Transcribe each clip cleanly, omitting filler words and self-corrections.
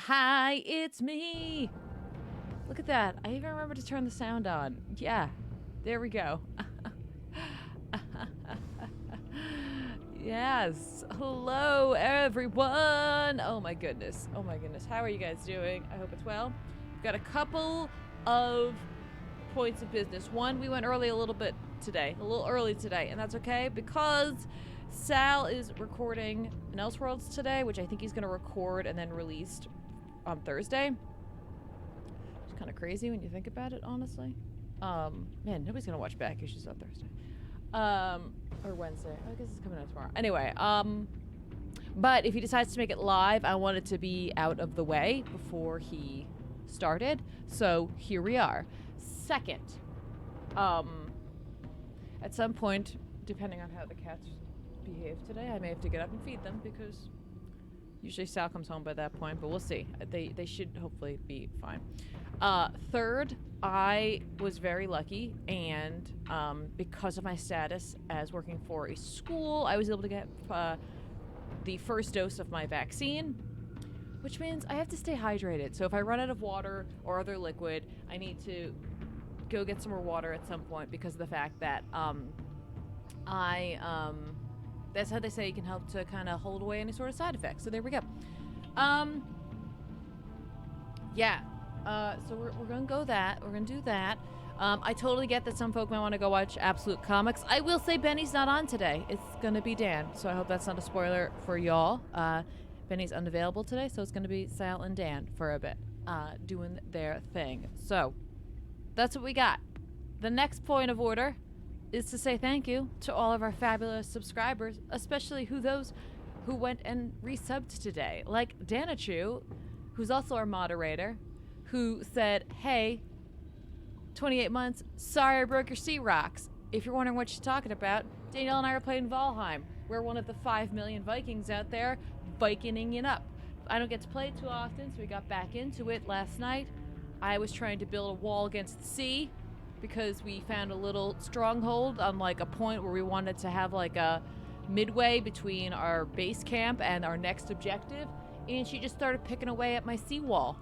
Hi, it's me. Look at that. I even remember to turn the sound on. Yeah, there we go. Yes. Hello, everyone. Oh my goodness. Oh my goodness. How are you guys doing? I hope it's well. We've got a couple of points of business. One, we went early a little early today, and that's okay because Sal is recording an Elseworlds today, which I think he's going to record and then release on Thursday. It's kind of crazy when you think about it, honestly. Man, nobody's going to watch back issues on Thursday. Or Wednesday. I guess it's coming out tomorrow. Anyway, but if he decides to make it live, I want it to be out of the way before he started. So here we are. Second, at some point, depending on how the cats behave today, I may have to get up and feed them because usually Sal comes home by that point, but we'll see. They should hopefully be fine. Third, I was very lucky, and because of my status as working for a school, I was able to get the first dose of my vaccine, which means I have to stay hydrated. So if I run out of water or other liquid, I need to go get some more water at some point because of the fact that that's how they say you can help to kind of hold away any sort of side effects. So there we go. Yeah. So we're gonna go that. We're gonna do that. I totally get that some folk might want to go watch Absolute Comics. I will say Benny's not on today. It's gonna be Dan. So I hope that's not a spoiler for y'all. Benny's unavailable today, so it's gonna be Sal and Dan for a bit, doing their thing. So that's what we got. The next point of order is to say thank you to all of our fabulous subscribers, especially those who went and resubbed today, like Danachu, who's also our moderator, who said, hey, 28 months, sorry I broke your sea rocks. If you're wondering what she's talking about, Danielle and I are playing Valheim. We're one of the 5 million Vikings out there, Vikinging it up. I don't get to play too often, so we got back into it last night. I was trying to build a wall against the sea because we found a little stronghold on like a point where we wanted to have like a midway between our base camp and our next objective, and she just started picking away at my seawall.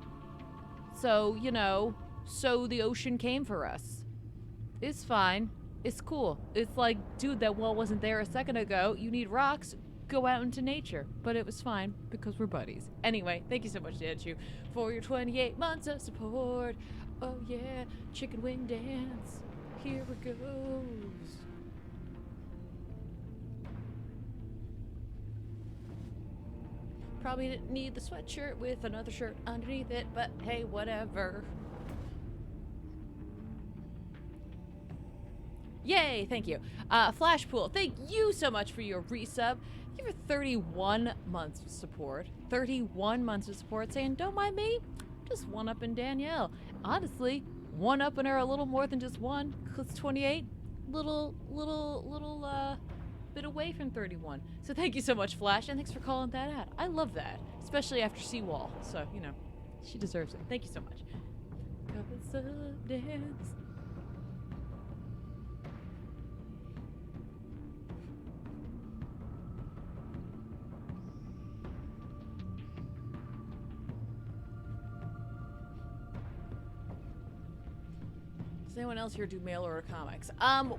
So, so the ocean came for us. It's fine. It's cool. It's like, dude, that wall wasn't there a second ago. You need rocks. Go out into nature. But it was fine because we're buddies. Anyway, thank you so much, Danchu, for your 28 months of support. Oh yeah, chicken wing dance. Here it goes. Probably didn't need the sweatshirt with another shirt underneath it, but hey, whatever. Yay, thank you. Flashpool, thank you so much for your resub. Thank you for 31 months of support. 31 months of support saying, don't mind me, just one-upping Danielle. Honestly, one-upping her a little more than just one, because 28, little bit away from 31. So thank you so much, Flash, and thanks for calling that out. I love that, especially after Seawall. So, she deserves it. Thank you so much. Dance. Does anyone else here do mail order comics?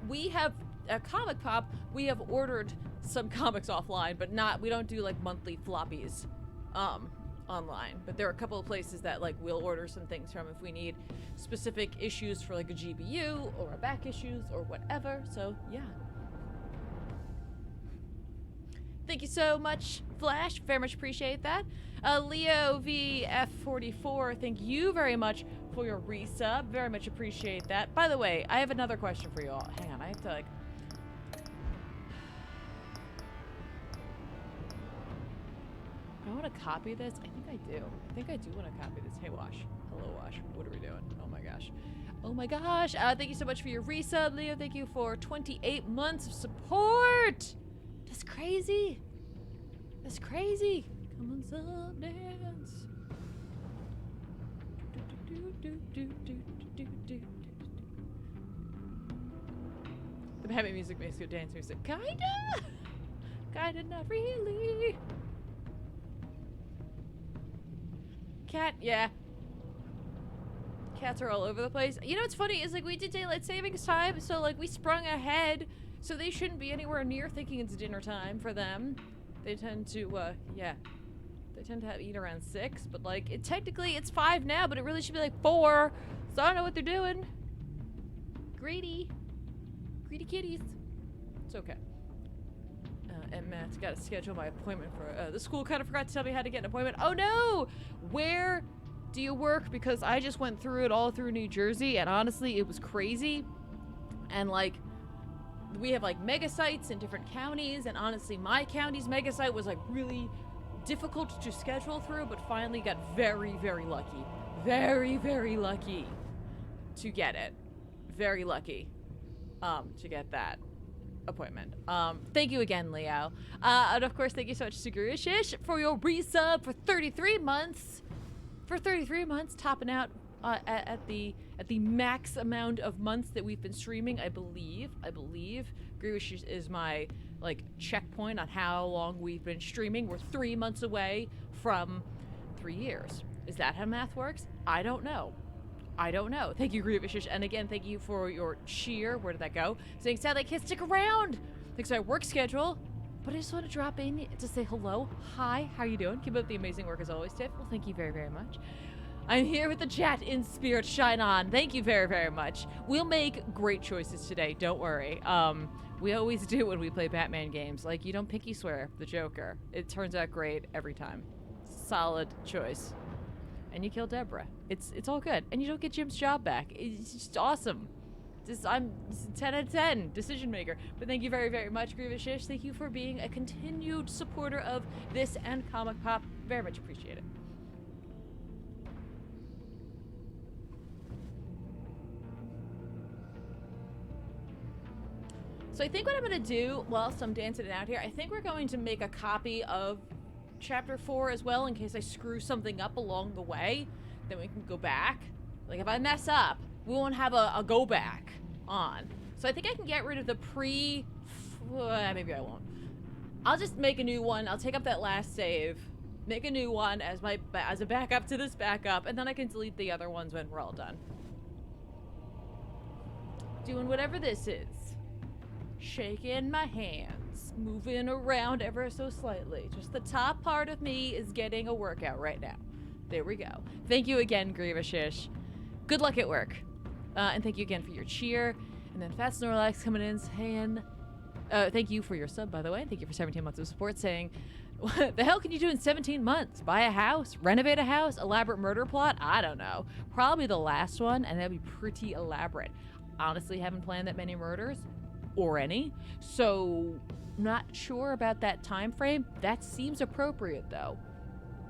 We have ComicPop. We have ordered some comics offline, but we don't do like monthly floppies online. But there are a couple of places that like we'll order some things from if we need specific issues for like a GBU or a back issues or whatever. So yeah. Thank you so much, Flash. Very much appreciate that. Leo VF44, thank you very much for your resub. Very much appreciate that. By the way, I have another question for you all. Hang on, I have to like... I want to copy this. I think I do. I think I do want to copy this. Hey, Wash. Hello, Wash. What are we doing? Oh my gosh. Oh my gosh. Thank you so much for your resub, Leo. Thank you for 28 months of support. That's crazy. That's crazy. Come on, sub dance. The Batman music makes good dance music. Kinda, not really. Cat, yeah. Cats are all over the place. You know what's funny is, like, we did daylight savings time, so, like, we sprung ahead, so they shouldn't be anywhere near thinking it's dinner time for them. They tend to, yeah. They tend to eat around 6, but, like, technically it's 5 now, but it really should be, like, 4. So I don't know what they're doing. Greedy. Greedy kitties. It's okay. And Matt's got to schedule my appointment for, the school kind of forgot to tell me how to get an appointment. Oh, no! Where do you work? Because I just went through it all through New Jersey, and honestly, it was crazy. And, like, we have, like, mega sites in different counties, and honestly, my county's mega site was, like, really difficult to schedule through, but finally got very, very lucky. Very, very lucky to get it. Very lucky, to get that appointment. Thank you again, Leo. And of course, thank you so much to Gurushish for your resub for 33 months. For 33 months, topping out at the max amount of months that we've been streaming, I believe. Gurushish is my, like, checkpoint on how long we've been streaming. We're 3 months away from 3 years. Is that how math works? I don't know. Thank you, Grievous. And again, thank you for your cheer. Where did that go? Saying, sad I can't stick around. Thanks for my work schedule. But I just want to drop in to say hello. Hi, how you doing? Keep up the amazing work as always, Tiff. Well, thank you very, very much. I'm here with the chat in spirit. Shine on. Thank you very, very much. We'll make great choices today. Don't worry. We always do when we play Batman games. Like, you don't pinky swear the Joker. It turns out great every time. Solid choice. And you kill Deborah. It's all good. And you don't get Jim's job back. It's just awesome. I'm 10 out of 10 decision maker. But thank you very, very much, Grievous Shish. Thank you for being a continued supporter of this and Comic Pop. Very much appreciate it. So I think what I'm going to do whilst I'm dancing it out here, I think we're going to make a copy of Chapter 4 as well in case I screw something up along the way. Then we can go back. Like, if I mess up, we won't have a go back on. So I think I can get rid of the maybe I won't. I'll just make a new one. I'll take up that last save, make a new one as a backup to this backup, and then I can delete the other ones when we're all done. Doing whatever this is. Shaking my hands, moving around ever so slightly. Just the top part of me is getting a workout right now. There we go. Thank you again, Grievous Shish. Good luck at work. And thank you again for your cheer. And then Fat Snorlax coming in saying, thank you for your sub, by the way. Thank you for 17 months of support, saying, what the hell can you do in 17 months? Buy a house? Renovate a house? Elaborate murder plot? I don't know. Probably the last one, and that'd be pretty elaborate. Honestly, haven't planned that many murders. Or any. So, not sure about that time frame. That seems appropriate, though.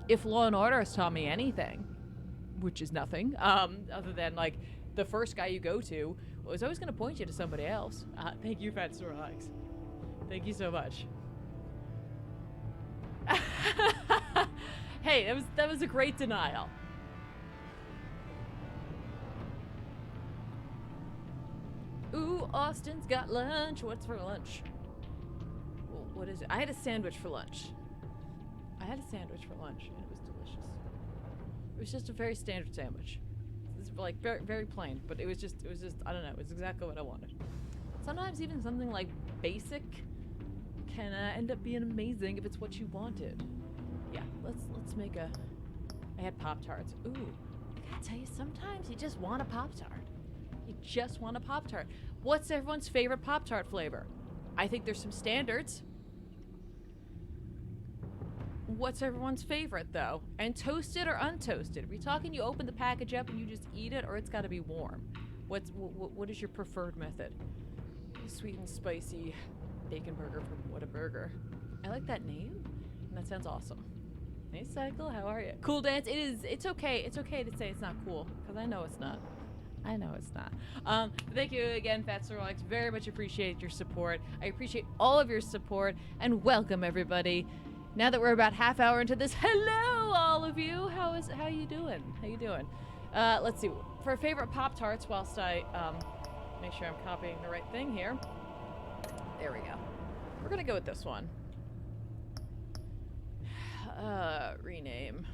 If Law and Order has taught me anything, which is nothing, other than, like, the first guy you go to was always going to point you to somebody else. Thank you, Fat Snorlax. Thank you so much. Hey, that was a great denial. Ooh, Austin's got lunch. What's for lunch? Well, what is it? I had a sandwich for lunch. And it was delicious. It was just a very standard sandwich. It's like very, very plain, but it was just, I don't know, it was exactly what I wanted. Sometimes even something like basic can end up being amazing if it's what you wanted. Yeah, let's make a, I had Pop-tarts. Ooh, I gotta tell you, sometimes you just want a Pop-tart. You just want a Pop-tart. What's everyone's favorite Pop-tart flavor? I think there's some standards. What's everyone's favorite, though? And toasted or untoasted? Are we talking you open the package up and you just eat it, or it's got to be warm? What is your preferred method? Sweet and spicy bacon burger from Whataburger. I like that name. And that sounds awesome. Hey, Cycle, how are you? Cool Dance. It's okay. It's okay to say it's not cool, because I know it's not. I know it's not. Thank you again, Fat Snorlax. Very much appreciate your support. I appreciate all of your support, and welcome everybody. Now that we're about half hour into this, hello all of you. How you doing? How you doing? Let's see. For favorite Pop-tarts, whilst I make sure I'm copying the right thing here. There we go. We're gonna go with this one. Rename.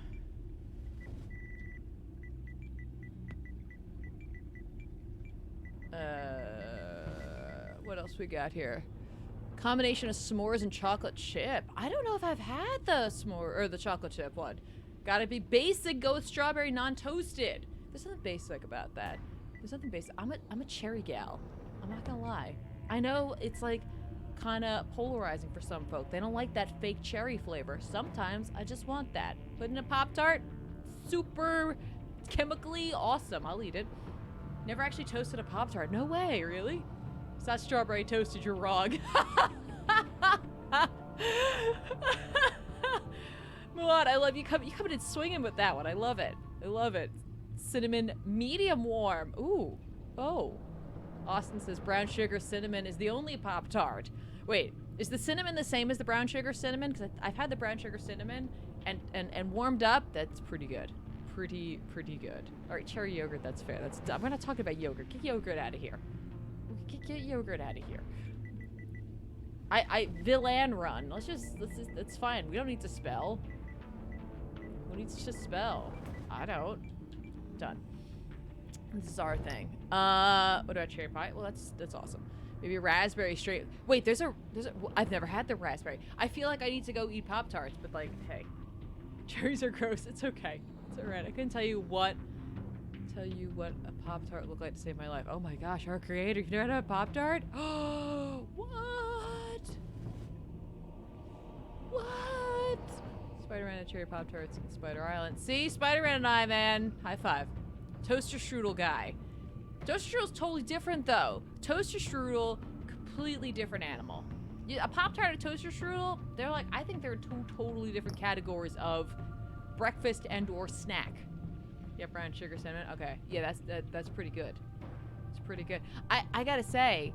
else we got here? Combination of s'mores and chocolate chip. I don't know if I've had the s'more or the chocolate chip one. Gotta be basic. Go with strawberry, non-toasted. There's something basic about that. There's something basic. I'm a cherry gal. I'm not gonna lie. I know it's like kind of polarizing for some folk. They don't like that fake cherry flavor. Sometimes I just want that. Put in a Pop-tart, super chemically awesome. I'll eat it. Never actually toasted a Pop-tart. No way, really? It's not strawberry toasted, you're wrong. Mulan, I love you. You coming in swinging with that one. I love it. I love it. Cinnamon medium warm. Ooh. Oh. Austin says brown sugar cinnamon is the only Pop-tart. Wait, is the cinnamon the same as the brown sugar cinnamon? Because I've had the brown sugar cinnamon and warmed up. That's pretty good. Pretty good. All right, cherry yogurt. That's fair. We're not talking about yogurt. Get yogurt out of here. Get yogurt out of here. Villain run. That's fine. We don't need to spell. Who needs to spell? I don't. Done. This is our thing. What about cherry pie? Well, that's awesome. Maybe raspberry straight. Wait, I've never had the raspberry. I feel like I need to go eat Pop-tarts, but like, hey, cherries are gross. It's okay. It's alright. I couldn't tell you what a Pop-tart looked like to save my life. Oh my gosh, our creator. You never had a Pop-tart? Oh, what? What? Spider-Man and cherry Pop-tarts and Spider Island. See? Spider-Man and I, man. High five. Toaster strudel guy. Toaster strudel's totally different, though. Toaster strudel, completely different animal. A Pop-tart and a toaster strudel, they're like, I think they're two totally different categories of breakfast and or snack. Yeah, brown sugar cinnamon. Okay, yeah, that's pretty good. It's pretty good. I gotta say,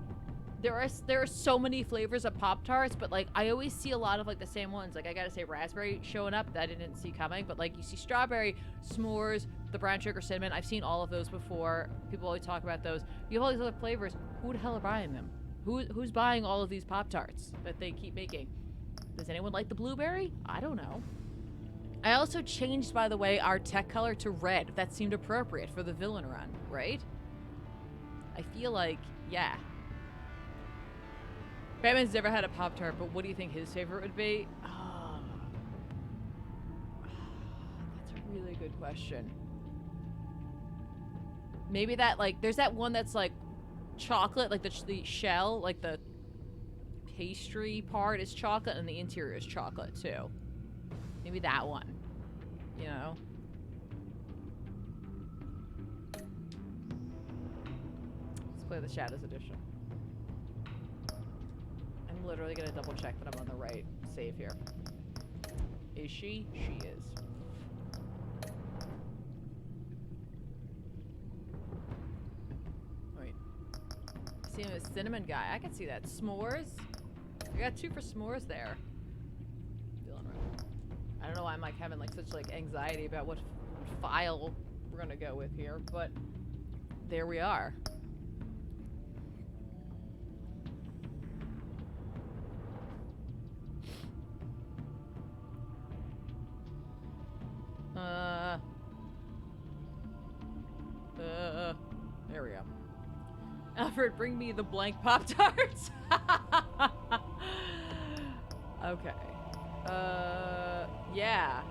there are so many flavors of Pop-tarts, but like I always see a lot of like the same ones. Like I gotta say, raspberry showing up that I didn't see coming, but like you see strawberry, s'mores, the brown sugar cinnamon. I've seen all of those before. People always talk about those. You have all these other flavors. Who the hell are buying them? Who's buying all of these Pop-tarts that they keep making? Does anyone like the blueberry? I don't know. I also changed, by the way, our tech color to red. That seemed appropriate for the villain run, right? I feel like, yeah. Batman's never had a Pop-tart, but what do you think his favorite would be? Oh, that's a really good question. Maybe that, like, there's that one that's, like, chocolate, like the shell, like the pastry part is chocolate and the interior is chocolate, too. Maybe that one, you know? Let's play the Shadows edition. I'm literally gonna double check that I'm on the right save here. Is she? She is. Wait. See him as cinnamon guy. I can see that. S'mores? We got 2 for s'mores there. I don't know why I'm like having like such like anxiety about what file we're gonna go with here, but there we are. There we go. Alfred, bring me the blank Pop-tarts. Okay. Yeah.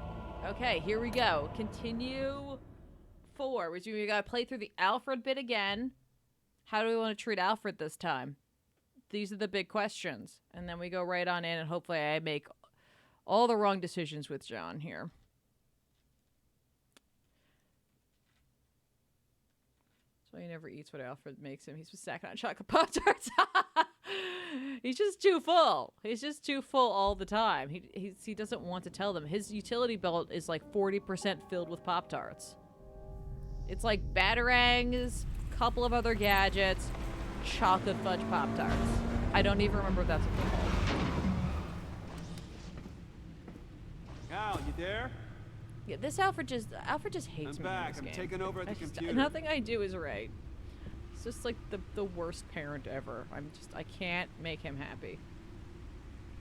Okay, here we go. Continue 4, which we gotta play through the Alfred bit again. How do we want to treat Alfred this time? These are the big questions. And then we go right on in, and hopefully I make all the wrong decisions with John here. So he never eats what Alfred makes him. He's just snacking on chocolate Pop-tarts. He's just too full. He's just too full all the time. He doesn't want to tell them. His utility belt is like 40% filled with Pop-tarts. It's like Batarangs, couple of other gadgets, chocolate fudge Pop-tarts. I don't even remember if that's what they're called. Al, you there? Yeah, this Alfred just hates I'm me back. in this I'm game. taking over at the computer. Nothing I do is right. It's just like the worst parent ever. I can't make him happy.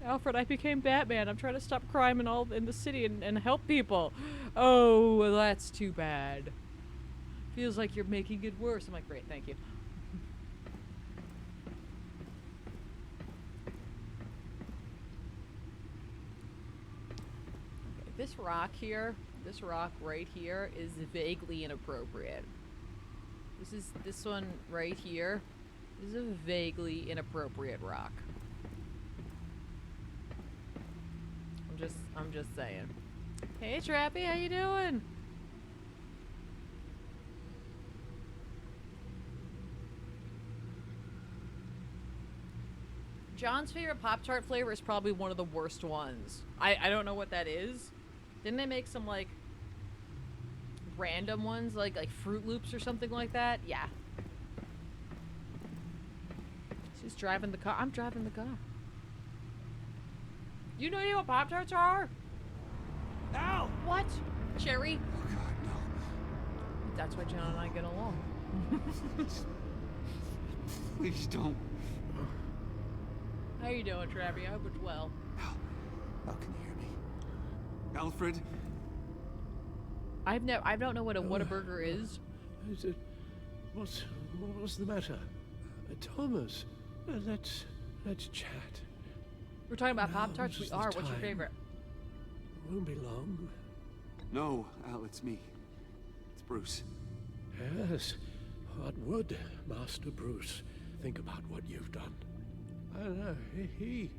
Alfred, I became Batman. I'm trying to stop crime in the city and help people. Oh, well, that's too bad. Feels like you're making it worse. I'm like, great, thank you. This rock right here is vaguely inappropriate. This one right here is a vaguely inappropriate rock. I'm just saying. Hey Trappy, how you doing? John's favorite Pop-tart flavor is probably one of the worst ones. I don't know what that is. Didn't they make some like random ones like Fruit Loops or something like that? Yeah. She's driving the car. I'm driving the car. You know what Pop-tarts are? Ow! What? Cherry? Oh God, no. That's why John and I get along. Please don't. How you doing, Trappy? I hope it's well. Al, can you hear me? Alfred? I don't know what a Whataburger is. Is it? What's the matter? Thomas, let's chat. We're talking about Now's Pop-tarts? We the are. What's your time. favorite? Won't be long. No, Al, it's me. It's Bruce. Yes. What would Master Bruce think about what you've done? I don't know. He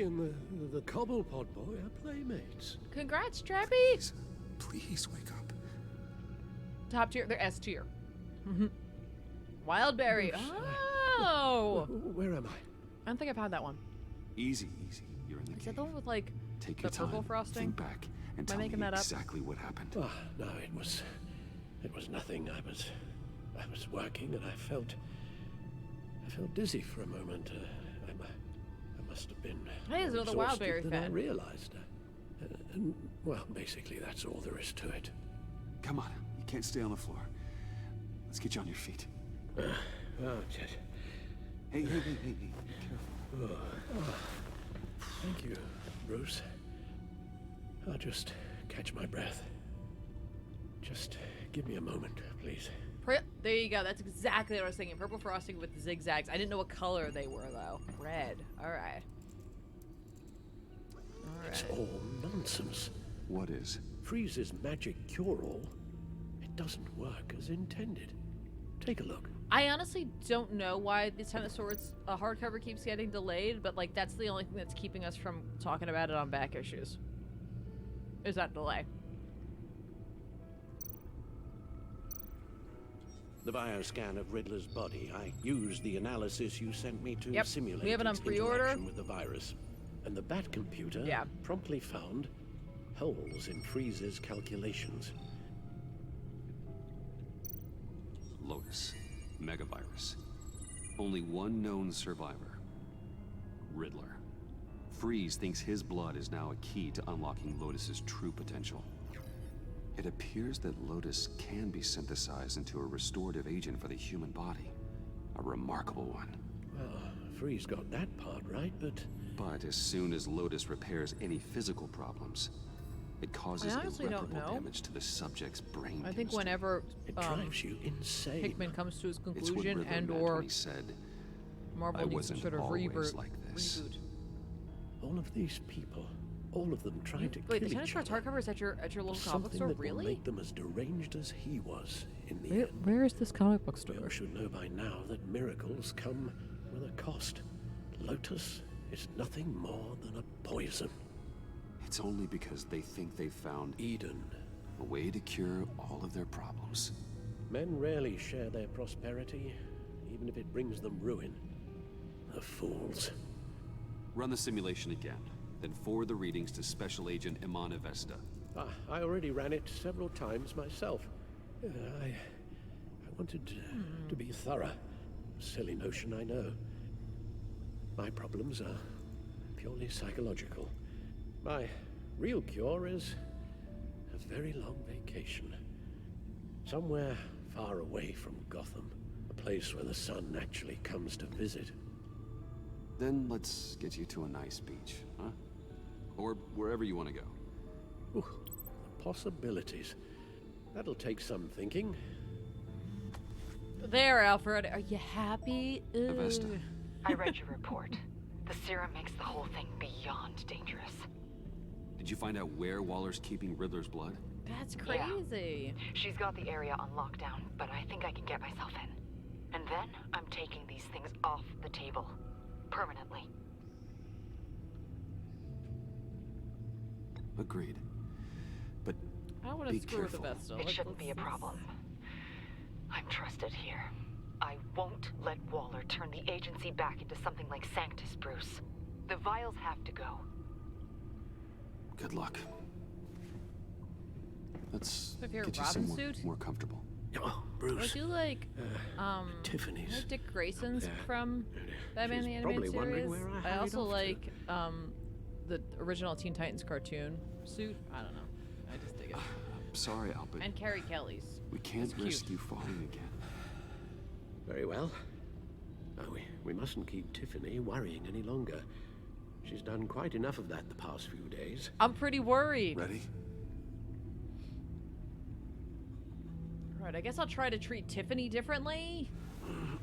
and the Cobblepot boy are playmates. Congrats, Trappy! Please wake up. Top tier. They're S tier. Wildberry. Bruce, Oh! Where am I? I don't think I've had that one. Easy. You're in the Is cave. that the one with like Take the your time. purple frosting? Think back and Am I tell me making that up? exactly what happened. Oh, no, it was nothing. I was working and I felt dizzy for a moment. I must have been Hey, there's another exhausted Wildberry than I fan. realized. And well, basically that's all there is to it. Come on, you can't stay on the floor. Let's get you on your feet. Oh, Ted. Hey, careful. Thank you, Bruce. I'll just catch my breath. Just give me a moment, please. There you go. That's exactly what I was thinking. Purple frosting with the zigzags. I didn't know what color they were, though. Red. All right. It's all nonsense. What is? Freeze's magic cure-all, it doesn't work as intended. Take a look. I honestly don't know why the Ten of Swords hardcover keeps getting delayed, but like that's the only thing that's keeping us from talking about it on back issues. Is that delay? The bioscan of Riddler's body. I used the analysis you sent me to Yep, simulate we have it on its pre-order. interaction with the virus. And the Bat computer Yeah. promptly found holes in Freeze's calculations. Lotus. Megavirus. Only one known survivor. Riddler. Freeze thinks his blood is now a key to unlocking Lotus's true potential. It appears that Lotus can be synthesized into a restorative agent for the human body. A remarkable one. Well, Freeze got that part right, but But as soon as Lotus repairs any physical problems, it causes I honestly don't irreparable know. damage to the subject's brain I think chemistry. whenever it drives you insane. Hickman comes to his It's what conclusion Riddler and meant or when he said, Marvel I needs some wasn't sort of always reboot. like this. All of these people, all of them trying to Wait, kill the Ten of each Swords other. hardcover is at your local comic Something store? that will Really? make them as deranged as he was in the end. Where is this comic book We all should know by now that miracles come with a cost. Lotus is nothing more than a poison. It's only because they think they've found Eden. a way to cure all of their problems. Men rarely share their prosperity, even if it brings them ruin. The fools. Run the simulation again, then forward the readings to Special Agent Imana Vesta. I already ran it several times myself. I wanted to be thorough. Silly notion, I know. My problems are purely psychological. My real cure is a very long vacation. Somewhere far away from Gotham. A place where the sun actually comes to visit. Then let's get you to a nice beach, huh? Or wherever you want to go. Ooh, the possibilities. That'll take some thinking. There, Alfred. Are you happy? Avesta. Ugh. I read your report. The serum makes the whole thing beyond dangerous. Did you find out where Waller's keeping Riddler's blood? That's crazy. She's got the area on lockdown, but I think I can get myself in. And then I'm taking these things off the table. Permanently. Agreed. But I don't want be to screw with the careful. best though. It shouldn't be a problem. I'm trusted here. I won't let Waller turn the agency back into something like Sanctus, Bruce. The vials have to go. Good luck. Let's If you're get you Robin somewhere suit? more comfortable. Oh, I Bruce. do like Tiffany's. like Dick Grayson's there. from Batman the She's Animated probably wondering Series. where I I hurried also off to. like the original Teen Titans cartoon suit. I don't know. I just dig it. I'm sorry, Albert. And Carrie Kelly's. We can't cute. risk you falling again. Very well. Oh, we mustn't keep Tiffany worrying any longer. She's done quite enough of that the past few days. I'm pretty worried. Ready? Right, I guess I'll try to treat Tiffany differently. I'm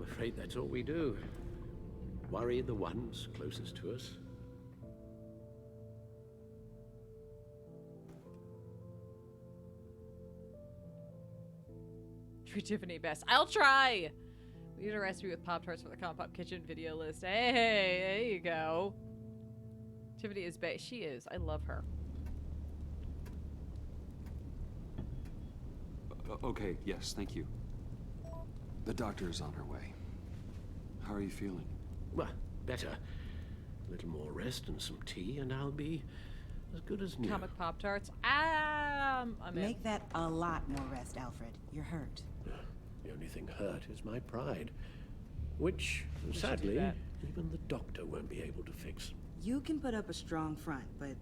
afraid that's all we do. Worry the ones closest to us. Treat Tiffany best. I'll try. We need a recipe with Pop-tarts for the ComicPop Kitchen video list. Hey, there you go. Tiffany is best. She is. I love her. Okay, yes, thank you. The doctor is on her way. How are you feeling? Well, better. A little more rest and some tea, and I'll be as good as new. Comic Pop-tarts. I'm in. Make that a lot more rest, Alfred. You're hurt. The only thing hurt is my pride, which, should do sadly, that. even the doctor won't be able to fix. You can put up a strong front, but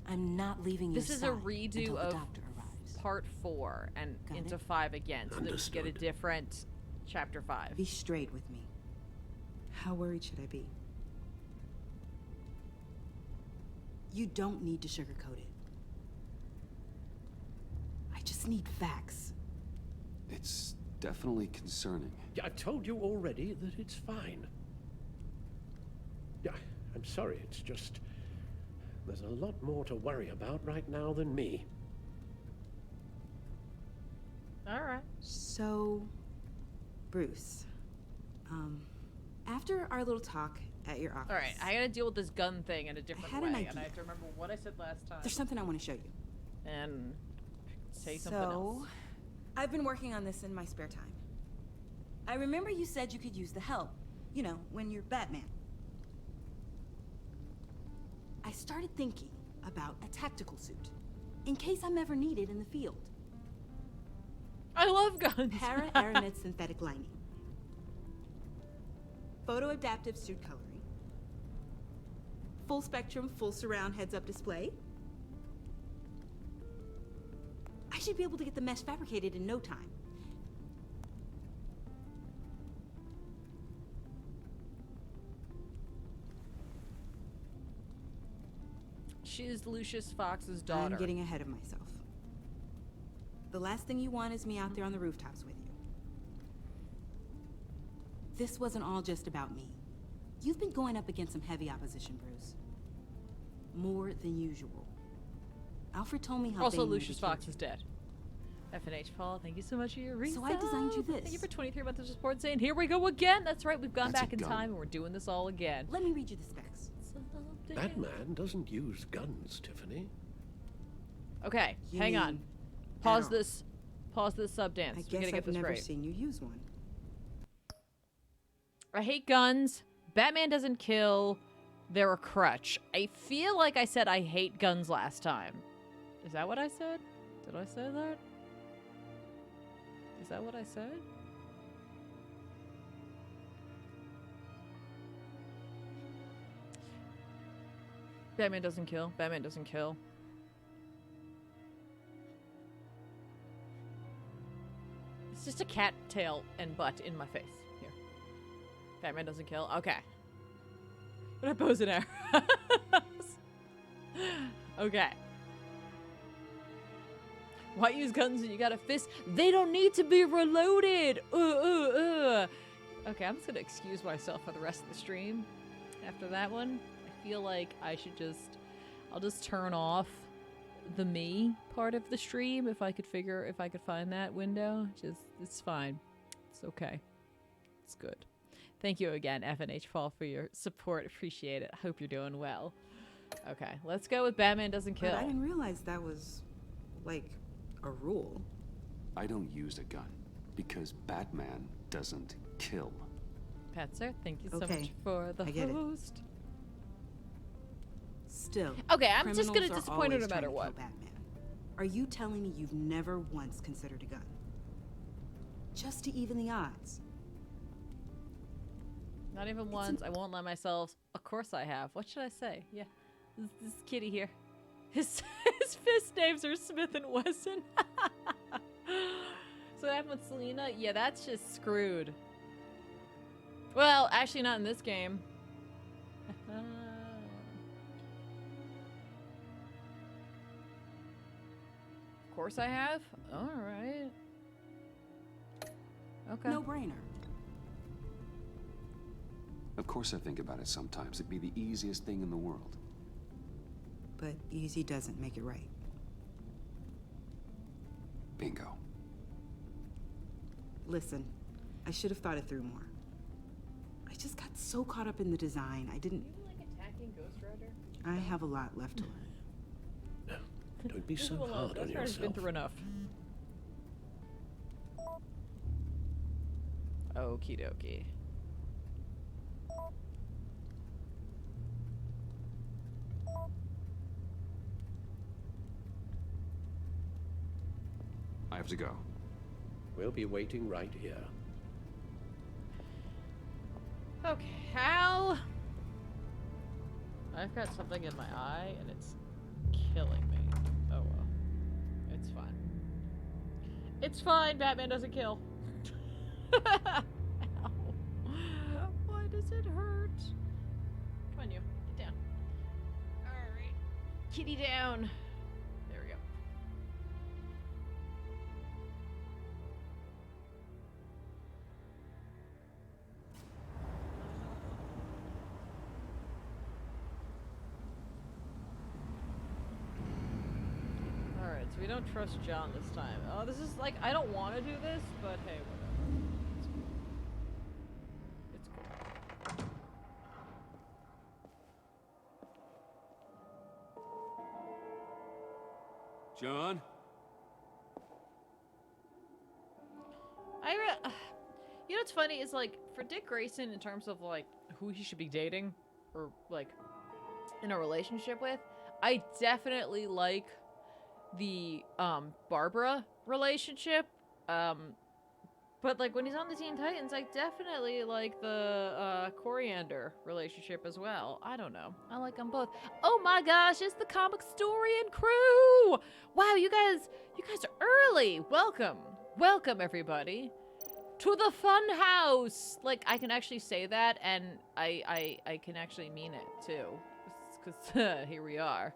I'm not leaving your This is side a redo until the of doctor arrives. Part 4 and Got into it? 5 again, so that we get a Understood. different chapter 5. Be straight with me. How worried should I be? You don't need to sugarcoat it. I just need facts. It's definitely concerning. Yeah, I've told you already that it's fine. Yeah, I'm sorry, it's just... There's a lot more to worry about right now than me. All right. So, Bruce, after our little talk at your office, All right, I gotta deal with this gun thing in a different had way, an and I idea. have to remember what I said last time there's something I want to show you. and say something else. I've been working on this in my spare time. I remember you said you could use the help, you know, when you're Batman. I started thinking about a tactical suit, in case I'm ever needed in the field. I love guns. Para-aramid synthetic lining. Photo-adaptive suit coloring. Full spectrum, full surround heads-up display. I should be able to get the mesh fabricated in no time. She's Lucius Fox's daughter. I'm getting ahead of myself. The last thing you want is me out there on the rooftops with you. This wasn't all just about me. You've been going up against some heavy opposition, Bruce. More than usual. Alfred told me how Also, Bane Lucius nearly Fox killed is dead. FNH Paul, thank you so much for your research. So I designed you Thank this. you for 23 months of support saying, here we go again. That's right, we've gone That's a back in gun. time and we're doing this all again. you. Let me read you the specs. Batman doesn't use guns, Tiffany. Okay, You hang on. mean Pause at all. this. Pause this sub dance. I We guess gotta get I've this never right. seen you use one. I hate guns. Batman doesn't kill. They're a crutch. I feel like I said I hate guns last time. Is that what I said? Did I say that? Is that what I said? Batman doesn't kill. Batman doesn't kill. It's just a cat tail and butt in my face. Here. Batman doesn't kill. Okay. But I pose an arrow. Okay. Why use guns when you got a fist? They don't need to be reloaded. Okay, I'm just gonna excuse myself for the rest of the stream. After that one, I feel like I should I'll just turn off the me part of the stream if I could find that window. It's fine. It's okay. It's good. Thank you again, FNH Fall, for your support. Appreciate it. Hope you're doing well. Okay, let's go with Batman doesn't kill. But I didn't realize that was, like, a rule. I don't use a gun because Batman doesn't kill. Patzer, thank you so Okay, much for the I get it. host. Still, Okay, I'm just gonna criminals are disappoint her no always matter trying to what. kill Batman. Are you telling me you've never once considered a gun? Just to even the odds. Not even once. I won't let myself. Of course I have. What should I say? Yeah, this kitty here. His fist names are Smith and Wesson. So what happened with Selena? Yeah, that's just screwed. Well, actually not in this game. Of course I have. All right. Okay. No brainer. Of course I think about it sometimes. It'd be the easiest thing in the world. But easy doesn't make it right. Bingo. Listen, I should have thought it through more. I just got so caught up in the design, I didn't... You like attacking Ghost Rider? I have a lot left to learn. No, don't be so Leave him alone. hard on Ghost Rider's been yourself. through enough. Okie dokie. I have to go. We'll be waiting right here. Okay, how? I've got something in my eye and it's killing me. Oh well. It's fine. It's fine, Batman doesn't kill. Ow. Why does it hurt? Come on, you. Get down. Alright. Kitty down. There we go. Alright, so we don't trust John this time. Oh, this is like, I don't want to do this, but hey, whatever. It's cool. It's cool. John? You know what's funny is like for Dick Grayson in terms of like who he should be dating or like in a relationship with, I definitely like the Barbara relationship. But like when he's on the Teen Titans, I definitely like the Coriander relationship as well. I don't know. I like them both. Oh my gosh, it's the Comic Storian crew! Wow, you guys are early. Welcome everybody to the fun house. Like I can actually say that, and I can actually mean it too, because here we are.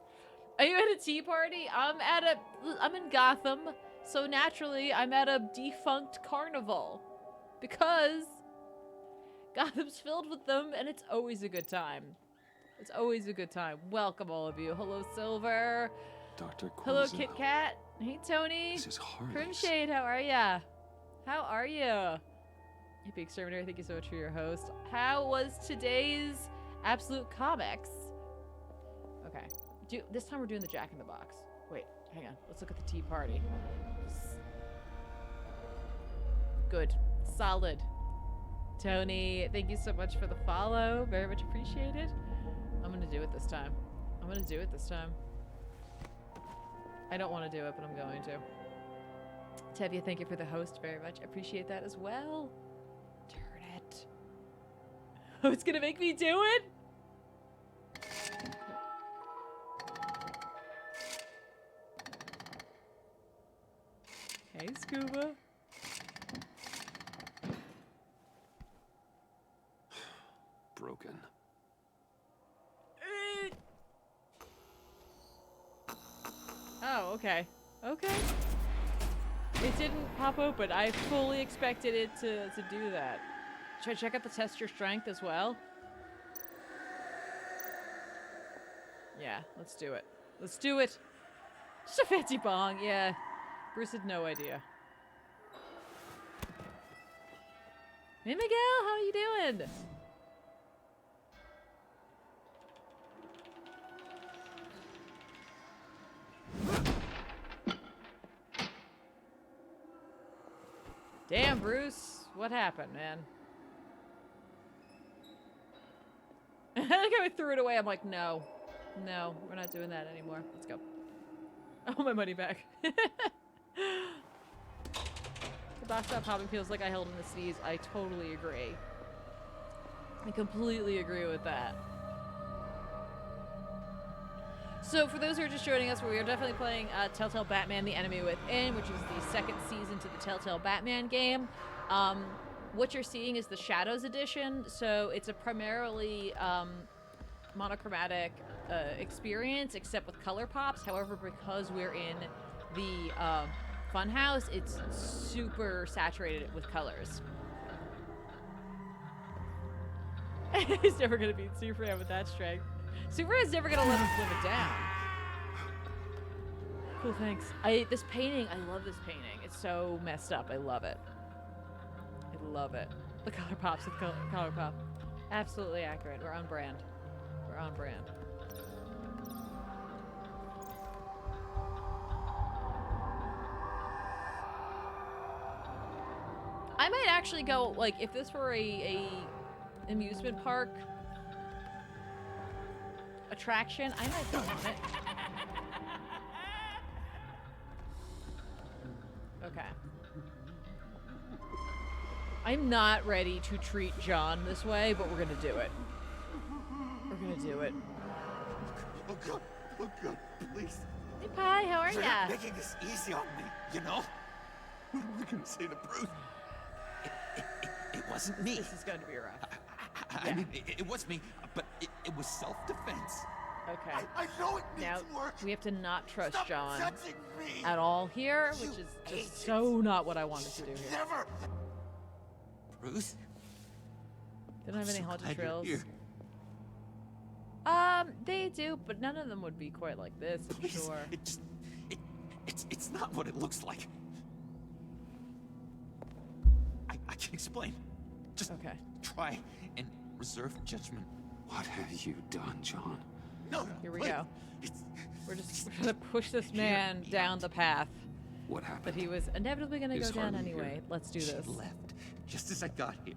Are you at a tea party? I'm in Gotham. So naturally, I'm at a defunct carnival because Gotham's filled with them and it's always a good time. It's always a good time. Welcome all of you. Hello, Silver. Dr. Quinzel. Hello, Kit Kat. Hey, Tony. This is Harley's. Crimshade, how are ya? How are you? Hey, Big Exterminator, thank you so much for your host. How was today's Absolute Comics? Okay. This time we're doing the Jack in the Box. Wait, hang on. Let's look at the tea party. Good. Solid. Tony, thank you so much for the follow. Very much appreciated. I'm gonna do it this time. I don't want to do it, but I'm going to. Tevye, thank you for the host very much. Appreciate that as well. Turn it. Oh, it's gonna make me do it? Hey, Scuba. Broken. Oh, okay. Okay. It didn't pop open. I fully expected it to do that. Should I check out the test your strength as well? Yeah, let's do it. Let's do it. Just a fancy bong, yeah. Bruce had no idea. Hey, Miguel, how are you doing? Damn, Bruce. What happened, man? I think I threw it away. I'm like, no. No, we're not doing that anymore. Let's go. I want my money back. The box stop popping feels like I held in the sneeze. I totally agree. I completely agree with that. So for those who are just joining us, we are definitely playing Telltale Batman The Enemy Within, which is the second season to the Telltale Batman game. What you're seeing is the Shadows edition, so it's a primarily monochromatic experience, except with color pops. However, because we're in the Funhouse, it's super saturated with colors. He's never gonna beat Superman with that strength. Superman's never gonna let him live it down. Cool, thanks. This painting, I love this painting. It's so messed up. I love it. I love it. The color pops with color pop. Absolutely accurate. We're on brand. We're on brand. I might actually go, like, if this were a amusement park attraction, I might go on it. Okay. I'm not ready to treat John this way, but we're gonna do it. We're gonna do it. Oh God, please. Hey, Pi, how are You're ya? not making this easy on me, you know? What am I gonna say to Bruce? It wasn't me. This is going to be rough. I mean, it was me, but it was self-defense. Okay. I know it needs Now, work. we have to not trust Stop John touching me. at all here, You which is agent just so not what I wanted to do here. Never. Bruce? They don't have any so haunted glad you're trails. here. They do, but none of them would be quite like this, I'm Please, sure. It's not what it looks like. I can explain. Just Okay. try and reserve judgment. What have you done, John? No, Here we wait. go. It's We're gonna push this man down the path What happened? that he was inevitably gonna go Is down Harley anyway. here? Let's do she this. left just as I got here.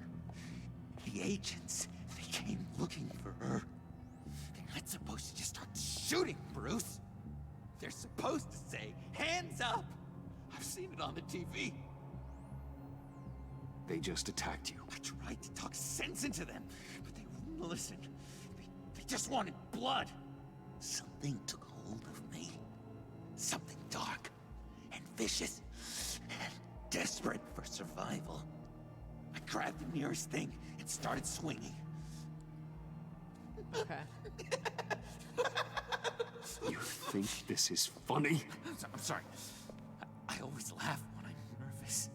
The agents, they came looking for her. They're not supposed to just start shooting, Bruce. They're supposed to say, hands up. I've seen it on the TV. They just attacked you. I tried to talk sense into them, but they wouldn't listen. They just wanted blood. Something took hold of me. Something dark and vicious and desperate for survival. I grabbed the nearest thing and started swinging. Okay. You think this is funny? I'm sorry. I always laugh when I'm nervous.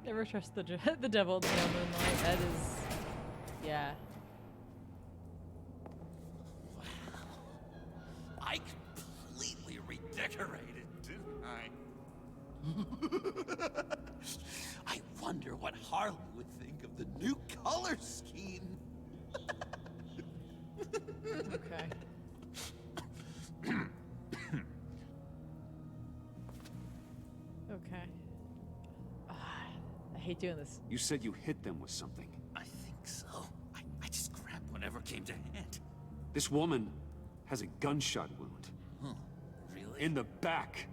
Never trust the devil in the pale moonlight. That is, yeah. I completely redecorated, didn't I? I wonder what Harley would think of the new color scheme. Okay. Okay. I hate doing this. You said you hit them with something. I think so. I just grabbed whatever came to hand. This woman has a gunshot wound Huh, really? in the back.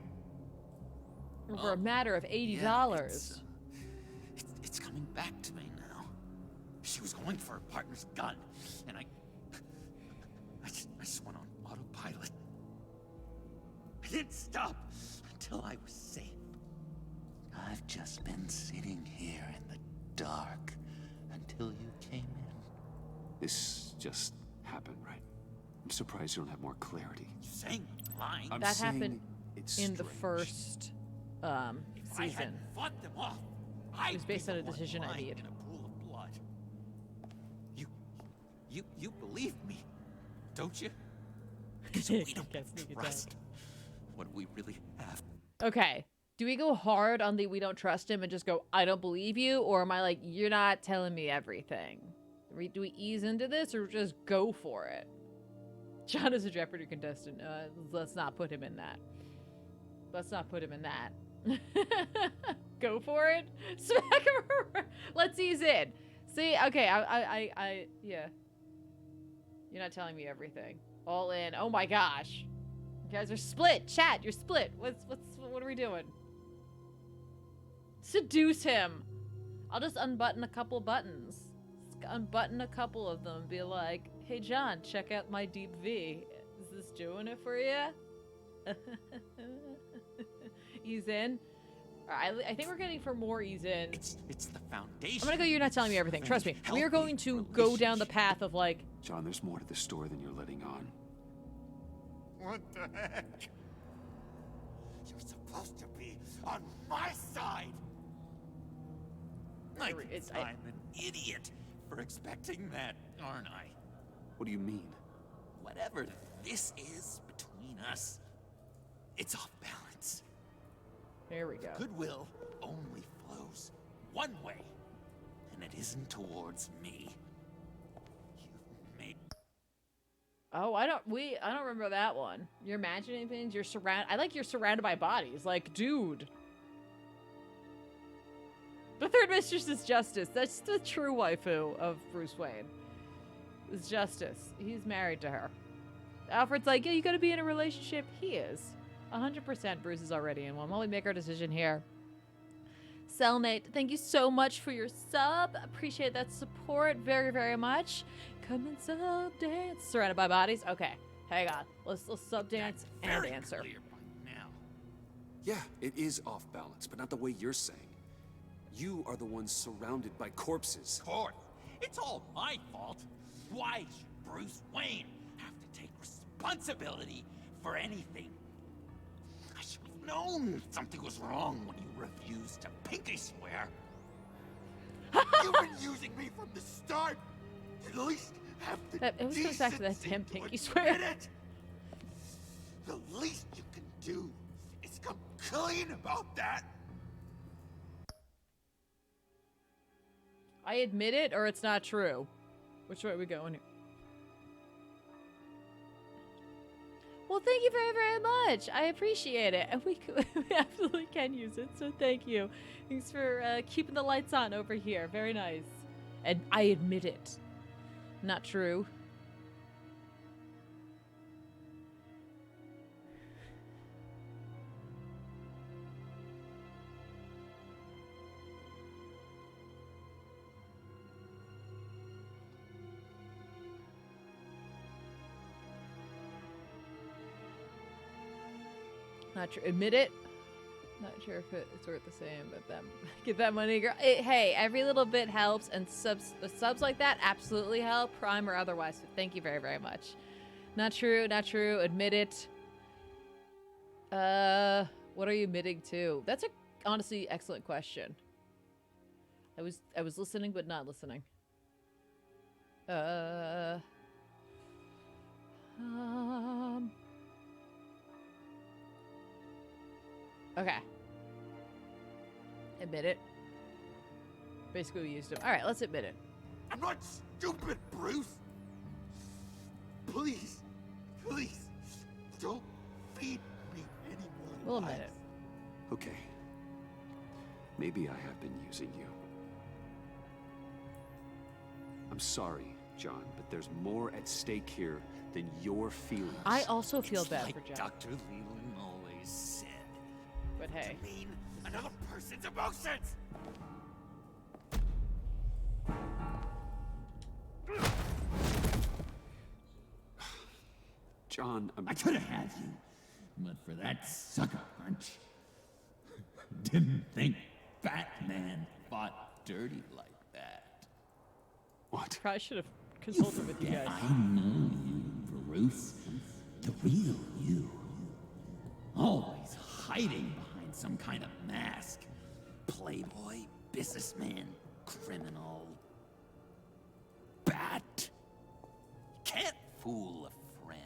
For a matter of $80. Yeah, it's coming back to me now. She was going for her partner's gun, and I just went on autopilot. I didn't stop until I was safe. I've just been sitting here in the dark until you came in. This just happened, right? I'm surprised you don't have more clarity. You saying I'm lying? I'm That saying happened it's in the strange. first If I season. hadn't fought them off, I'd was based be on a the one decision I lying made. in a pool of blood. You believe me, don't you? Because we don't Can't sneak it trust what we really have. Okay. Do we go hard on the we don't trust him and just go, I don't believe you? Or am I like, you're not telling me everything? Do we ease into this or just go for it? John is a Jeopardy contestant. Let's not put him in that. Let's not put him in that. Go for it? Smack him around. Let's ease in. See, okay, yeah. You're not telling me everything. All in. Oh my gosh. You guys are split. Chat, you're split. What are we doing? Seduce him. I'll just unbutton a couple buttons. Unbutton a couple of them and be like, hey John, check out my deep V. Is this doing it for you? Ease in. All right, I think we're getting for more ease in. It's the foundation. I'm gonna go, you're not telling me everything. Trust me. We are going to go down the path of like... John, there's more to this story than you're letting on. What the heck? You're supposed to be on my side. I'm an idiot for expecting that, aren't I? What do you mean? Whatever this is between us, it's off balance. There we go. Goodwill only flows one way, and it isn't towards me. You've made... Oh, I don't remember that one. You're imagining things, I like you're surrounded by bodies. Like, dude. The third mistress is Justice. That's the true waifu of Bruce Wayne. Is Justice. He's married to her. Alfred's like, yeah, you gotta be in a relationship. He is. 100% Bruce is already in one. While we make our decision here. Cellmate, thank you so much for your sub. Appreciate that support very, very much. Come and sub dance. Surrounded by bodies? Okay. Hang on. Let's sub dance and very answer. clear by now. Yeah, it is off balance, but not the way you're saying. You are the one surrounded by corpses. Court, it's all my fault. Why should Bruce Wayne have to take responsibility for anything? I should have known something was wrong when you refused to pinky swear. You've been using me from the start. At least have the It always comes back to that decency damn to pinky admit swear. it. The least you can do is come clean about that. I admit it or it's not true. Which way are we going here? Well, thank you very, very much. I appreciate it. And we absolutely can use it, so thank you. Thanks for keeping the lights on over here. Very nice. And I admit it. Not true. Not sure. Admit it. Not sure if it's worth the same, but then get that money, girl. Hey, every little bit helps, and subs like that absolutely help, Prime or otherwise. So thank you very, very much. Not true. Not true. Admit it. What are you admitting to? That's a honestly excellent question. I was listening, but not listening. Okay. Admit it. Basically, we used him. All right, let's admit it. I'm not stupid, Bruce. Please, please, don't feed me any more We'll lies. admit it. Okay. Maybe I have been using you. I'm sorry, John, but there's more at stake here than your feelings. I also feel It's bad like for John. Dr. Leland always said. But hey. To mean another person's emotions. John, I could have had you, but for that sucker punch. Didn't think Batman fought dirty like that. What? Probably should have consulted with you guys. I know you, Bruce. The real you. Always hiding behind some kind of mask. Playboy, businessman, criminal, bat. You can't fool a friend.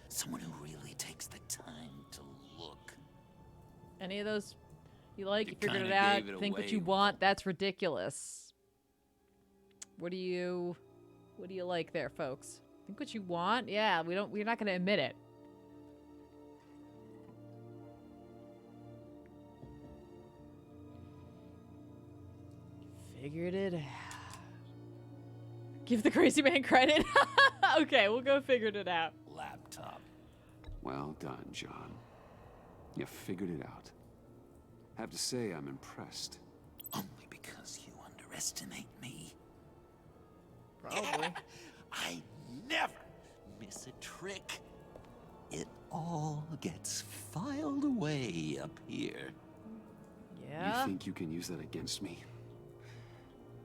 Someone who really takes the time to look. Any of those you like? You figured kinda it out. gave it Think what away you with want. That's ridiculous. What do you like there, folks? Think what you want? Yeah, we're not gonna admit it. Figured it out. Give the crazy man credit. Okay, we'll go figured it out. Laptop. Well done, John. You figured it out. Have to say, I'm impressed. Only because you underestimate me. Probably. I never miss a trick. It all gets filed away up here. Yeah. You think you can use that against me?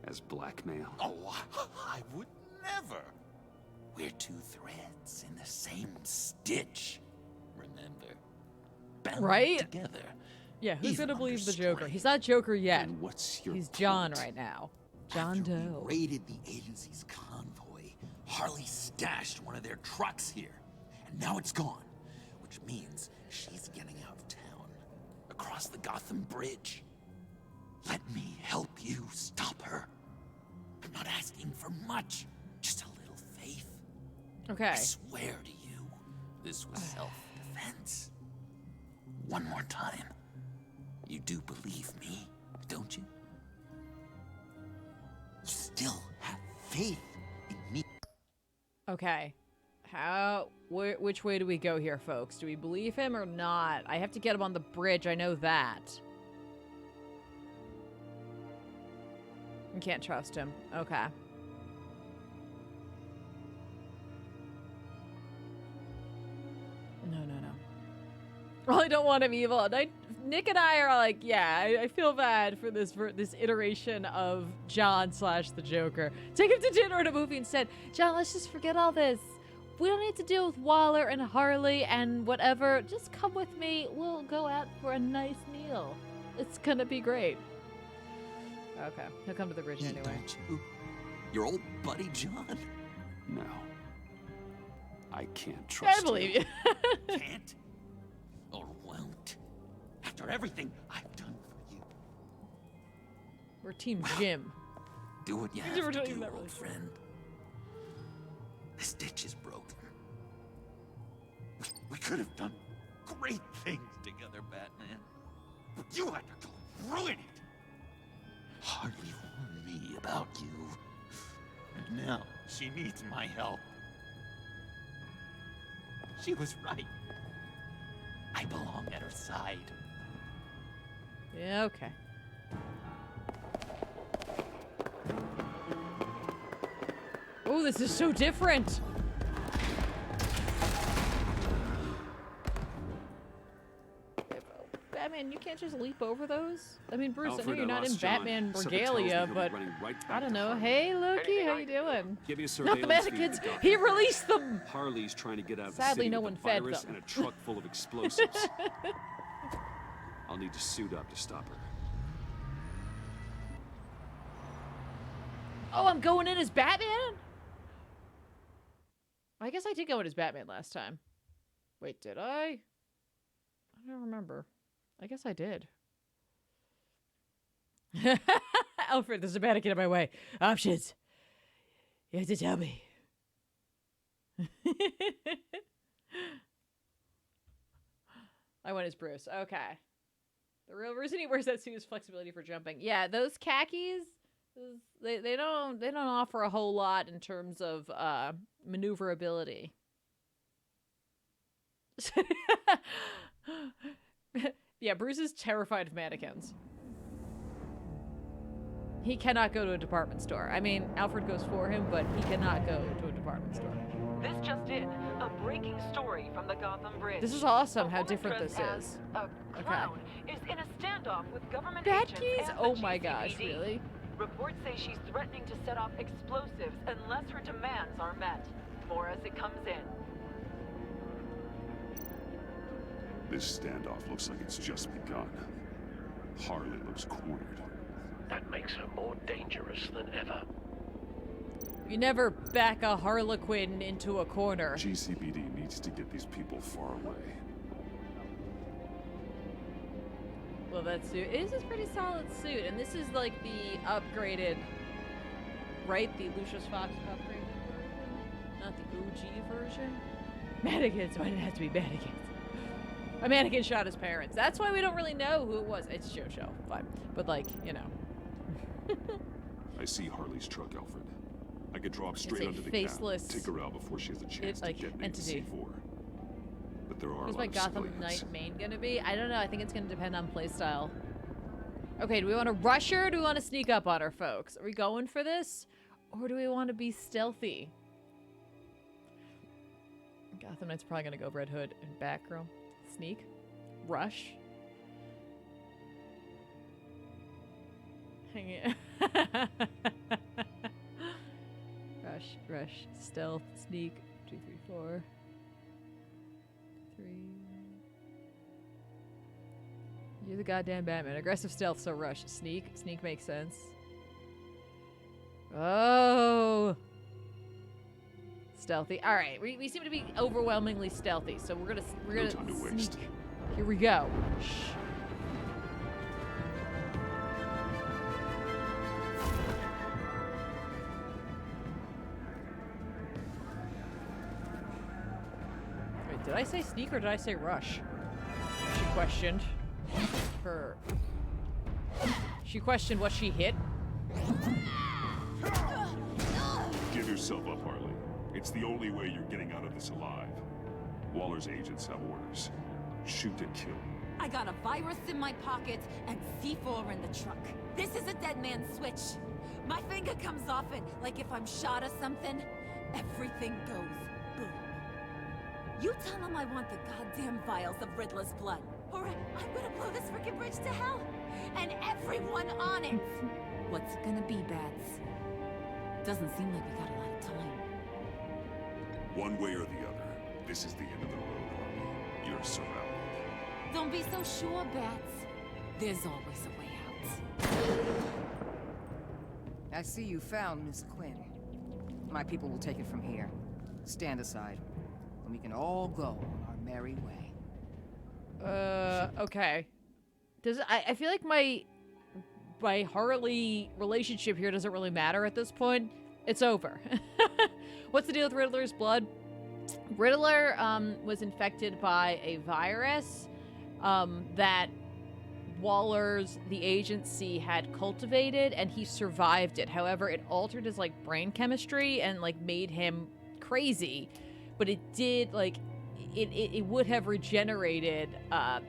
As blackmail? Oh, I would never. We're two threads in the same stitch. Remember? Bound Right? together. Yeah, who's Even gonna believe under the Joker? strain. He's not Joker yet. And what's your He's John point? right now. John After Doe. we raided the agency's convoy, Harley stashed one of their trucks here. And now it's gone. Which means she's getting out of town. Across the Gotham Bridge. Let me help you stop her. I'm not asking for much. Just a little faith. Okay. I swear to you, this was self-defense. One more time. You do believe me, don't you? You still have faith in me. Okay. Which way do we go here, folks? Do we believe him or not? I have to get him on the bridge, I know that. We can't trust him. Okay. No. Well, I don't want him evil. And Nick and I are like, yeah, I feel bad for this iteration of John / the Joker. Take him to dinner at a movie instead. John, let's just forget all this. We don't need to deal with Waller and Harley and whatever. Just come with me. We'll go out for a nice meal. It's gonna be great. Okay, he'll come to the bridge anyway. Don't you? Your old buddy John? No. I can't trust I believe you. Can't or won't. After everything I've done for you. We're Team Jim. Do what you We have never to told do, you that old really. friend. This ditch is broken. We could have done great things together, Batman. But you had to go and ruin it. Harley warned me about you. And now she needs my help. She was right. I belong at her side. Yeah, okay. Oh, this is so different. Batman, you can't just leap over those? I mean, Bruce, I know Alfred, you're I not in lost John. Batman Something tells me regalia, he'll be but running right I back don't to know. Harley. Hey, Loki, how you doing? Give me a Not the surveillance feed mannequins. to Gotham. He released them. Harley's trying to get out of the Sadly, city no with one a fed virus them. and a truck full of explosives. I'll need to suit up to stop her. Oh, I'm going in as Batman? I guess I did go in as Batman last time. Wait, did I? I don't remember. I guess I did. Alfred, there's a mannequin in my way. Options. You have to tell me. I went as Bruce. Okay. The real reason he wears that suit is flexibility for jumping. Yeah, those khakis, they don't offer a whole lot in terms of maneuverability. Yeah, Bruce is terrified of mannequins. He cannot go to a department store. I mean, Alfred goes for him, but he cannot go to a department store. This just in, a breaking story from the Gotham Bridge. This is awesome A how woman different this dressed as is. A clown is in a standoff with government Bat agents keys? and the Oh my gosh, GCPD. really? Reports say she's threatening to set off explosives unless her demands are met. More as it comes in. This standoff looks like it's just begun. Harley looks cornered. That makes her more dangerous than ever. You never back a Harlequin into a corner. GCPD needs to get these people far away. Well, that suit is a pretty solid suit, and this is like the upgraded, right? The Lucius Fox upgraded version, not the OG version. Mannequins. Why did it have to be mannequins? A mannequin shot his parents. That's why we don't really know who it was. It's Jojo, fine, but like, you know. I see Harley's truck, Alfred. I could drop straight a under the faceless cab, take her out before she has a chance to detonate entity. the C4. But there are Who's a my lot of Gotham civilians. Knight main gonna be? I don't know. I think it's gonna depend on playstyle. Okay, do we want to rush her or do we want to sneak up on her, folks? Are we going for this? Or do we want to be stealthy? Gotham Knight's probably gonna go Red Hood and Batgirl. Sneak. Rush. Hang it. Rush, stealth, sneak. 2, 3, 4. 3. You're the goddamn Batman. Aggressive stealth, so rush. Sneak. Sneak makes sense. Oh. Stealthy. All right, we seem to be overwhelmingly stealthy, so we're gonna No time to sneak. waste. Here we go. Shh. Wait, did I say sneak or did I say rush? She questioned. She questioned what she hit. Give yourself up, Harley. It's the only way you're getting out of this alive. Waller's agents have orders. Shoot to kill. I got a virus in my pocket and C4 in the truck. This is a dead man's switch. My finger comes off it like if I'm shot or something. Everything goes boom. You tell him I want the goddamn vials of Riddler's blood, or I'm gonna blow this frickin' bridge to hell, and everyone on it. What's it gonna be, Bats? Doesn't seem like we got a lot of time. One way or the other, this is the end of the road, Harley. You're surrounded. Don't be so sure, Bats. There's always a way out. I see you found Miss Quinn. My people will take it from here. Stand aside, and we can all go on our merry way. Okay. I feel like my Harley relationship here doesn't really matter at this point. It's over. What's the deal with Riddler's blood? Riddler was infected by a virus that the agency had cultivated, and he survived it. However, it altered his like brain chemistry and like made him crazy. But it did like it would have regenerated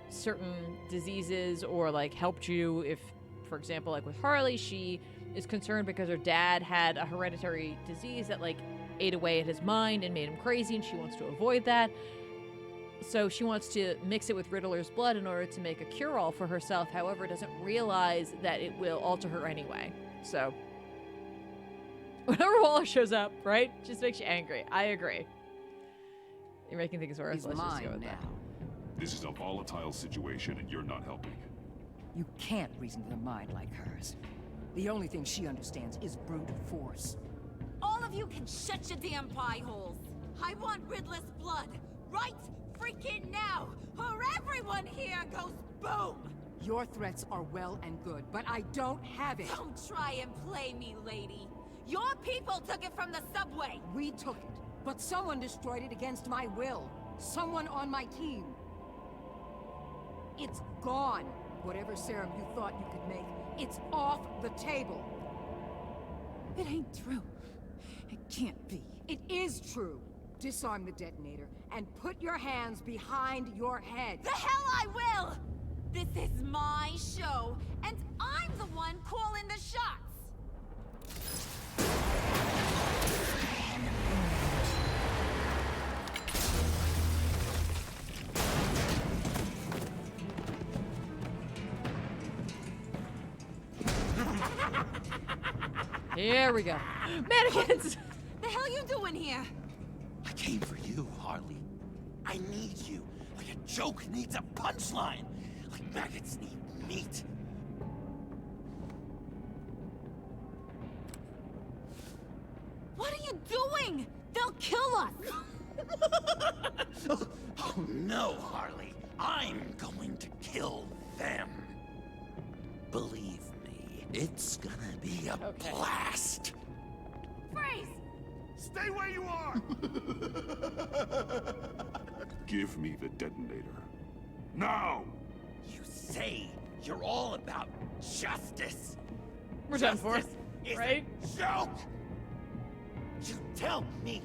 certain diseases or like helped you if, for example, like with Harley, she is concerned because her dad had a hereditary disease that like ate away at his mind and made him crazy, and she wants to avoid that. So she wants to mix it with Riddler's blood in order to make a cure-all for herself. However, doesn't realize that it will alter her anyway. So whenever Waller shows up, right, just makes you angry. I agree. You're making things worse. He's Let's just mine go with now. that. This is a volatile situation, and you're not helping. You can't reason with a mind like hers. The only thing she understands is brute force. All of you can shut your damn pie holes. I want Riddler's blood right freaking now, or everyone here goes boom! Your threats are well and good, but I don't have it. Don't try and play me, lady. Your people took it from the subway. We took it, but someone destroyed it against my will. Someone on my team. It's gone. Whatever serum you thought you could make, it's off the table. It ain't true. It can't be. It is true. Disarm the detonator and put your hands behind your head. The hell I will! This is my show, and I'm the one calling the shots. Here we go. Mannequins! The hell you doing here? I came for you, Harley. I need you, like a joke needs a punchline, like maggots need meat. you doing? They'll kill us! Oh no, Harley. I'm going to kill them. Believe me, it's gonna be a blast. Freeze! Stay where you are! Give me the detonator. Now! You say you're all about justice. We're done for, Justice is right? a joke. You tell me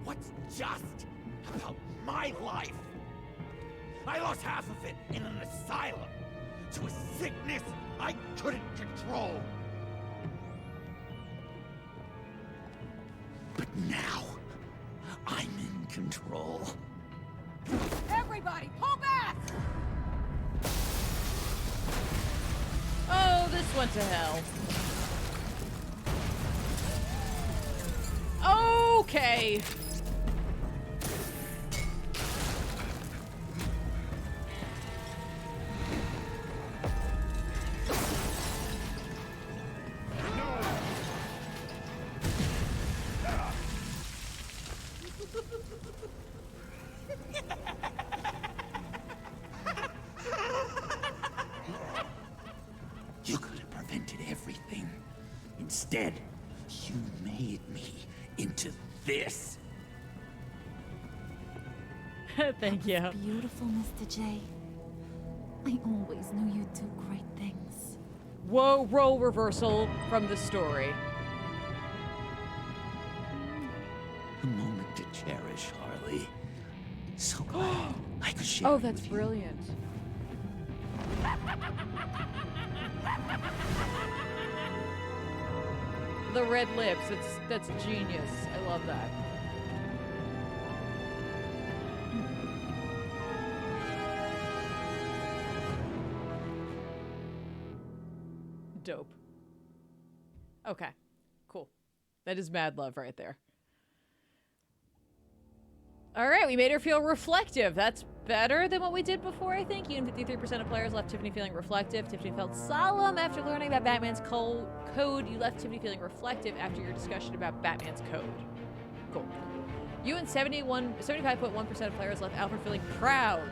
what's just about my life. I lost half of it in an asylum to a sickness I couldn't control. But now, I'm in control. Everybody, pull back! Oh, this went to hell. Okay. You could have prevented everything. Instead, you made me into this. Thank you. Beautiful, Mr. J. I always knew you'd do great things. Whoa, role reversal from the story. A moment to cherish, Harley. So glad I could share Oh, it that's with you. brilliant. The red lips, that's genius. I love that. Dope. Okay, cool. That is mad love right there. All right, we made her feel reflective. That's better than what we did before, I think. You and 53% of players left Tiffany feeling reflective. Tiffany felt solemn after learning about Batman's code. You left Tiffany feeling reflective after your discussion about Batman's code. Cool. You and 75.1% of players left Alfred feeling proud.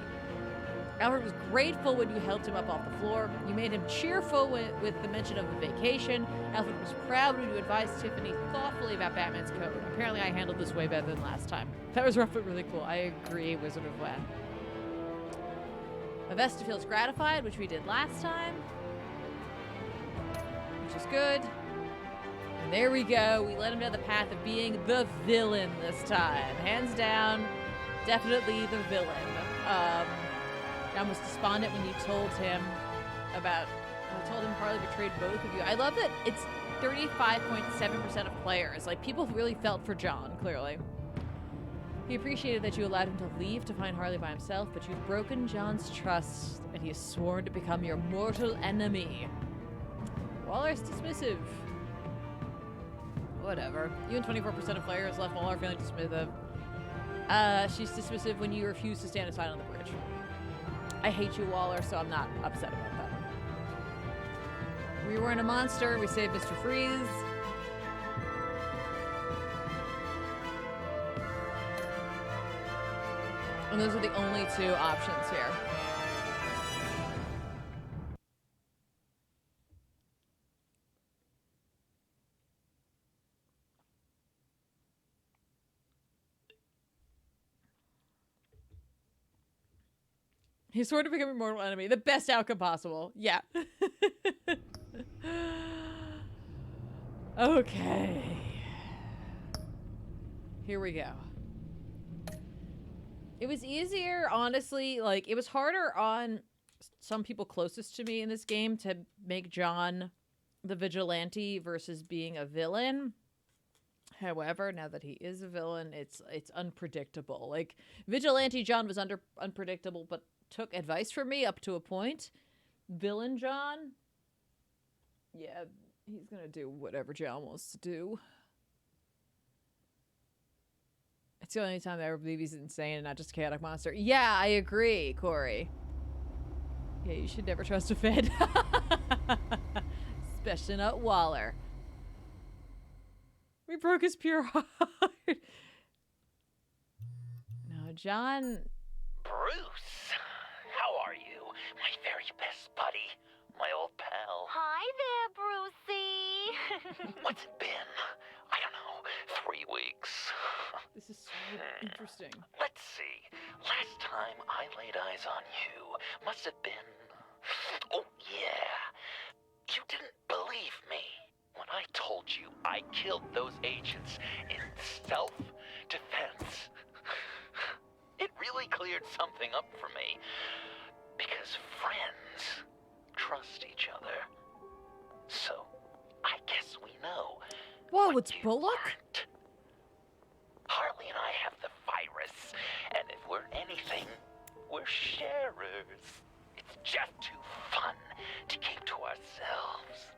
Alfred was grateful when you helped him up off the floor. You made him cheerful with the mention of a vacation. Alfred was proud when you advised Tiffany thoughtfully about Batman's code. Apparently I handled this way better than last time. That was rough but really cool. I agree, Wizard of West. Avesta feels gratified, which we did last time. Which is good. And there we go. We led him down the path of being the villain this time. Hands down, definitely the villain. John was despondent when you told him about... told him Harley betrayed both of you. I love that it's 35.7% of players. Like, people really felt for John, clearly. He appreciated that you allowed him to leave to find Harley by himself, but you've broken John's trust, and he has sworn to become your mortal enemy. Waller's dismissive. Whatever. You and 24% of players left Waller feeling dismissive. She's dismissive when you refuse to stand aside on the bridge. I hate you, Waller, so I'm not upset about that one. We weren't a monster. We saved Mr. Freeze. And those are the only two options here. He swore to become your mortal enemy. The best outcome possible. Yeah. Okay. Here we go. It was easier, honestly. Like, it was harder on some people closest to me in this game to make John the vigilante versus being a villain. However, now that he is a villain, it's unpredictable. Like, vigilante John was unpredictable, but took advice from me up to a point. Villain John, yeah, he's gonna do whatever John wants to do. It's the only time I ever believe he's insane and not just a chaotic monster. Yeah, I agree, Corey. Yeah, you should never trust a Fed. Especially not Waller. We broke his pure heart. No, John. Bruce, how are you? My very best buddy, my old pal. Hi there, Brucey. What's it been? I don't know, 3 weeks. This is so interesting. Let's see. Last time I laid eyes on you must have been... Oh, yeah. You didn't believe me when I told you I killed those agents in self-defense. It really cleared something up for me. Because friends trust each other. So, I guess we know. Whoa, it's Bullock? Aren't. Harley and I have the virus, and if we're anything, we're sharers. It's just too fun to keep to ourselves.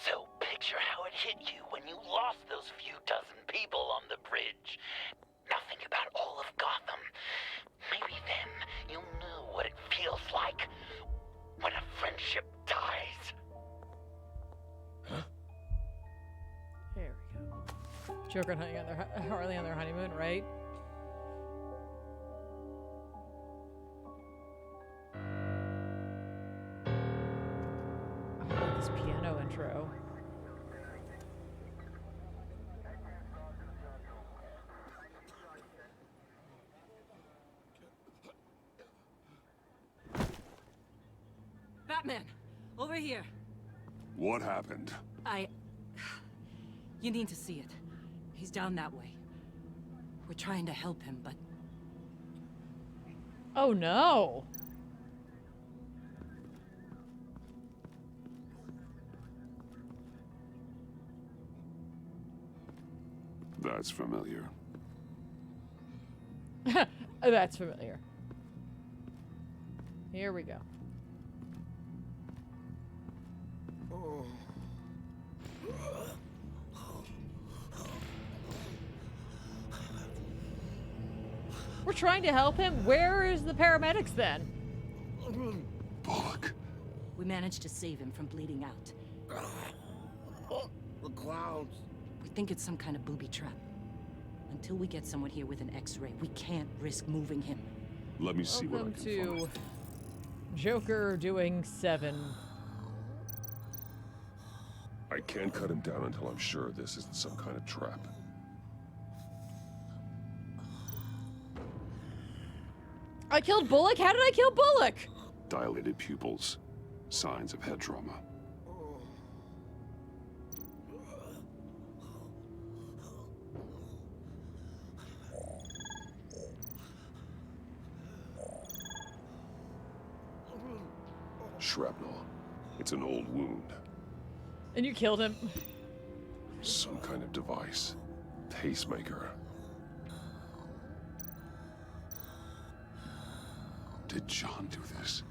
So picture how it hit you when you lost those few dozen people on the bridge. Nothing about all of Gotham. Maybe then you'll know what it feels like when a friendship dies. There we go. Joker and Harley on their honeymoon, right? I like this piano intro. Batman, over here. What happened? You need to see it. He's down that way. We're trying to help him, but... Oh no! That's familiar. That's familiar. Here we go. We're trying to help him. Where is the paramedics then? Bullock. We managed to save him from bleeding out. The clowns. We think it's some kind of booby trap. Until we get someone here with an X-ray, we can't risk moving him. Let me see what I Welcome can to find. Joker doing 7. I can't cut him down until I'm sure this isn't some kind of trap. I killed Bullock? How did I kill Bullock? Dilated pupils. Signs of head trauma. Shrapnel. It's an old wound. And you killed him. Some kind of device. Pacemaker. Did John do this?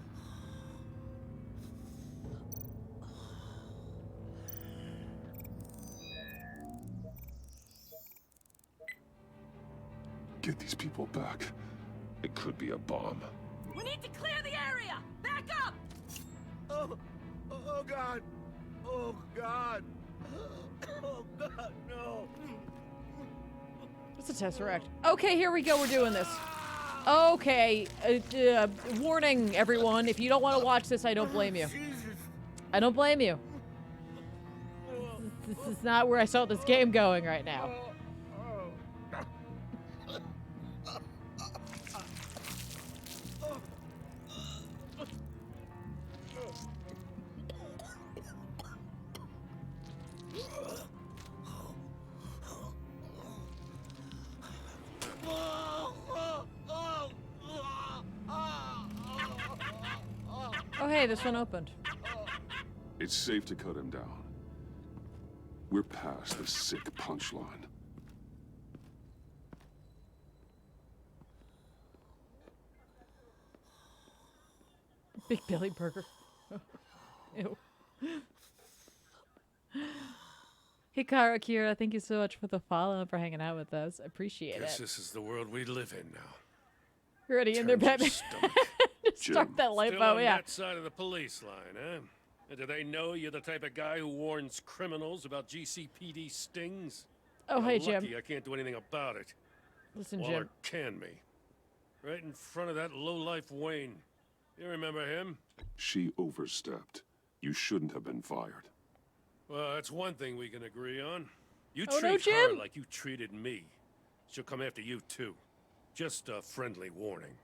Get these people back. It could be a bomb. We need to clear the area! Back up! Oh God! Oh God! Oh God, no! It's a Tesseract. Okay, here we go. We're doing this. Okay. Warning, everyone. If you don't want to watch this, I don't blame you. I don't blame you. This is not where I saw this game going right now. Oh, hey, this one opened. It's safe to cut him down. We're past the sick punchline. Big Billy Burger. Ew. Hikaru Kira, thank you so much for the follow and for hanging out with us. I appreciate Guess it. this is the world we live in now. You're already in there, Batman. Just start that light Still bulb, on yeah. that side of the police line, huh? And do they know you're the type of guy who warns criminals about GCPD stings? Oh, hey, Jim. Lucky I can't do anything about it. Listen, Waller Jim. canned me. Right in front of that lowlife Wayne. You remember him? She overstepped. You shouldn't have been fired. Well, that's one thing we can agree on. You Oh, treat no, her Jim. like you treated me. She'll come after you, too. Just a friendly warning.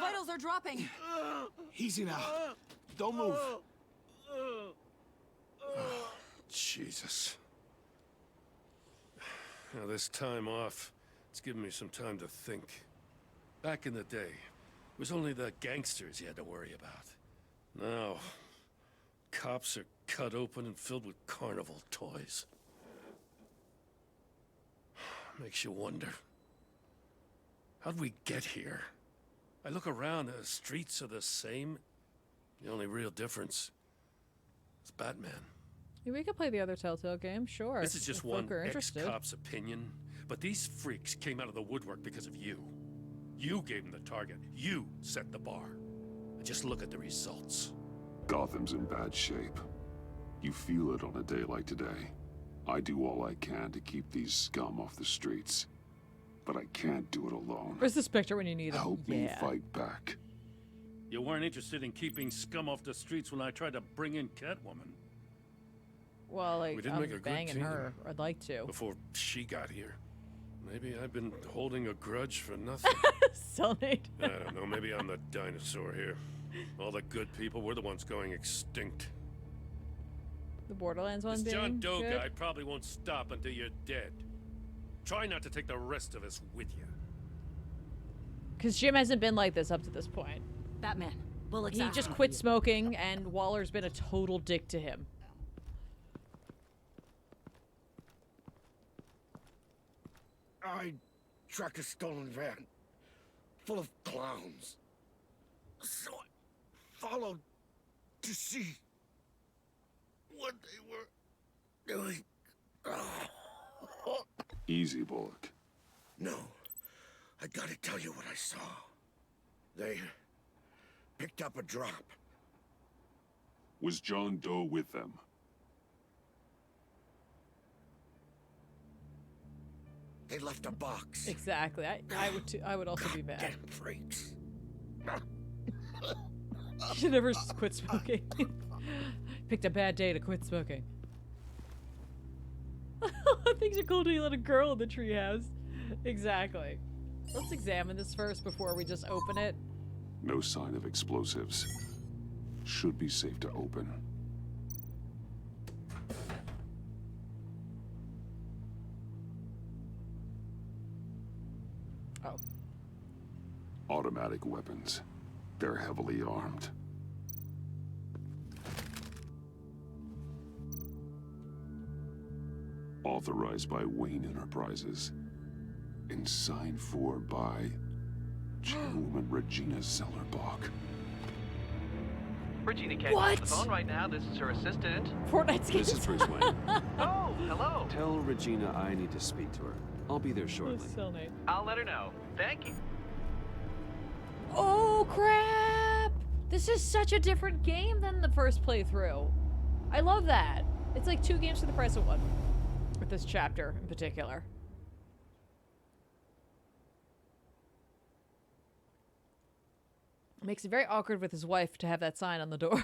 Vitals are dropping. Easy now. Don't move. Jesus. Now, this time off, it's given me some time to think. Back in the day, it was only the gangsters you had to worry about. Now, cops are cut open and filled with Carnival toys. Makes you wonder. How'd we get here? I look around, the streets are the same. The only real difference is Batman. Yeah, we could play the other Telltale game, sure. This is just if one folk are interested. ex-cop's opinion, but these freaks came out of the woodwork because of you. You gave them the target. You set the bar. And just look at the results. Gotham's in bad shape. You feel it on a day like today. I do all I can to keep these scum off the streets. But I can't do it alone. Where's the Spectre when you need him? Help me fight back. You weren't interested in keeping scum off the streets when I tried to bring in Catwoman. Well, like, We didn't I'm make a good banging team. her. I'd like to. Before she got here. Maybe I've been holding a grudge for nothing. Sonate. I don't know, maybe I'm the dinosaur here. All the good people, we're the ones going extinct. The Borderlands one This being John Doe good? guy probably won't stop until you're dead. Try not to take the rest of us with you. Because Jim hasn't been like this up to this point. Batman, bullets He out. just quit smoking, and Waller's been a total dick to him. I tracked a stolen van full of clowns. So I followed to see what they were doing. Easy, Bullock. No, I gotta tell you what I saw. They picked up a drop. Was John Doe with them? They left a box. Exactly. I would also be mad. Damn freaks. You should never just quit smoking. Picked a bad day to quit smoking. Things are cool till you let a girl in the treehouse. Exactly. Let's examine this first before we just open it. No sign of explosives. Should be safe to open. Oh. Automatic weapons. They're heavily armed. Authorized by Wayne Enterprises. And signed for by Jerome and Regina Zellerbach. Regina can't What? use the phone right now. This is her assistant. Fortnite's This is Bruce Wayne. Oh, hello. Tell Regina I need to speak to her. I'll be there shortly. I'll let her know. Thank you. Oh, crap! This is such a different game than the first playthrough. I love that. It's like 2 games for the price of 1. With this chapter in particular. Makes it very awkward with his wife to have that sign on the door.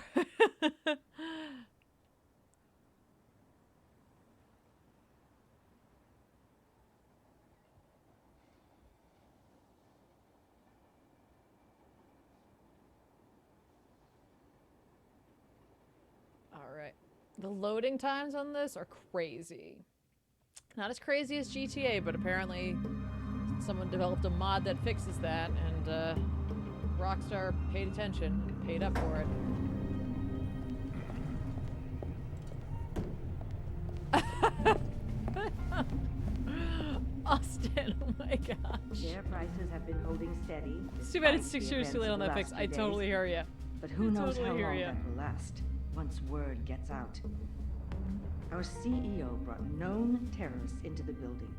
Alright. The loading times on this are crazy. Not as crazy as GTA, but apparently someone developed a mod that fixes that, and Rockstar paid attention and paid up for it. Austin, oh my gosh. Share prices have been holding steady. It's too bad it's despite 6 the years too late on that events fix. of I the last totally few hear days. ya. But who I knows totally how hear long ya. that will last, once word gets out. Our CEO brought known terrorists into the building.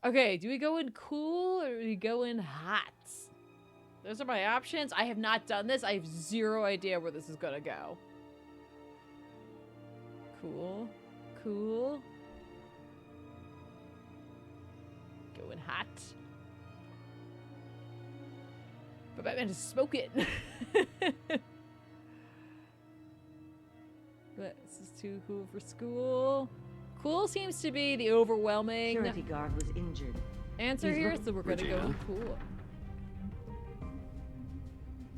Okay, do we go in cool or do we go in hot? Those are my options. I have not done this. I have zero idea where this is gonna go. Cool. Cool. Going hot. But Batman is smoking. But this is too cool for school. Cool seems to be the overwhelming Security guard was injured. answer He's here, looking- so we're gonna go Regina? with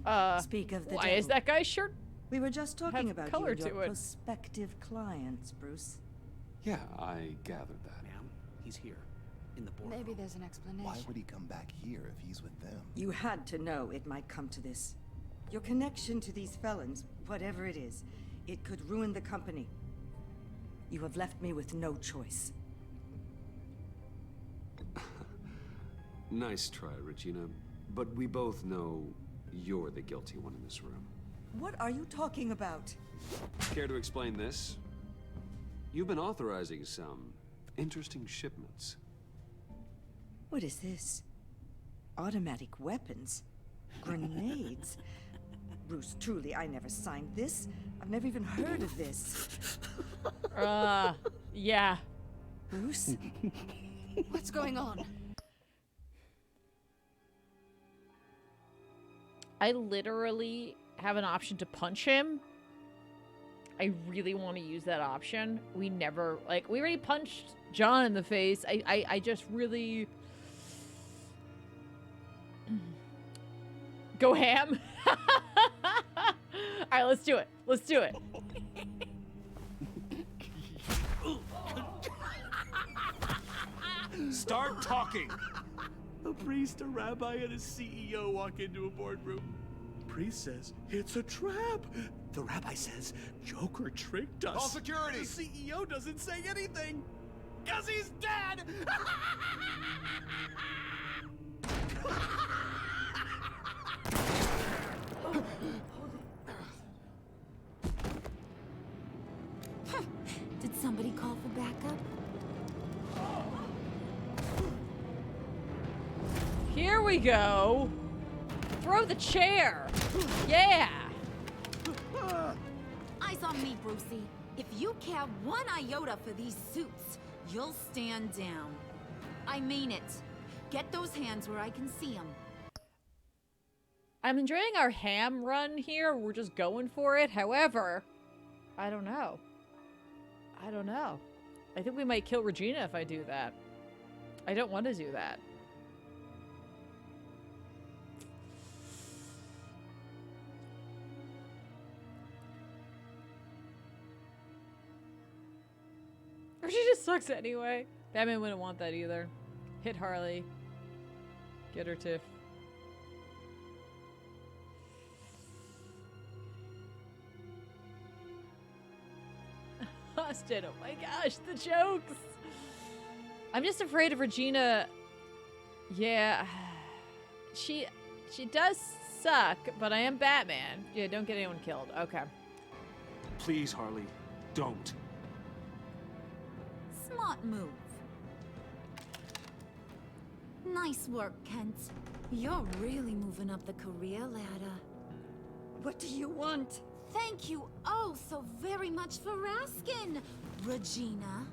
cool. Speak of the Why is devil. that guy's shirt? We were just talking have about color you and to your it. prospective clients, Bruce. Yeah, I gathered that. Ma'am, he's here. In the boardroom. Maybe there's an explanation. Why would he come back here if he's with them? You had to know it might come to this. Your connection to these felons, whatever it is, it could ruin the company. You have left me with no choice. Nice try, Regina. But we both know you're the guilty one in this room. What are you talking about? Care to explain this? You've been authorizing some interesting shipments. What is this? Automatic weapons? Grenades? Bruce, truly, I never signed this. I've never even heard of this. Yeah. Bruce? What's going on? I literally have an option to punch him. I really want to use that option. We never, like, we already punched John in the face. I just really... Go ham. All right, let's do it. Let's do it. Start talking! A priest, a rabbi, and a CEO walk into a boardroom. Priest says, it's a trap. The rabbi says, Joker tricked us. Call security! The CEO doesn't say anything, because he's dead! Did somebody call for backup? Here we go. Throw the chair. Yeah. Eyes on me, Brucey. If you care one iota for these suits, you'll stand down. I mean it. Get those hands where I can see them. I'm enjoying our ham run here. We're just going for it. However, I don't know. I don't know. I think we might kill Regina if I do that. I don't want to do that. Or she just sucks anyway. Batman wouldn't want that either. Hit Harley. Get her, Tiff. Austin, oh my gosh, the jokes! I'm just afraid of Regina. Yeah. She does suck, but I am Batman. Yeah, don't get anyone killed. Okay. Please, Harley, don't. Smart move. Nice work, Kent. You're really moving up the career ladder. What do you want? Thank you oh so very much for asking, Regina.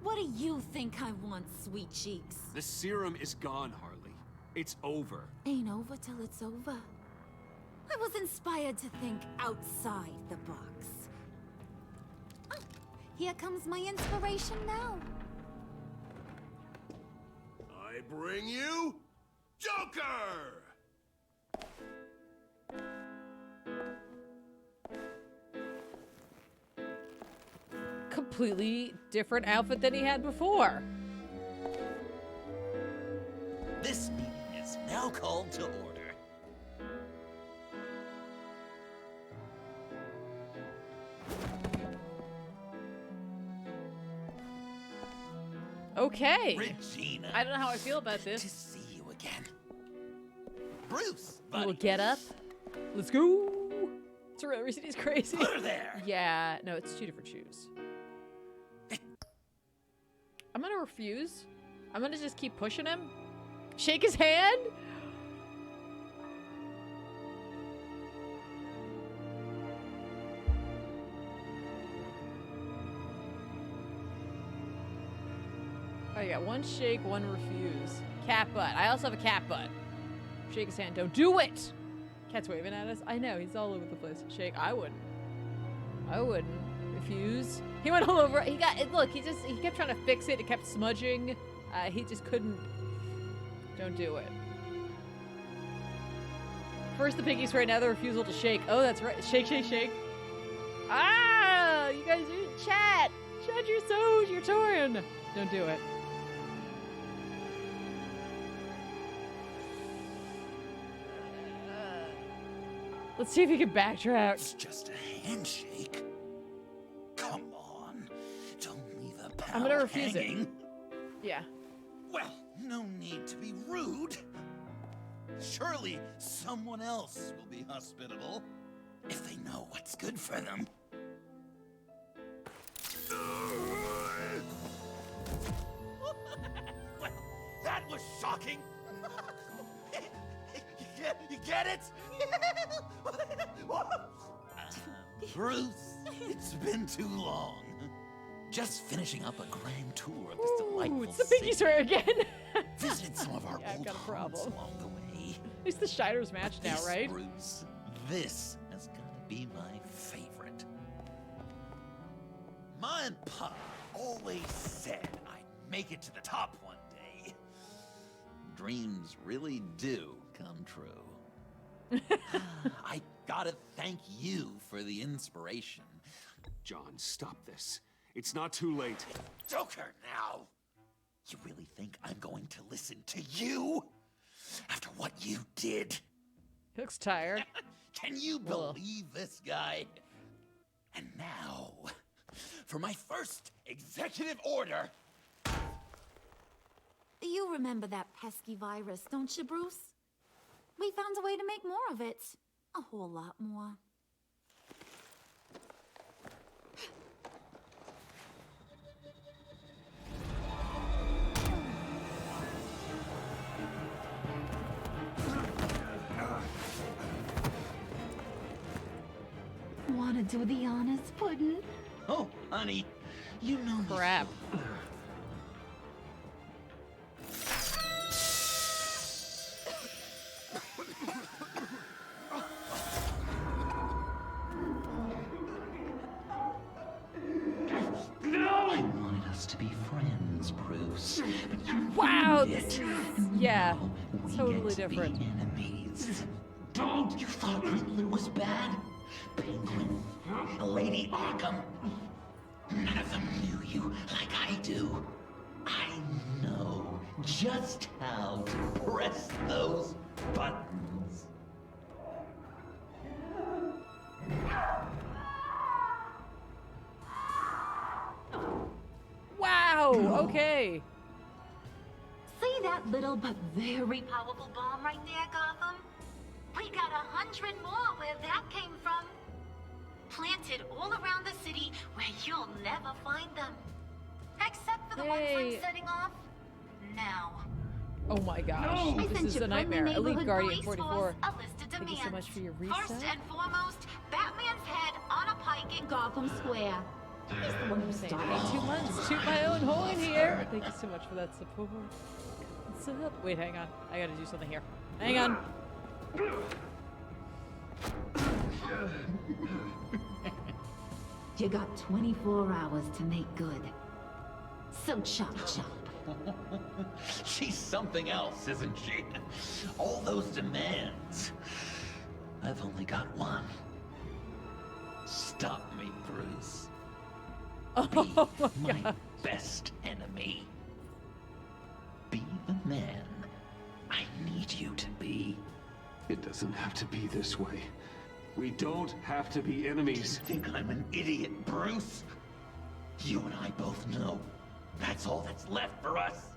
What do you think I want, sweet cheeks? The serum is gone, Harley. It's over. Ain't over till it's over. I was inspired to think outside the box. Oh, here comes my inspiration now. I bring you Joker! Completely different outfit than he had before. This meeting is now called to order. Okay. Regina. I don't know how I feel about this. To see you again. Bruce, We'll buddy. get up. Let's go. Surrender City's crazy. Put her there. Yeah, no, it's two different shoes. I'm gonna refuse. I'm gonna just keep pushing him. Shake his hand. Oh, yeah, one shake, one refuse. Cat butt. I also have a cat butt. Shake his hand. Don't do it! Cat's waving at us. I know, he's all over the place. Shake. I wouldn't. I wouldn't. Refuse. He went all over. He got it. Look, he kept trying to fix it. It kept smudging. He just couldn't. Don't do it. First the piggies right now, the refusal to shake. Oh, that's right. Shake, shake, shake. Ah! You guys are chat! Chat, you're torn! Don't do it. Let's see if he can backtrack. It's just a handshake. Come on. Don't leave a pal I'm gonna refuse hanging. it. Yeah. Well, no need to be rude. Surely someone else will be hospitable if they know what's good for them. Well, that was shocking. You get it? Bruce, it's been too long. Just finishing up a grand tour of this delightful It's the piggy swear again. Visited some of our Yeah, I've old got a homes problem. along the way. It's the Shiners match now, This, right? Bruce, this has got to be my favorite. Ma and Pa always said I'd make it to the top one day. Dreams really do come true. I gotta thank you for the inspiration. John, stop this. It's not too late. Joker, now! You really think I'm going to listen to you? After what you did? He looks tired. Can you believe this guy? And now, for my first executive order. You remember that pesky virus, don't you, Bruce? We found a way to make more of it. A whole lot more. Wanna do the honors, Puddin'? Oh, honey, you know crap. I wanted us to be friends, Bruce. But you Wow, ruined this it. is, yeah, We totally get to be different. enemies. Don't! You thought Riddler was bad? Penguin, Lady Arkham. None of them knew you like I do. I know just how to press those buttons. Wow, okay. See that little but very powerful bomb right there, Gotham? We got 100 more where that came from. Planted all around the city where you'll never find them. Except for the ones I'm setting off now. Oh my gosh, I this sent is your a nightmare. friendly Elite neighborhood Guardian police 44. force a list of Thank you so demands. much for your First reset. and foremost, Batman's head on a pike in Gotham Square. He's the one who Saying, started hey, 2 months, toot my own horn here. Thank you so much for that support. What's up? Wait, hang on. I gotta do something here. Hang on. You got 24 hours to make good. So chop chop. She's something else, isn't she? All those demands. I've only got one. Stop me, Bruce. Be my best enemy. Be the man I need you to be. It doesn't have to be this way. We don't have to be enemies. You think I'm an idiot, Bruce? You and I both know that's all that's left for us.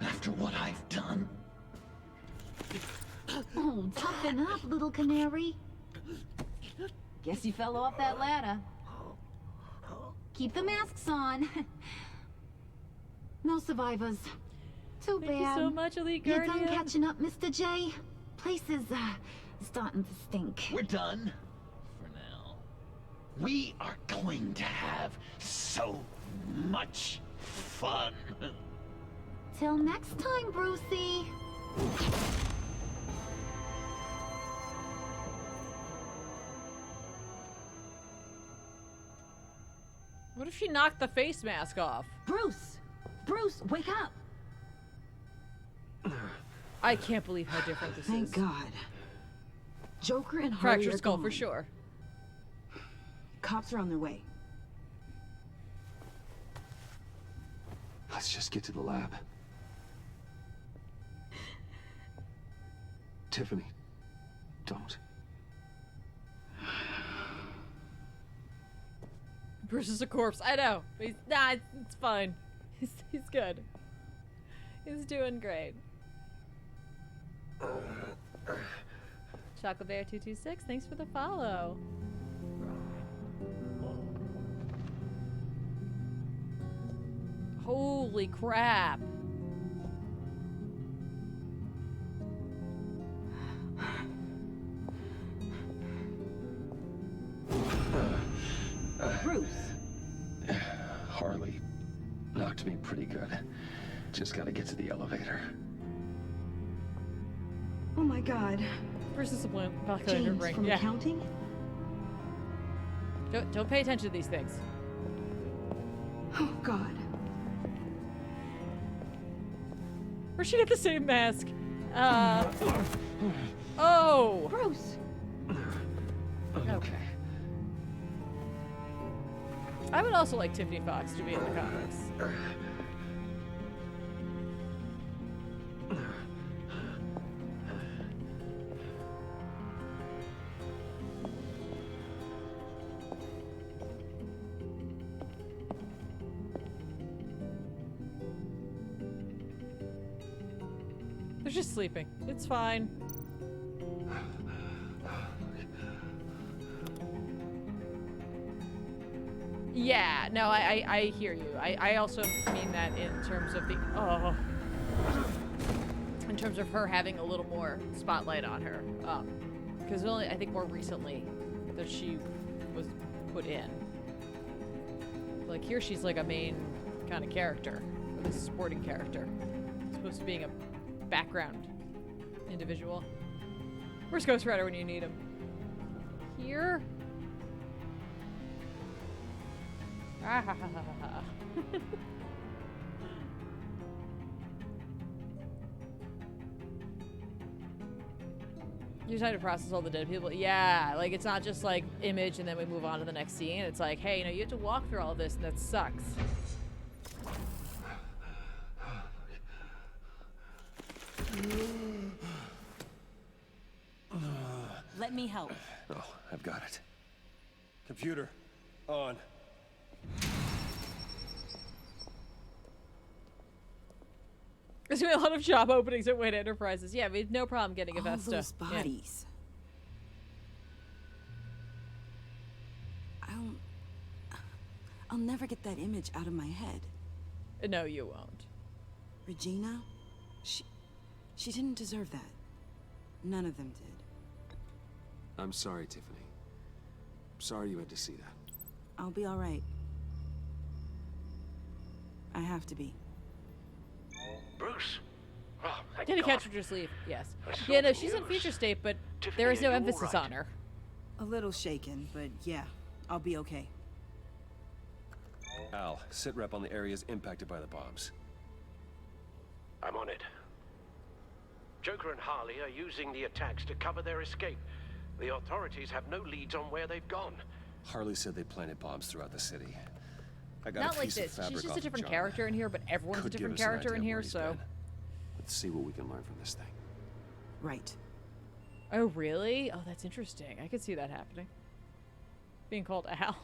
After what I've done. Oh, toughen up, little canary. Guess you fell off that ladder. Keep the masks on. No survivors. Too Thank bad. you so much, Elite You're Guardian. done catching up, Mr. J. Place is, starting to stink. We're done. For now. We are going to have so much fun. Till next time, Brucey. What if she knocked the face mask off? Bruce! Bruce, wake up! I can't believe how different this Thank is. God. Joker and Harley Fractured are skull gone. for sure. Cops are on their way. Let's just get to the lab. Tiffany, don't. Bruce is a corpse. I know. But it's fine. He's good. He's doing great. Chocolate Bear 226, thanks for the follow. Holy crap. Bruce. Harley knocked me pretty good. Just gotta get to the elevator. Oh my God. Bruce is a balloon. James Ring. from Yeah. accounting? Don't pay attention to these things. Oh God. Where'd she get the same mask? Oh! Bruce! Okay. I would also like Tiffany Fox to be in the comics. They're just sleeping. It's fine. Yeah, no, I hear you. I also mean that in terms of the in terms of her having a little more spotlight on her. Because only I think more recently that she was put in. Like here she's like a main kind of character, a supporting character, as opposed to being a background individual. Where's Ghost Rider when you need him? Here? Ah ha ha ha ha. You're trying to process all the dead people. Yeah, like it's not just like image and then we move on to the next scene. It's like, hey, you know, you have to walk through all this and that sucks. Let me help. Oh, I've got it. Computer, on. There's gonna be a lot of job openings at Wayne Enterprises. Yeah, we have no problem getting a All Vesta. those bodies. I'll never get that image out of my head. Yeah. No, you won't. Regina, she didn't deserve that. None of them did. I'm sorry, Tiffany. Sorry you had to see that. I'll be all right. I have to be. Bruce. Oh, thank Did he God. catch her just leave? Yes. That's Yeah, no, so she's in news. future state, but Tiffany, there is no are you emphasis all on her. A little shaken, but yeah, I'll be okay. Al, sit rep on the areas impacted by the bombs. I'm on it. Joker and Harley are using the attacks to cover their escape. The authorities have no leads on where they've gone. Harley said they planted bombs throughout the city. I got Not a like piece this. of fabric She's just off a different John. character in here, but everyone's a Could give different us an character in idea here, where he's so. been. Let's see what we can learn from this thing. Right. Oh, really? Oh, that's interesting. I could see that happening. Being called Al.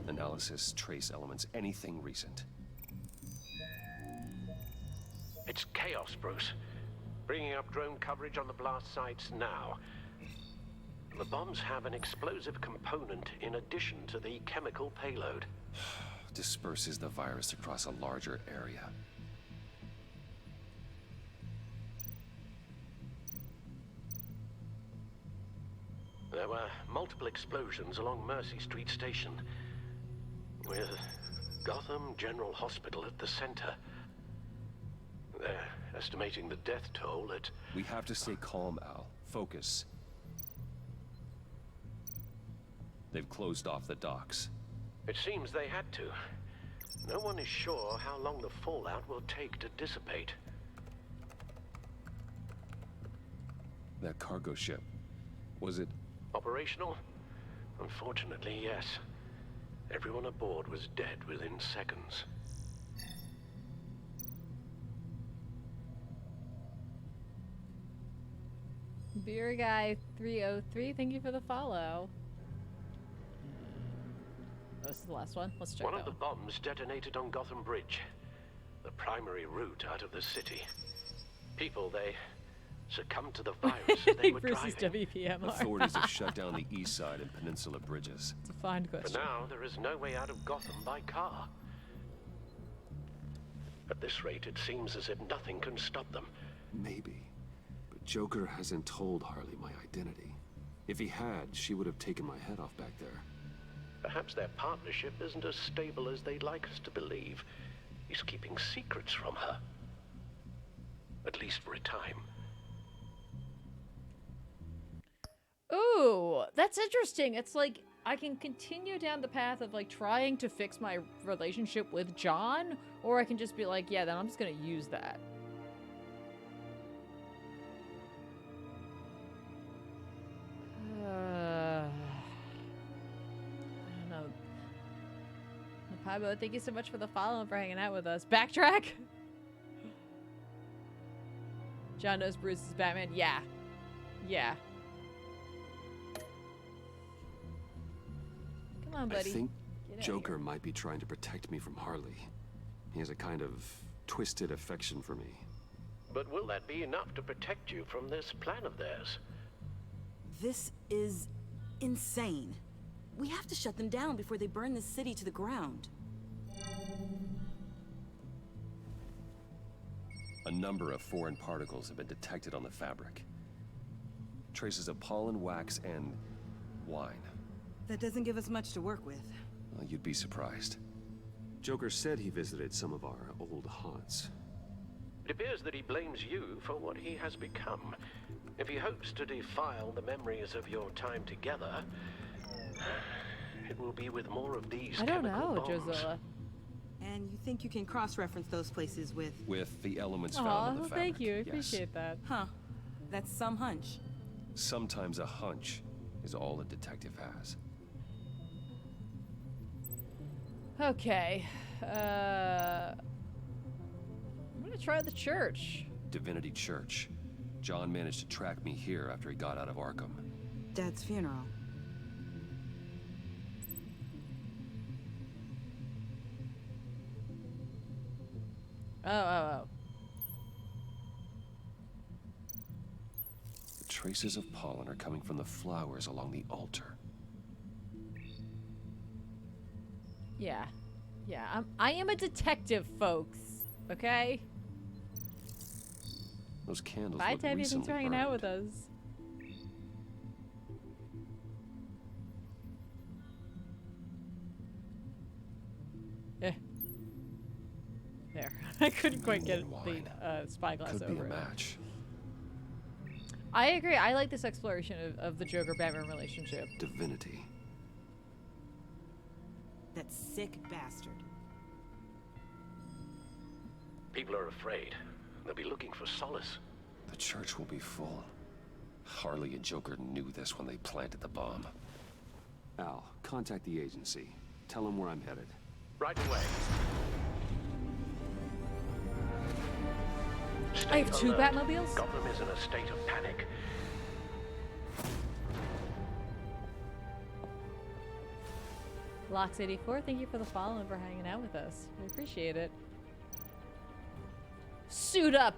Analysis, trace elements, anything recent. It's chaos, Bruce. Bringing up drone coverage on the blast sites now. The bombs have an explosive component in addition to the chemical payload. Disperses the virus across a larger area. There were multiple explosions along Mercy Street Station, with Gotham General Hospital at the center. They're estimating the death toll at... We have to stay calm, Al. Focus. They've closed off the docks. It seems they had to. No one is sure how long the fallout will take to dissipate. That cargo ship, was it... Operational? Unfortunately, yes. Everyone aboard was dead within seconds. Beer Guy 303, thank you for the follow. This is the last one. Let's check One that of the one. bombs detonated on Gotham Bridge, the primary route out of the city. People, they succumbed to the virus as they were Bruce's driving. WPMR. Authorities have shut down the east side and peninsula bridges. It's a fine For question. now, there is no way out of Gotham by car. At this rate, it seems as if nothing can stop them. Maybe. But Joker hasn't told Harley my identity. If he had, she would have taken my head off back there. Perhaps their partnership isn't as stable as they'd like us to believe. He's keeping secrets from her. At least for a time. Ooh, that's interesting. It's like I can continue down the path of like trying to fix my relationship with John, or I can just be like, yeah, then I'm just gonna use that. I don't know. Pablo, thank you so much for the follow and for hanging out with us. Backtrack? John knows Bruce is Batman. Yeah. Yeah. Come on, buddy. I think Get out Joker might be trying to protect me from Harley. He has a kind of twisted affection for me. But will that be enough to protect you from this plan of theirs? This is insane. We have to shut them down before they burn this city to the ground. A number of foreign particles have been detected on the fabric. Traces of pollen, wax, and wine. That doesn't give us much to work with. Well, you'd be surprised. Joker said he visited some of our old haunts. It appears that he blames you for what he has become. If he hopes to defile the memories of your time together, it will be with more of these I don't chemical know, bombs. Josilla. And you think you can cross-reference those places with... With the elements found Aw, on the well, fabric. thank you. I yes. appreciate that. Huh. That's some hunch. Sometimes a hunch is all a detective has. Okay. I'm gonna try the church. Divinity Church. John managed to track me here after he got out of Arkham. Dad's funeral. Oh. The traces of pollen are coming from the flowers along the altar. Yeah. Yeah, I am a detective, folks. Okay? Those candles Bye, look Tabby. Thanks recently for hanging burned. out with us. Eh. There. I couldn't quite get the spyglass Could over be a it. match. I agree. I like this exploration of the Joker-Batman relationship. Divinity. That sick bastard. People are afraid. They'll be looking for solace. The church will be full. Harley and Joker knew this when they planted the bomb. Al, contact the agency. Tell them where I'm headed. Right away. I have two alert. Batmobiles? Gotham is in a state of panic. Lox84, thank you for the follow and for hanging out with us. We appreciate it. Suit up!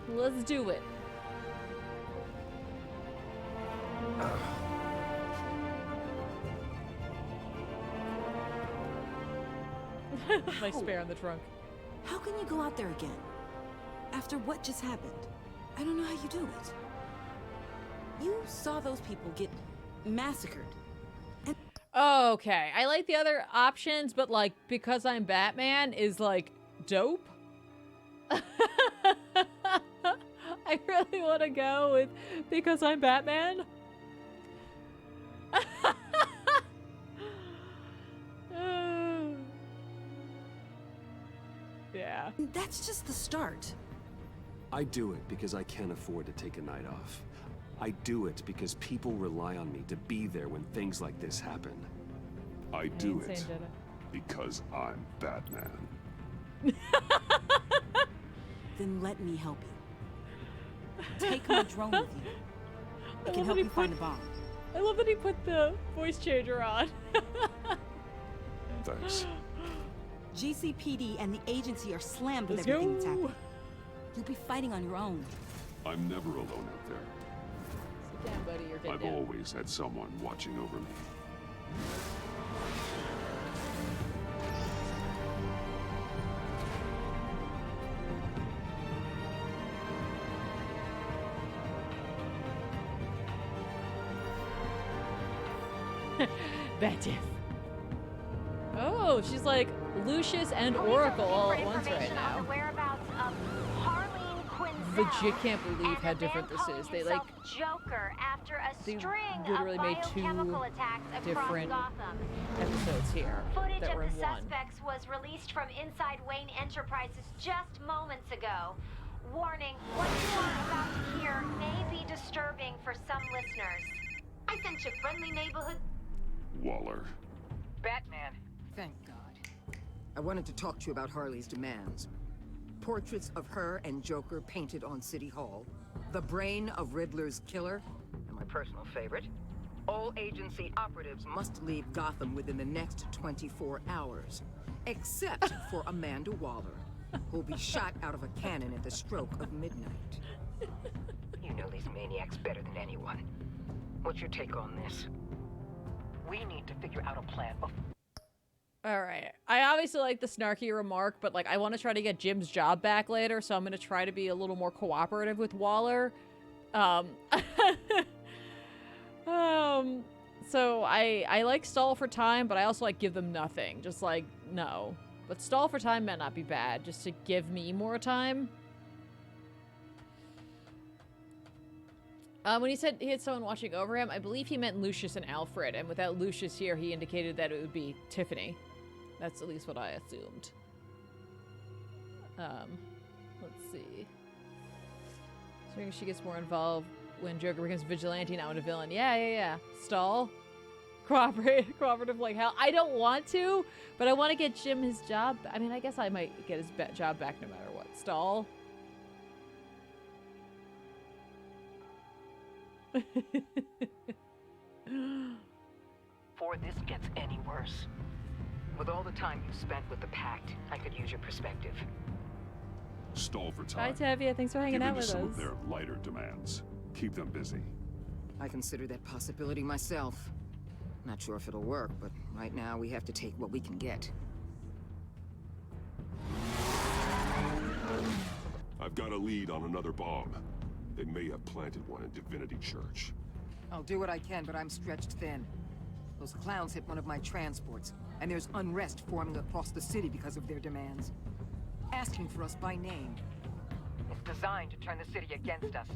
Let's do it. My spare in the trunk. How can you go out there again? After what just happened? I don't know how you do it. You saw those people get massacred. Okay, I like the other options, but like, because I'm Batman is like dope. I really want to go with because I'm Batman. Yeah. That's just the start. I do it because I can't afford to take a night off. I do it because people rely on me to be there when things like this happen. I do it because I'm Batman. Then let me help you. Take my drone with you. I can help you find the bomb. I love that he put the voice changer on. Thanks. GCPD and the agency are slammed with Let's everything that's go. happening. You'll be fighting on your own. I'm never alone out there. Sit down, buddy. You're good I've now. always had someone watching over me. Bad Tiff. Oh, she's like Lucius and Oracle all at once right now. Legit can't believe how different this is. They like Joker after a they string literally of made two biochemical attacks across different Gotham. episodes here Footage that of were the in one. suspects was released from inside Wayne Enterprises just moments ago. Warning, what you are about to hear may be disturbing for some listeners. I sent you friendly neighborhood. Waller. Batman. Thank God. I wanted to talk to you about Harley's demands. Portraits of her and Joker painted on City Hall. The brain of Riddler's killer. And my personal favorite. All agency operatives must leave Gotham within the next 24 hours. Except for Amanda Waller, who'll be shot out of a cannon at the stroke of midnight. You know these maniacs better than anyone. What's your take on this? We need to figure out a plan before. All right. I obviously like the snarky remark, but like I want to try to get Jim's job back later, so I'm going to try to be a little more cooperative with Waller. So I like stall for time, but I also like give them nothing. Just like, no. But stall for time might not be bad, just to give me more time. When he said he had someone watching over him, I believe he meant Lucius and Alfred, and without Lucius here, he indicated that it would be Tiffany. That's at least what I assumed. Let's see. So she gets more involved when Joker becomes Vigilante, not when a villain. Yeah. Stall. Cooperative like hell. I don't want to, but I want to get Jim his job. I mean, I guess I might get his job back no matter what. Stall. Before this gets any worse. With all the time you spent with the Pact, I could use your perspective. Stall for time. Bye, Tavia. Thanks for hanging Give in out to with some us. of their lighter demands. Keep them busy. I consider that possibility myself. Not sure if it'll work, but right now we have to take what we can get. I've got a lead on another bomb. They may have planted one in Divinity Church. I'll do what I can, but I'm stretched thin. Those clowns hit one of my transports, and there's unrest forming across the city because of their demands. Asking for us by name. It's designed to turn the city against us.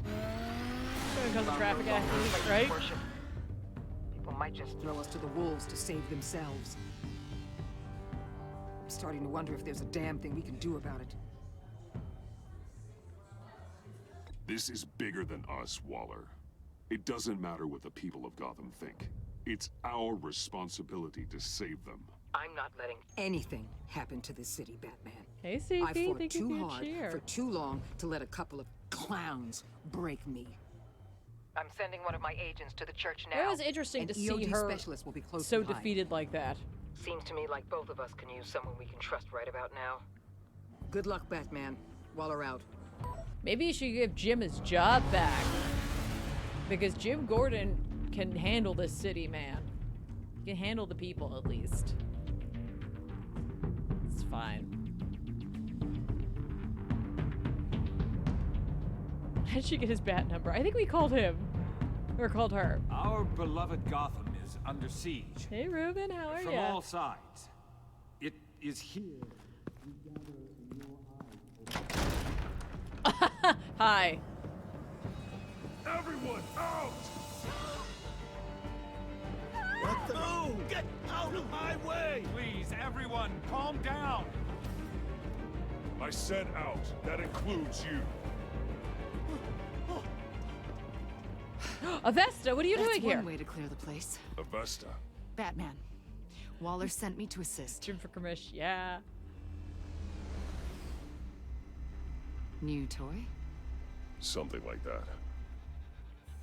Because of traffic accidents, right? People might just throw us to the wolves to save themselves. I'm starting to wonder if there's a damn thing we can do about it. This is bigger than us, Waller. It doesn't matter what the people of Gotham think. It's our responsibility to save them. I'm not letting anything happen to this city, Batman. Hey, Sophie, I fought thank you too for your hard cheer. for too long to let a couple of clowns break me. I'm sending one of my agents to the church now. It was interesting An to see EOD her specialist will be close so behind. defeated like that. Seems to me like both of us can use someone we can trust right about now. Good luck, Batman. Waller out. Maybe you should give Jim his job back. Because Jim Gordon can handle this city, man. He can handle the people, at least. It's fine. How did she get his bat number? I think we called him. Or called her. Our beloved Gotham is under siege. Hey, Ruben, how are you? From all sides. It is here. Hi. Everyone out! What the? Move! Get out of my way! Please, everyone, calm down. I said out. That includes you. Avesta, what are you That's doing here? one way to clear the place. Avesta. Batman. Waller sent me to assist. Jim for Commish, yeah. New toy? Something like that.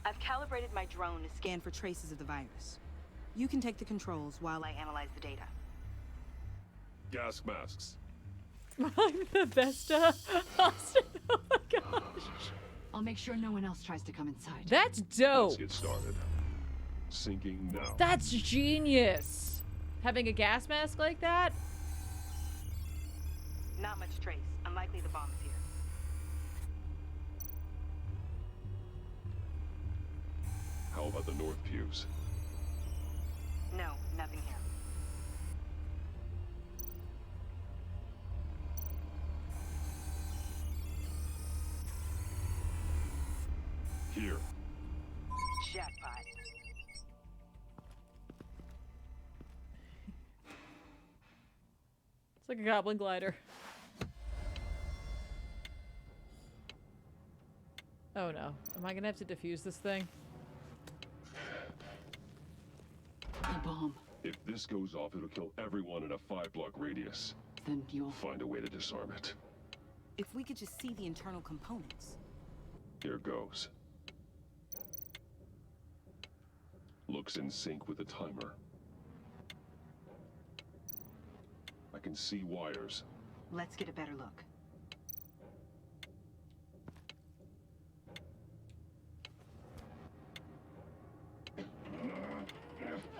I've calibrated my drone to scan for traces of the virus. You can take the controls while I analyze the data. Gas masks. I'm the best, Austin. Oh my gosh. I'll make sure no one else tries to come inside. That's dope. Let's get started. Sinking now. That's genius. Having a gas mask like that? Not much trace. Unlikely the bomb's here. How about the north pews? No, nothing here. Here. Jackpot. It's like a goblin glider. Oh no. Am I gonna have to defuse this thing? A bomb. If this goes off, it'll kill everyone in a 5-block radius. Then you'll find a way to disarm it. If we could just see the internal components. Here goes. Looks in sync with the timer. I can see wires. Let's get a better look.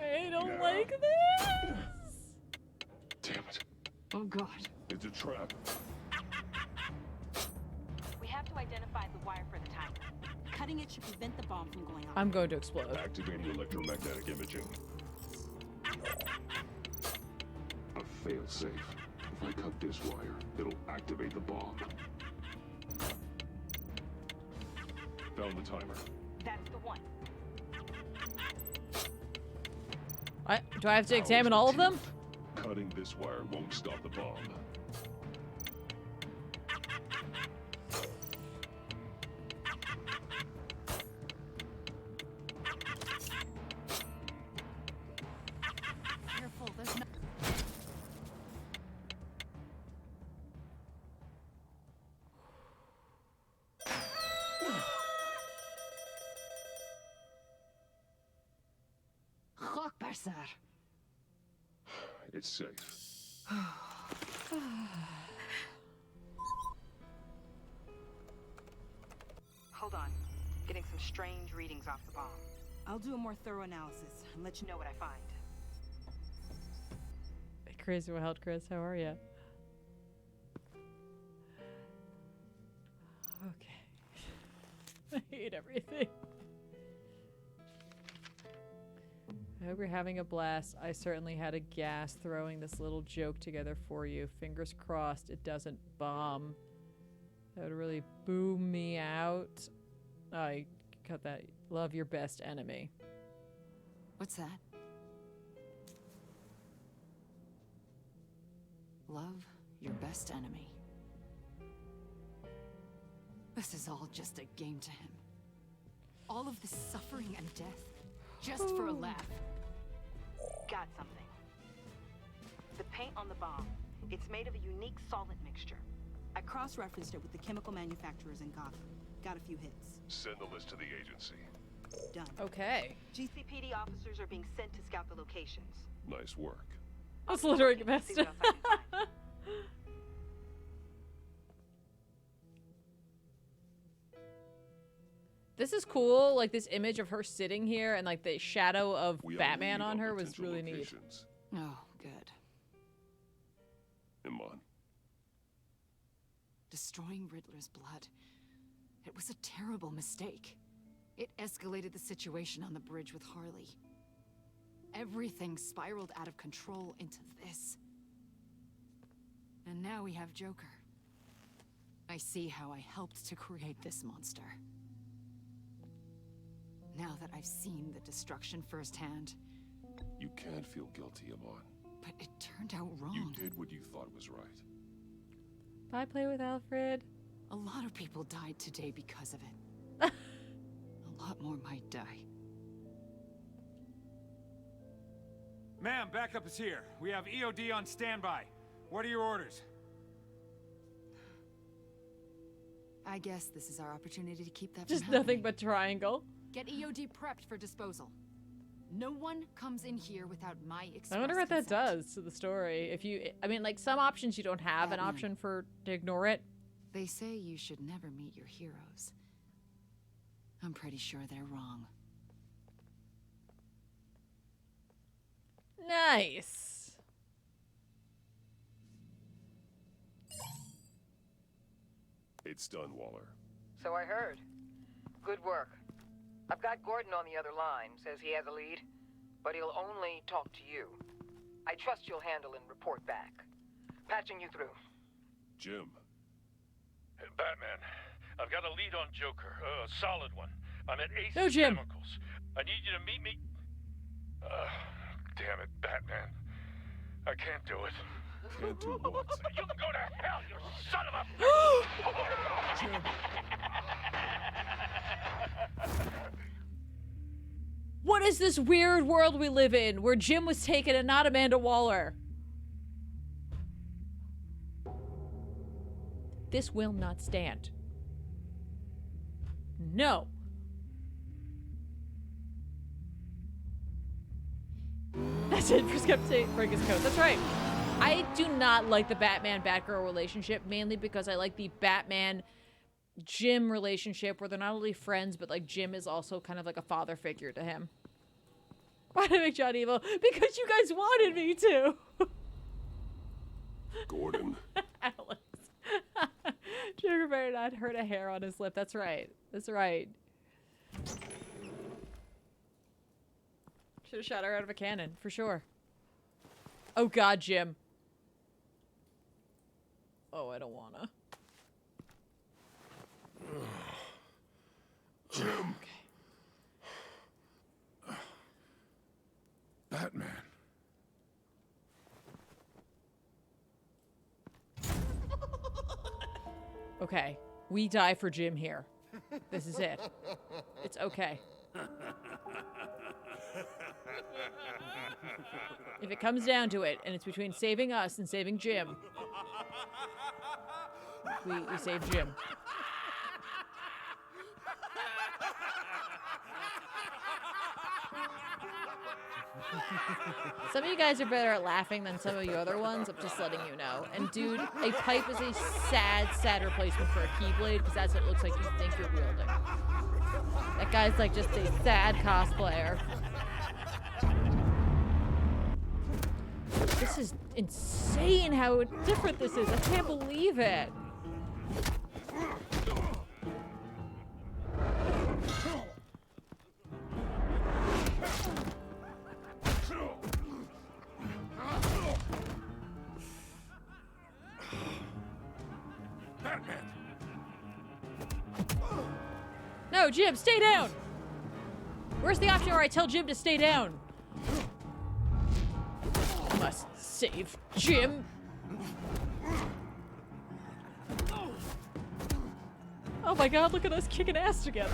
I don't like this. Damn it. Oh god. It's a trap. We have to identify the wire for the timer. Cutting it should prevent the bomb from going off. I'm going to explode. Activating electromagnetic imaging. A fail-safe. If I cut this wire, it'll activate the bomb. Found the timer. That's the one. Do I have to examine all of them? Cutting this wire won't stop the bomb. Careful, there's no... It's safe. Hold on. Getting some strange readings off the bomb. I'll do a more thorough analysis and let you know what I find. Hey, Crazy Wild Chris, how are you? Okay. I hate everything. I hope you're having a blast. I certainly had a gas throwing this little joke together for you. Fingers crossed it doesn't bomb. That would really boom me out. I cut that. Love your best enemy. What's that? Love your best enemy. This is all just a game to him. All of this suffering and death, just for a laugh. Got something. The paint on the bomb. It's made of a unique solvent mixture. I cross-referenced it with the chemical manufacturers in Gotham. Got a few hits. Send the list to the agency. Done. Okay. GCPD officers are being sent to scout the locations. Nice work. That's literally the best. This is cool, like this image of her sitting here and like the shadow of Batman on her was really neat. Oh, good. Iman. Destroying Riddler's blood. It was a terrible mistake. It escalated the situation on the bridge with Harley. Everything spiraled out of control into this. And now we have Joker. I see how I helped to create this monster. Now that I've seen the destruction firsthand... You can't feel guilty, Amon. But it turned out wrong. You did what you thought was right. Bye, play with Alfred. A lot of people died today because of it. A lot more might die. Ma'am, backup is here. We have EOD on standby. What are your orders? I guess this is our opportunity to keep that Just from happening. nothing but triangle. Get EOD prepped for disposal. No one comes in here without my express I wonder what that consent. does to the story. If you, I mean, like some options you don't have an option for to ignore it. They say you should never meet your heroes. I'm pretty sure they're wrong. Nice. It's done, Waller. So I heard. Good work. I've got Gordon on the other line. Says he has a lead, but he'll only talk to you. I trust you'll handle and report back. Patching you through. Jim. Hey, Batman, I've got a lead on Joker, a solid one. I'm at Ace No, Jim. Chemicals. I need you to meet me. Damn it, Batman. I can't do it. Can't do what? You can go to hell, you son of a... Jim. What is this weird world we live in where Jim was taken and not Amanda Waller? This will not stand. No. That's it for Skeptic Breakers Code. That's right. I do not like the Batman-Batgirl relationship, mainly because I like the Batman-Jim relationship where they're not only friends, but like Jim is also kind of like a father figure to him. Why did I make John evil? Because you guys wanted me to. Gordon. Alex. Joker better not hurt a hair on his lip. That's right. That's right. Should have shot her out of a cannon, for sure. Oh god, Jim. Oh, I don't wanna. Jim. Okay. Batman. Okay. We die for Jim here. This is it. It's okay. If it comes down to it, and it's between saving us and saving Jim, we save Jim. Some of you guys are better at laughing than some of you other ones. I'm just letting you know. And dude, a pipe is a sad replacement for a keyblade because that's what it looks like you think you're wielding. That guy's like just a sad cosplayer. This is insane how different this is. I can't believe it. No, Jim, stay down! Where's the option where I tell Jim to stay down? Must save Jim. Oh my god, look at us kicking ass together.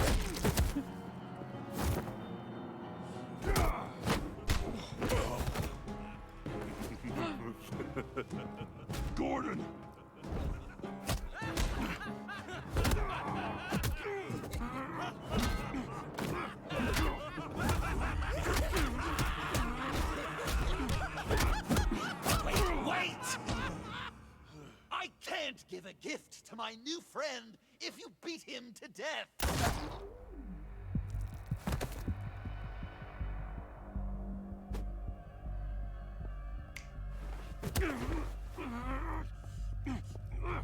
Gordon! Wait! I can't give a gift to my new friend if you beat him to death!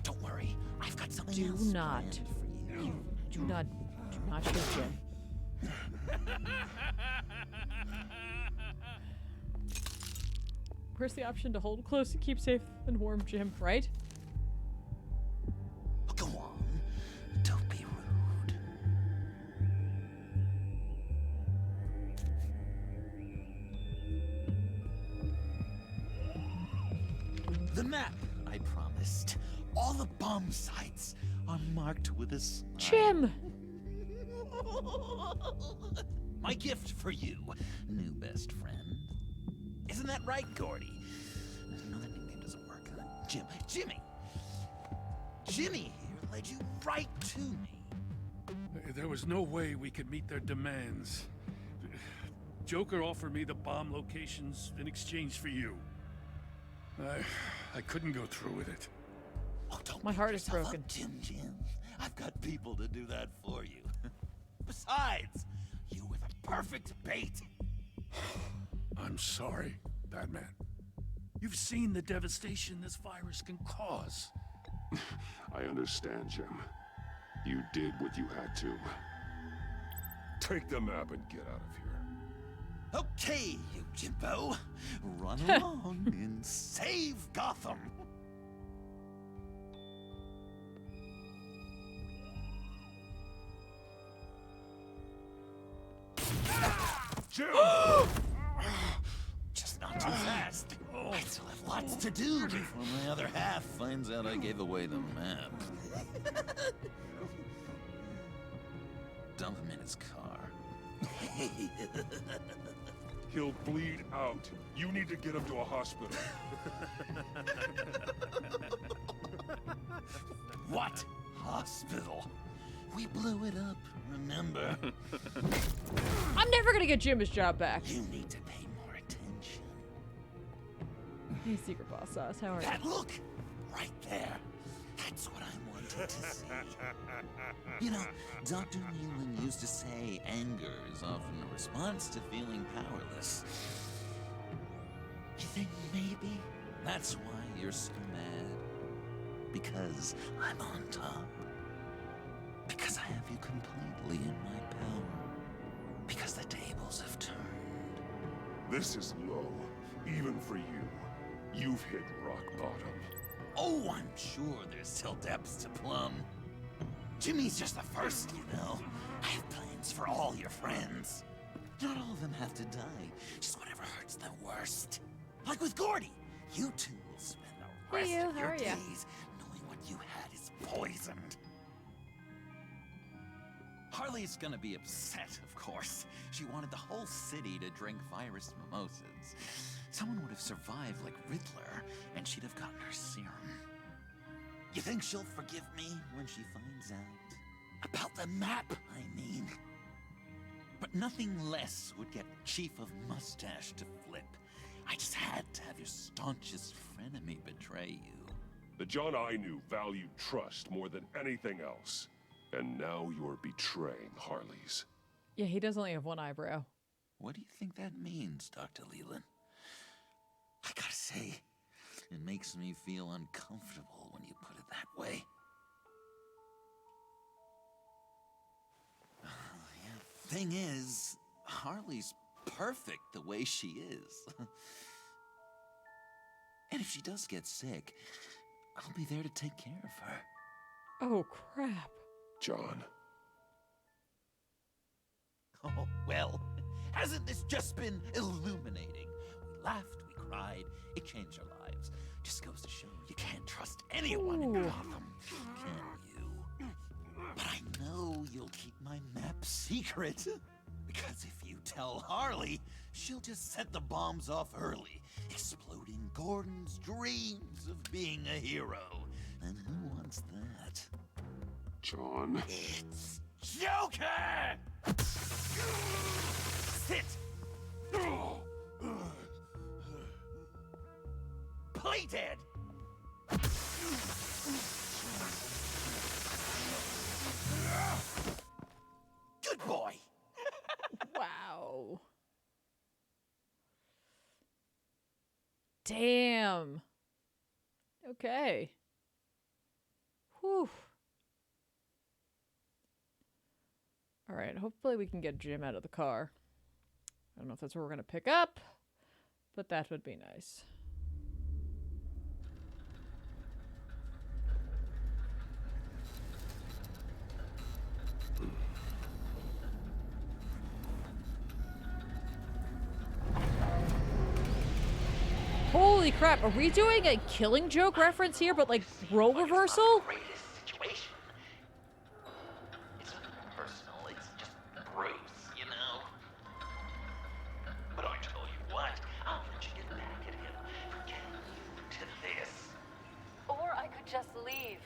Don't worry, I've got something else planned for you. Do not shoot Jim. Where's the option to hold close to keep safe and warm, Jim, right? Go on. Don't be rude. The map, I promised. All the bomb sites are marked with a sign. Jim! My gift for you, new best friend. Isn't that right, Gordy? No, that nickname doesn't work. Jimmy! Jimmy here led you right to me. There was no way we could meet their demands. Joker offered me the bomb locations in exchange for you. I couldn't go through with it. Oh, don't My heart is broken. Up, Jim. I've got people to do that for you. Besides, you were the perfect bait. I'm sorry, Batman. You've seen the devastation this virus can cause. I understand, Jim. You did what you had to. Take the map and get out of here. Okay, you Jimbo. Run along and save Gotham. Jim! Just not too fast. I still have lots to do before my other half finds out I gave away the map. Dump him in his car. He'll bleed out. You need to get him to a hospital. What? Hospital? We blew it up, remember? I'm never gonna get Jim his job back. You need to pay more attention. Hey, Secret Boss Sauce, how are you? That look! Right there. That's what I wanted to see. You know, Dr. Nealon used to say anger is often a response to feeling powerless. You think maybe that's why you're so mad? Because I'm on top? Because I have you completely in my power? Because the tables have turned? This is low, even for you. You've hit rock bottom. Oh, I'm sure there's still depths to plumb. Jimmy's just the first, you know. I have plans for all your friends. Not all of them have to die, just whatever hurts them worst. Like with Gordy, you two will spend the rest of your days knowing what you had is poisoned. Harley's gonna be upset, of course. She wanted the whole city to drink virus mimosas. Someone would have survived like Riddler, and she'd have gotten her serum. You think she'll forgive me when she finds out? About the map, I mean. But nothing less would get Chief of Mustache to flip. I just had to have your staunchest frenemy betray you. The John I knew valued trust more than anything else. And now you're betraying Harley's. Yeah, he does only have one eyebrow. What do you think that means, Dr. Leland? I gotta say, it makes me feel uncomfortable when you put it that way. Thing is, Harley's perfect the way she is. And if she does get sick, I'll be there to take care of her. Oh, crap. John. Oh, well, hasn't this just been illuminating? We laughed, we cried, it changed our lives. Just goes to show you can't trust anyone in Gotham, can you? But I know you'll keep my map secret. Because if you tell Harley, she'll just set the bombs off early, exploding Gordon's dreams of being a hero. And who wants that? John. It's Joker! Sit! Play dead! Good boy! Wow. Damn. Okay. Whew. Alright, hopefully we can get Jim out of the car. I don't know if that's where we're going to pick up, but that would be nice. Holy crap, are we doing a Killing Joke reference here, but like role reversal? Situation. It's not personal, it's just Bruce, you know? But I tell you what, I'll let you get back at him for getting you to this. Or I could just leave.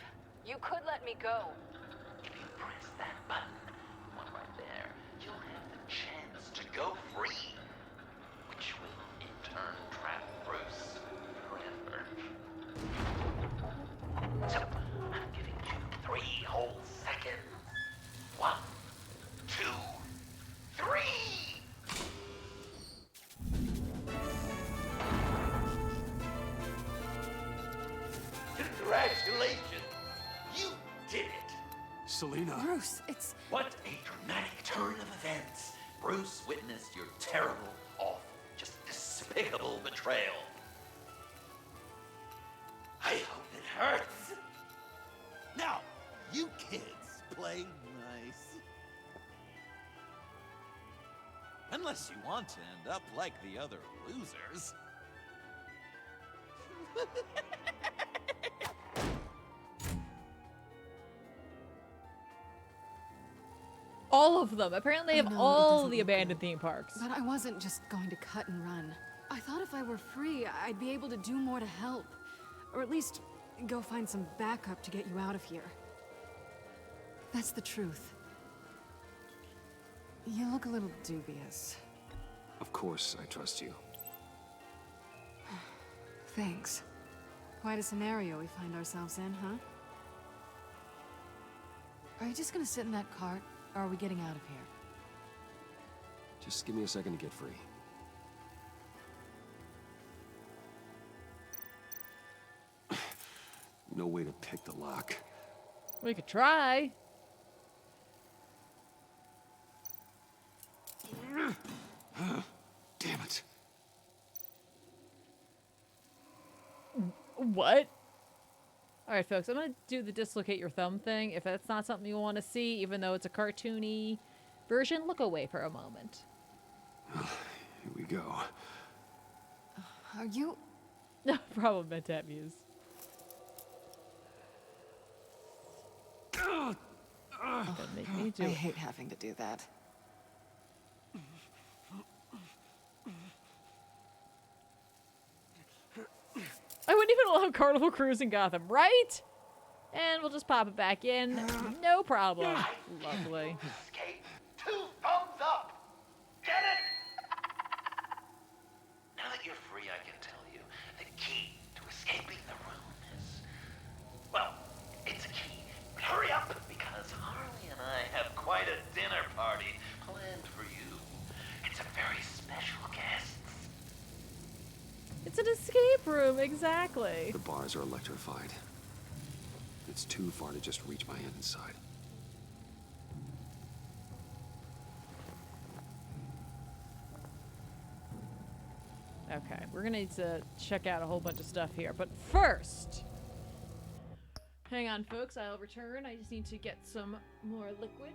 You could let me go. If you press that button, one right there, you'll have the chance to go free. Which will in turn trap Bruce forever. So, I'm giving you 3 whole seconds. 1, 2, 3! Congratulations! You did it! Selena. Bruce, it's... What a dramatic turn of events! Bruce witnessed your terrible, awful, just despicable betrayal. I hope it hurts! Now, you kids play nice. Unless you want to end up like the other losers. All of them. Apparently, they have I know, it all doesn't the look abandoned theme parks. But I wasn't just going to cut and run. I thought if I were free, I'd be able to do more to help. Or at least go find some backup to get you out of here. That's the truth. You look a little dubious. Of course, I trust you. Thanks. Quite a scenario we find ourselves in, huh? Are you just gonna sit in that cart, or are we getting out of here? Just give me a second to get free. No way to pick the lock. We could try. Damn it. What? Alright, folks, I'm gonna do the dislocate your thumb thing. If that's not something you want to see, even though it's a cartoony version, look away for a moment. Here we go. Are you... No problem, meant to have used. Don't make me do I it. hate having to do that. I wouldn't even allow Carnival Cruise in Gotham, right? And we'll just pop it back in. No problem. Lovely. Escape. 2 thumbs up! Get it? Now that you're free, I can tell you the key to escaping the room is... Well, it's a key. But hurry up, because Harley and I have quite a dinner party planned for you. It's a very special guest. It's an escape room, exactly. The bars are electrified. It's too far to just reach my hand inside. Okay, we're gonna need to check out a whole bunch of stuff here, but first... Hang on, folks, I'll return. I just need to get some more liquid.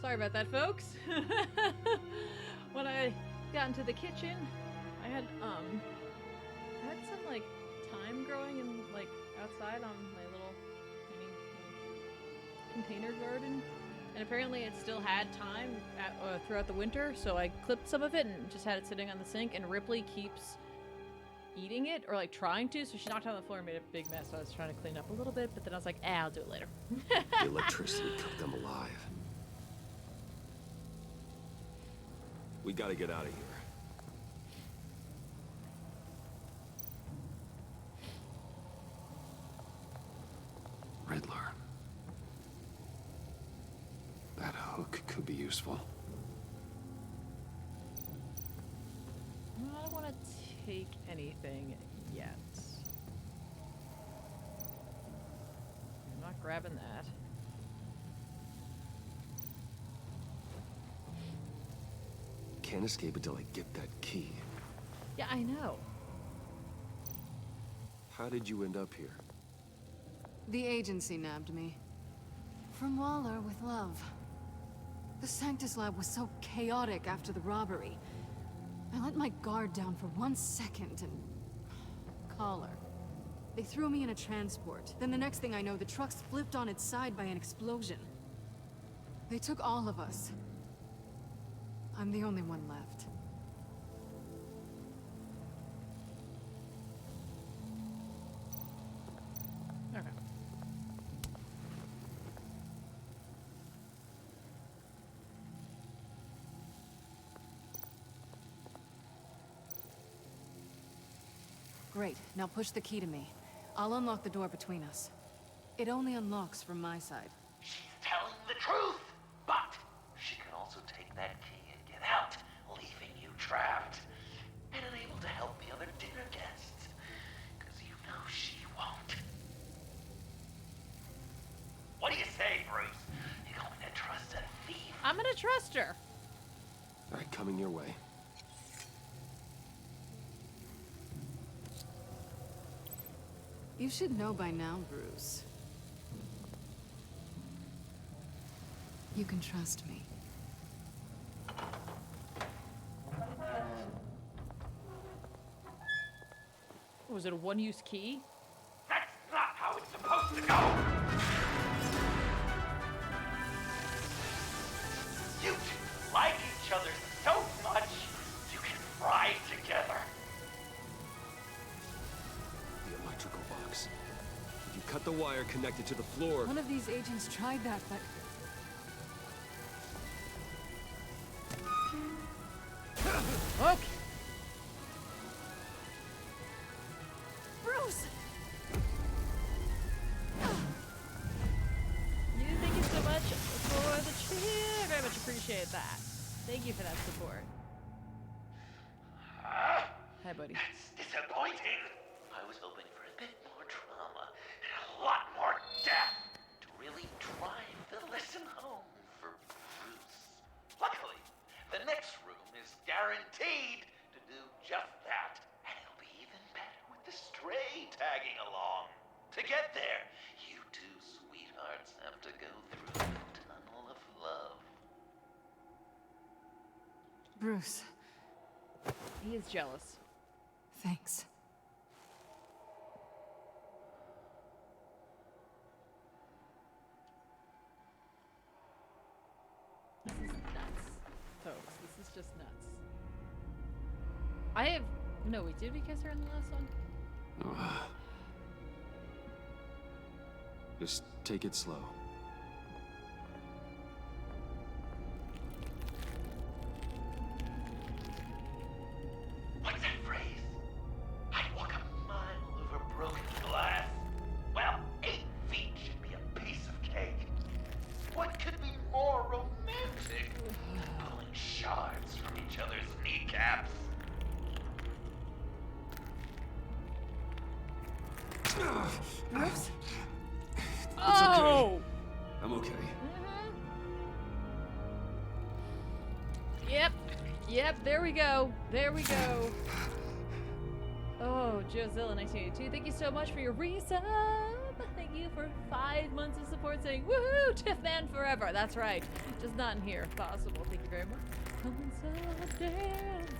Sorry about that, folks. When I got into the kitchen, I had some like thyme growing in like outside on my little tiny container garden, and apparently it still had thyme throughout the winter. So I clipped some of it and just had it sitting on the sink. And Ripley keeps eating it, or like trying to, so she knocked it on the floor and made a big mess. So I was trying to clean up a little bit, but then I was like, I'll do it later. The electricity cooked them alive. We gotta get out of here. Riddler. That hook could be useful. I don't want to take anything yet. I'm not grabbing that. Can't escape until I get that key. Yeah, I know. How did you end up here? The agency nabbed me. From Waller with love. The Sanctus lab was so chaotic after the robbery. I let my guard down for 1 second and... collar. They threw me in a transport. Then the next thing I know, the truck's flipped on its side by an explosion. They took all of us. I'm the only one left. Okay. Great. Now push the key to me. I'll unlock the door between us. It only unlocks from my side. She's telling the truth, but she can also take that key and get out, leaving you trapped, and unable to help the other dinner guests, because you know she won't. What do you say, Bruce? You going to trust a thief? I'm gonna trust her. All right, coming your way. You should know by now, Bruce. You can trust me. Was it a one-use key? That's not how it's supposed to go! You two like each other so much, you can fry together. The electrical box. If you cut the wire connected to the floor... One of these agents tried that, but... Okay. Bruce! You thank you so much for the cheer. Very much appreciate that. Thank you for that support. Hi, buddy. That's disappointing. I was hoping for a bit more drama and a lot more death to really drive the lesson home for Bruce. Luckily, the next room is guaranteed to do just that. And it'll be even better with the stray tagging along. To get there, you two sweethearts have to go through the tunnel of love. Bruce. He is jealous. Thanks. This is nuts, folks. This is just nuts. I have... No, wait, did we kiss her in the last one? Just take it slow. What's that phrase? I'd walk a mile over broken glass. Well, 8 feet should be a piece of cake. What could be more romantic than pulling shards from each other's kneecaps? Bruce? It's okay. I'm okay. Yep. Yep, there we go. There we go. Oh, Jozilla1982, thank you so much for your resub. Thank you for 5 months of support saying, woohoo, Tiff Man forever. That's right. Just not in here if possible. Thank you very much. Come inside, dance.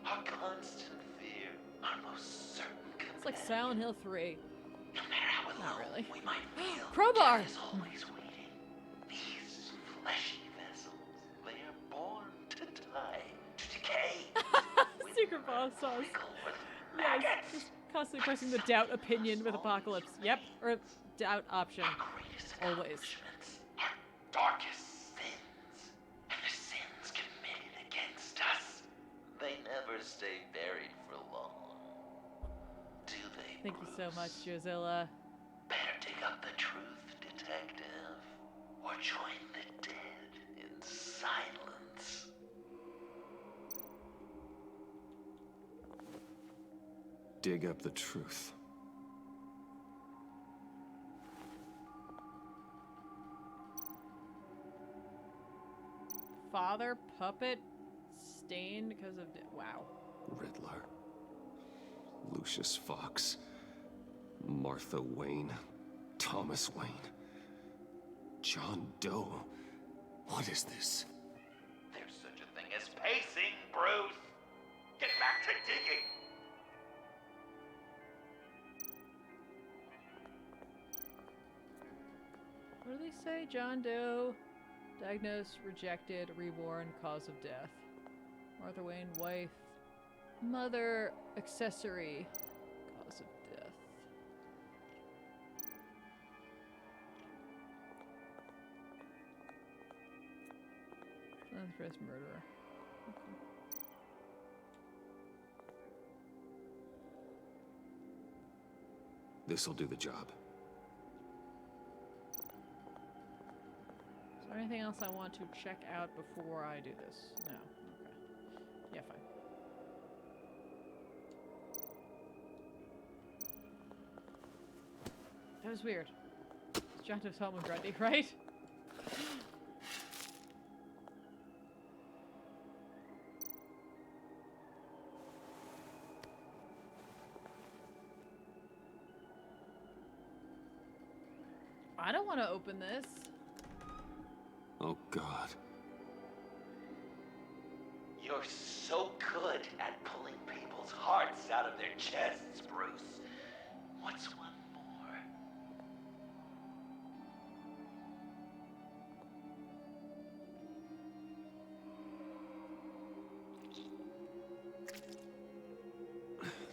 Our constant fear, our most certain It's like Silent Hill 3. No matter how alone Not really. we might feel, Crowbar! death is always waiting. These fleshy vessels, they are born to die, to decay. Secret boss sauce. Yes, just constantly pressing the doubt opinion with Apocalypse. Yep, or doubt option. Always. Darkest sins, and the sins committed against us, they never stay buried for long. Do they? Thank you so much, Jozilla. Better dig up the truth, detective, or join the dead in silence. Dig up the truth. Father puppet stained because of wow. Riddler. Lucius Fox. Martha Wayne. Thomas Wayne. John Doe. What is this? There's such a thing as pacing, Bruce. Get back to digging. What do they say? John Doe, diagnosed, rejected, reborn, cause of death. Martha Wayne, wife, mother, accessory, cause of death. Philanthropist, murderer. Okay. This'll do the job. Is there anything else I want to check out before I do this? No. Okay. Yeah, fine. That was weird. It's John Doe's home in Grundy, right? I don't want to open this. Oh, God. You're so good at pulling people's hearts out of their chests, Bruce. What's one more?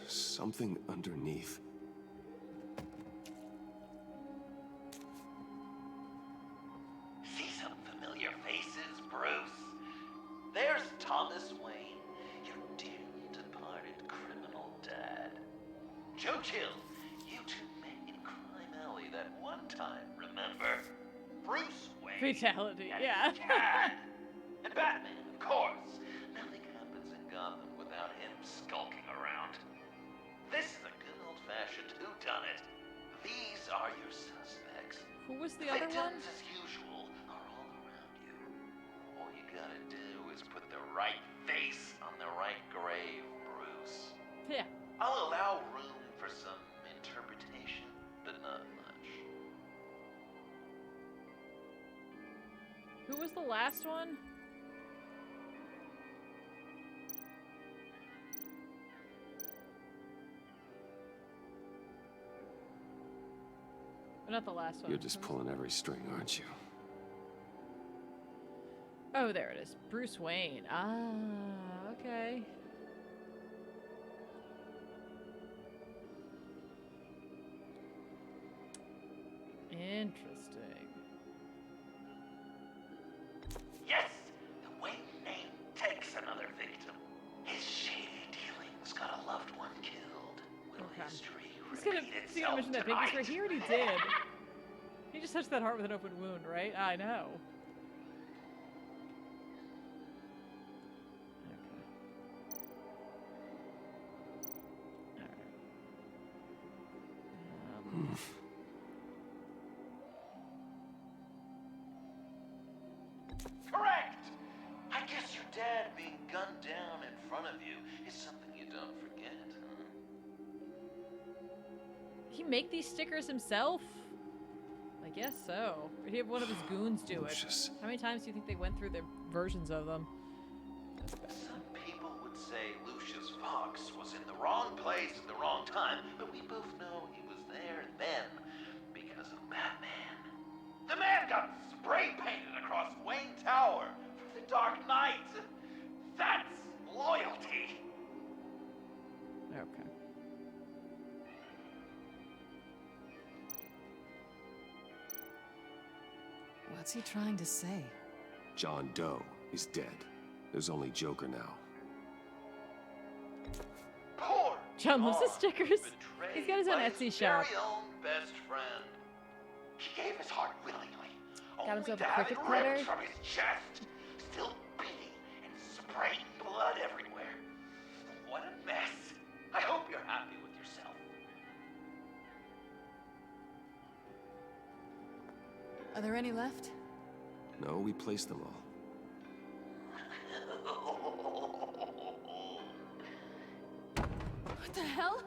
Something underneath. See some familiar faces, Bruce? There's Thomas Wayne, your dear departed criminal dad. Joe Chill, you two met in Crime Alley that one time, remember? Bruce Wayne. Fatality, and yeah. his cat. And Batman, of course. Nothing happens in Gotham without him skulking around. This is a good old-fashioned whodunit. These are your suspects. Who was the other one? Victims, as usual, are all around you. All you gotta do is put the right face on the right grave, Bruce. Yeah. I'll allow room for some interpretation, but not much. Who was the last one? Not the last one. You're just pulling every string, aren't you? Oh, there it is. Bruce Wayne. Ah, okay. Interesting. Yes! The Wayne name takes another victim. His shady dealings got a loved one killed. Will history He's gonna mention that biggest right here, and he did. He just touched that heart with an open wound, right? I know. Correct! I guess your dad being gunned down in front of you is something you don't forget, huh? Did he make these stickers himself? I guess so. Or did he have one of his goons do it? How many times do you think they went through their versions of them? Some people would say Lucius Fox was in the wrong place at the wrong time, but we both know he was there then because of Batman. The man got spray painted across Wayne Tower for the Dark Knight. That's loyalty. Okay. What's he trying to say? John Doe is dead. There's only Joker now. Poor John loves his stickers. He's got his own Etsy shop. Very own best friend. He gave his heart willingly. Got only himself to a have cricket it cutter. ripped from his chest. Still beating and spraying blood everywhere. What a mess. I hope you're happy with yourself. Are there any left? No, we placed them all. What the hell?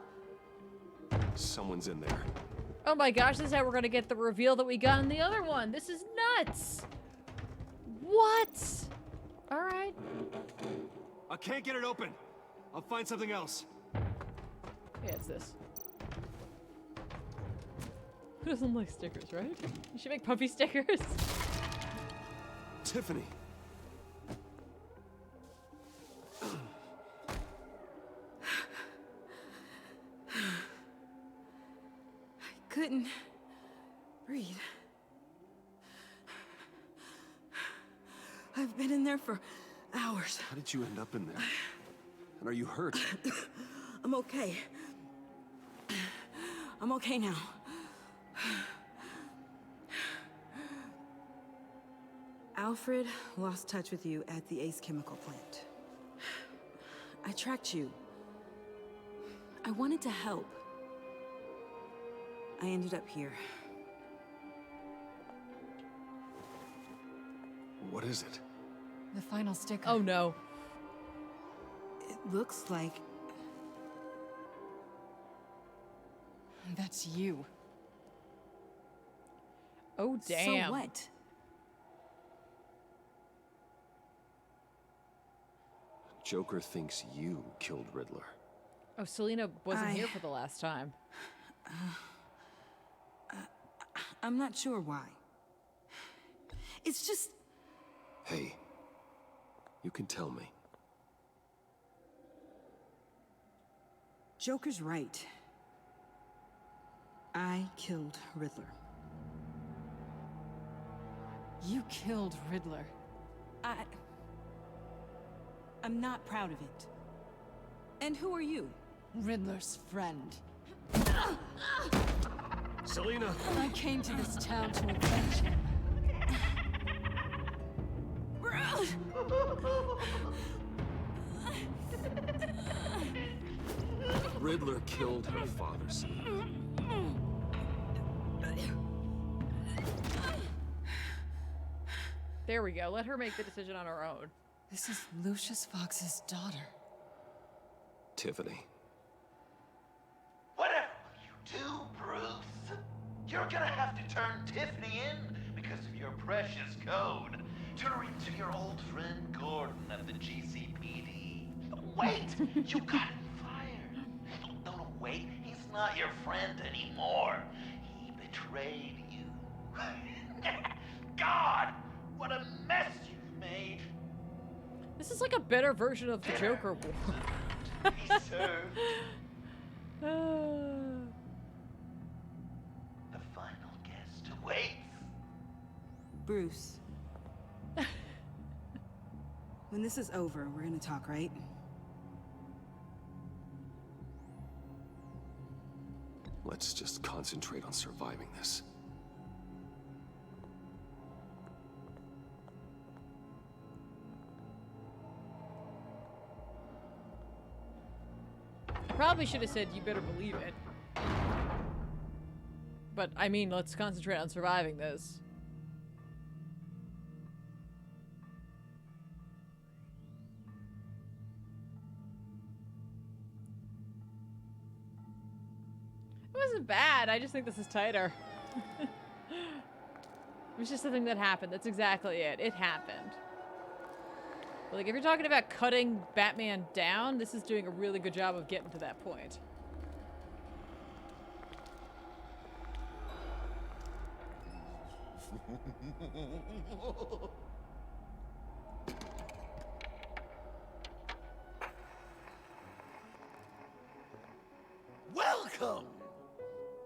Someone's in there. Oh my gosh, this is how we're gonna get the reveal that we got in the other one. This is nuts. What? All right. I can't get it open. I'll find something else. Yeah, it's this. Who doesn't like stickers, right? You should make puffy stickers. Tiffany. Couldn't breathe. I've been in there for hours. How did you end up in there? And are you hurt? I'm okay. I'm okay now. Alfred lost touch with you at the Ace Chemical plant. I tracked you. I wanted to help. I ended up here. What is it? The final sticker. Oh no. It looks like... That's you. Oh damn. So what? Joker thinks you killed Riddler. Oh, Selina wasn't here for the last time. I'm not sure why. It's just... Hey, you can tell me. Joker's right. I killed Riddler. You killed Riddler. I'm not proud of it. And who are you? Riddler's friend. Selina! I came to this town to avenge him. Riddler killed her father, Selina. There we go. Let her make the decision on her own. This is Lucius Fox's daughter. Tiffany. Whatever will you do, Bruce? You're gonna have to turn Tiffany in because of your precious code. Turn her into your old friend Gordon at the GCPD. Wait! You got him fired. No, wait. He's not your friend anymore. He betrayed you. God! What a mess you've made. This is like a better version of the Joker war. He served. The final guest awaits. Bruce. When this is over, we're gonna talk, right? Let's just concentrate on surviving this. Probably should have said, you better believe it. But, I mean, let's concentrate on surviving this. It wasn't bad. I just think this is tighter. It was just something that happened. That's exactly it. It happened. But, like, if you're talking about cutting Batman down, this is doing a really good job of getting to that point. Welcome!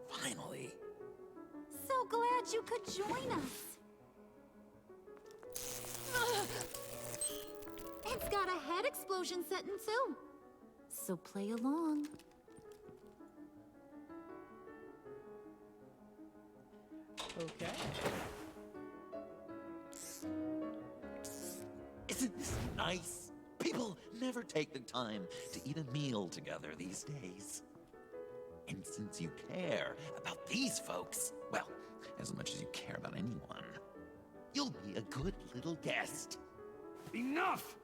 Finally. So glad you could join us. It's got a head explosion setting too. So play along. Okay. Isn't this nice? People never take the time to eat a meal together these days. And since you care about these folks, well, as much as you care about anyone, you'll be a good little guest. Enough!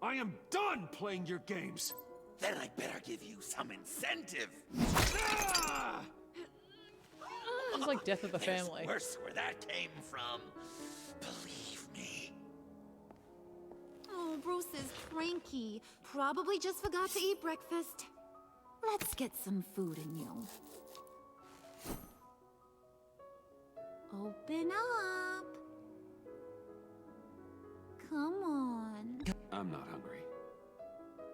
I am done playing your games. Then I better give you some incentive. Ah! It's like death of the family. There's worse where that came from. Believe me. Oh, Bruce is cranky. Probably just forgot to eat breakfast. Let's get some food in you. Open up. Come on. I'm not hungry.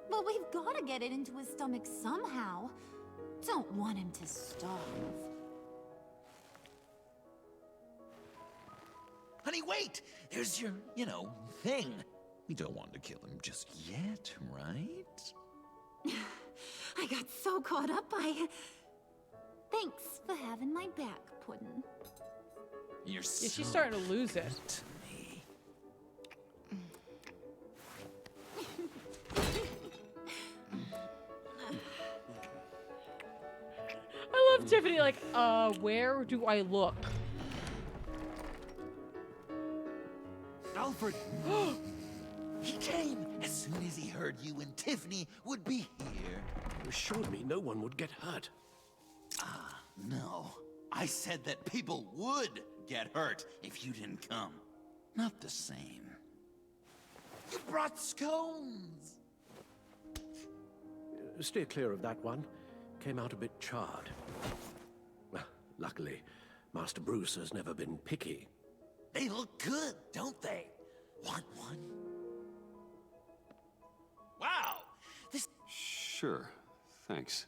But we've got to get it into his stomach somehow. Don't want him to starve. Honey, wait! There's your, thing. We don't want to kill him just yet, right? I got so caught up by... Thanks for having my back, Puddin'. You're so... Yeah, she's starting to lose it. I love Tiffany, like, where do I look? Alfred! He came as soon as he heard you and Tiffany would be here. You assured me no one would get hurt. Ah, no. I said that people would get hurt if you didn't come. Not the same. You brought scones! Steer clear of that one. Came out a bit charred. Well, luckily, Master Bruce has never been picky. They look good, don't they? Want one? Wow! This... Sure. Thanks.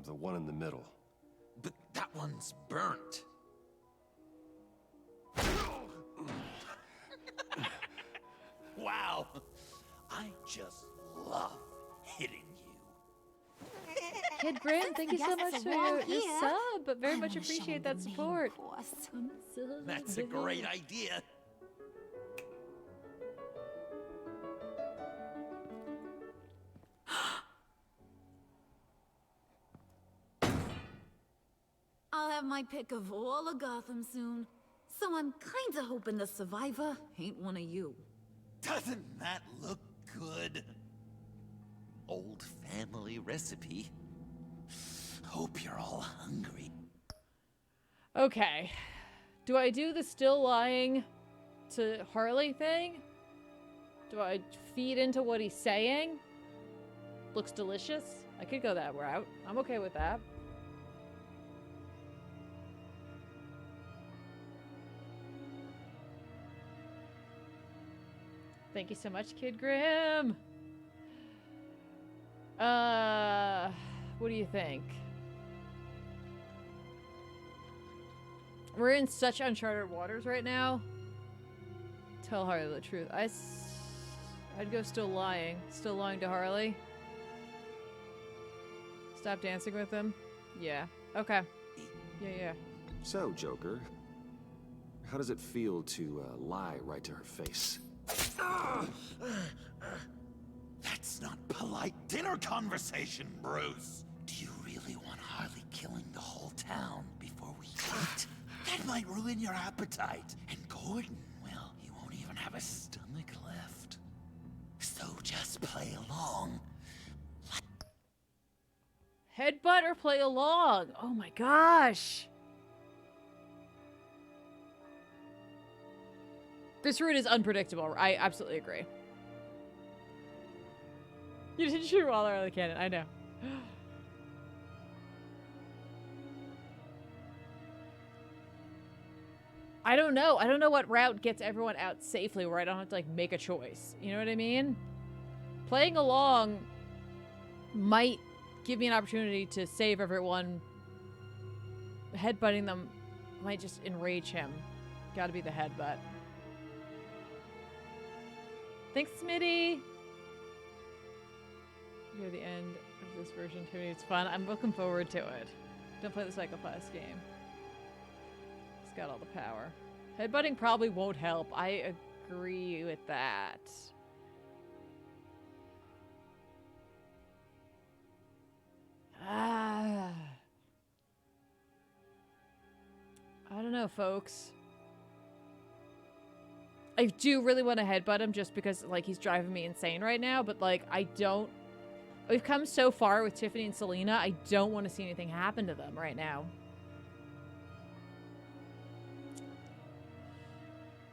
The one in the middle. But that one's burnt. Wow! I just love hitting you. Kid Graham, thank you so much for your sub, but very much appreciate that support. That's a great idea. I'll have my pick of all of Gotham soon. So I'm kinda hoping the survivor ain't one of you. Doesn't that look good? Old family recipe. Hope you're all hungry. Okay. Do I do the still lying to Harley thing? Do I feed into what he's saying? Looks delicious? I could go that route. I'm okay with that. Thank you so much, Kid Grim. What do you think? We're in such uncharted waters right now. Tell Harley the truth. I'd go still lying to Harley. Stop dancing with him. Yeah. Okay. Yeah. So, Joker, how does it feel to lie right to her face? That's not polite dinner conversation, Bruce. Do you really really want Harley killing the whole town before we eat. That might ruin your appetite. And Gordon, well, he won't even have a stomach left. So just play along. Headbutt or play along? Oh my gosh. This route is unpredictable. I absolutely agree. You didn't shoot Waller out of the cannon. I know. I don't know. I don't know what route gets everyone out safely where I don't have to, like, make a choice. You know what I mean? Playing along might give me an opportunity to save everyone. Headbutting them might just enrage him. Gotta be the headbutt. Thanks, Smitty! Near the end of this version, too. It's fun. I'm looking forward to it. Don't play the Psychopaths game. It's got all the power. Headbutting probably won't help. I agree with that. I don't know, folks. I do really want to headbutt him just because, like, he's driving me insane right now, but, like, I don't... We've come so far with Tiffany and Selena, I don't want to see anything happen to them right now.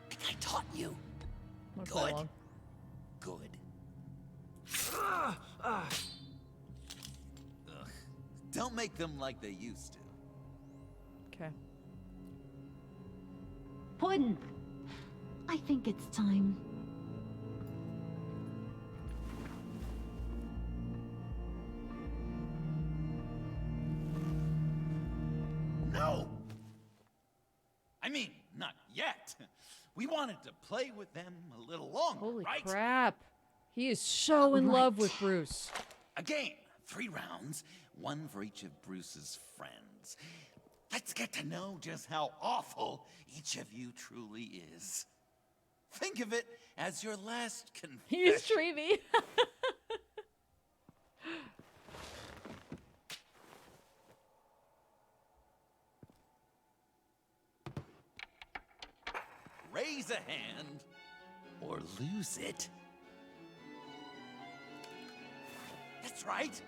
I taught you. Good. Good. Don't make them like they used to. Okay. Puddin'. I think it's time. No! I mean, not yet. We wanted to play with them a little longer, Holy right? crap. He is so in love with Bruce. A game. 3 rounds, 1 for each of Bruce's friends. Let's get to know just how awful each of you truly is. Think of it as your last confession. He's dreamy. Raise a hand or lose it. That's right.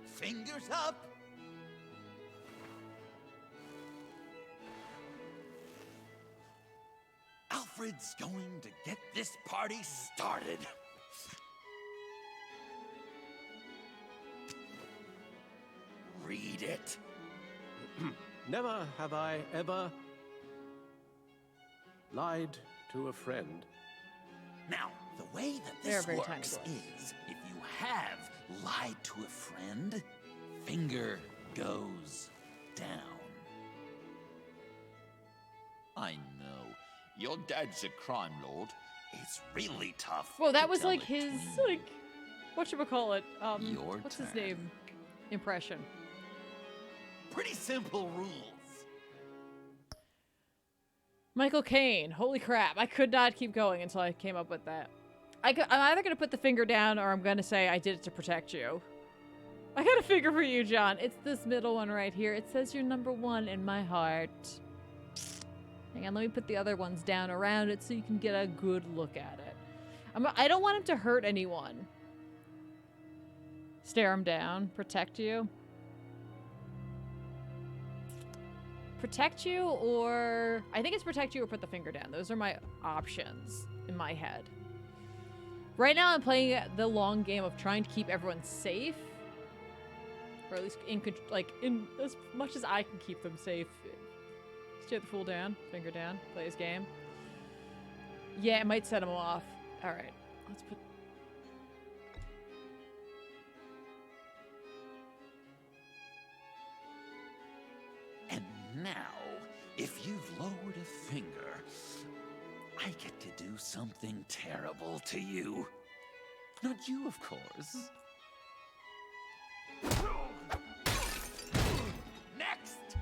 Fingers up. Alfred's going to get this party started. Read it. Never have I ever lied to a friend. Now, the way that They're this very works tiny boys. is if you have lied to a friend, finger goes down. I know. Your dad's a crime lord. It's really tough. Whoa, that to was tell like it his, clean. like, whatchamacallit, Your what's his turn. name? Impression. Pretty simple rules. Michael Caine. Holy crap. I could not keep going until I came up with that. I'm either going to put the finger down or I'm going to say I did it to protect you. I got a finger for you, John. It's this middle one right here. It says you're #1 in my heart. Hang on, let me put the other ones down around it so you can get a good look at it. I don't want him to hurt anyone. Stare him down. Protect you. Protect you or... I think it's protect you or put the finger down. Those are my options in my head. Right now I'm playing the long game of trying to keep everyone safe. Or at least in as much as I can keep them safe. Stare the fool down. Finger down. Play his game. Yeah, it might set him off. Alright. Let's put... And now, if you've lowered a finger, I get to do something terrible to you. Not you, of course. Next!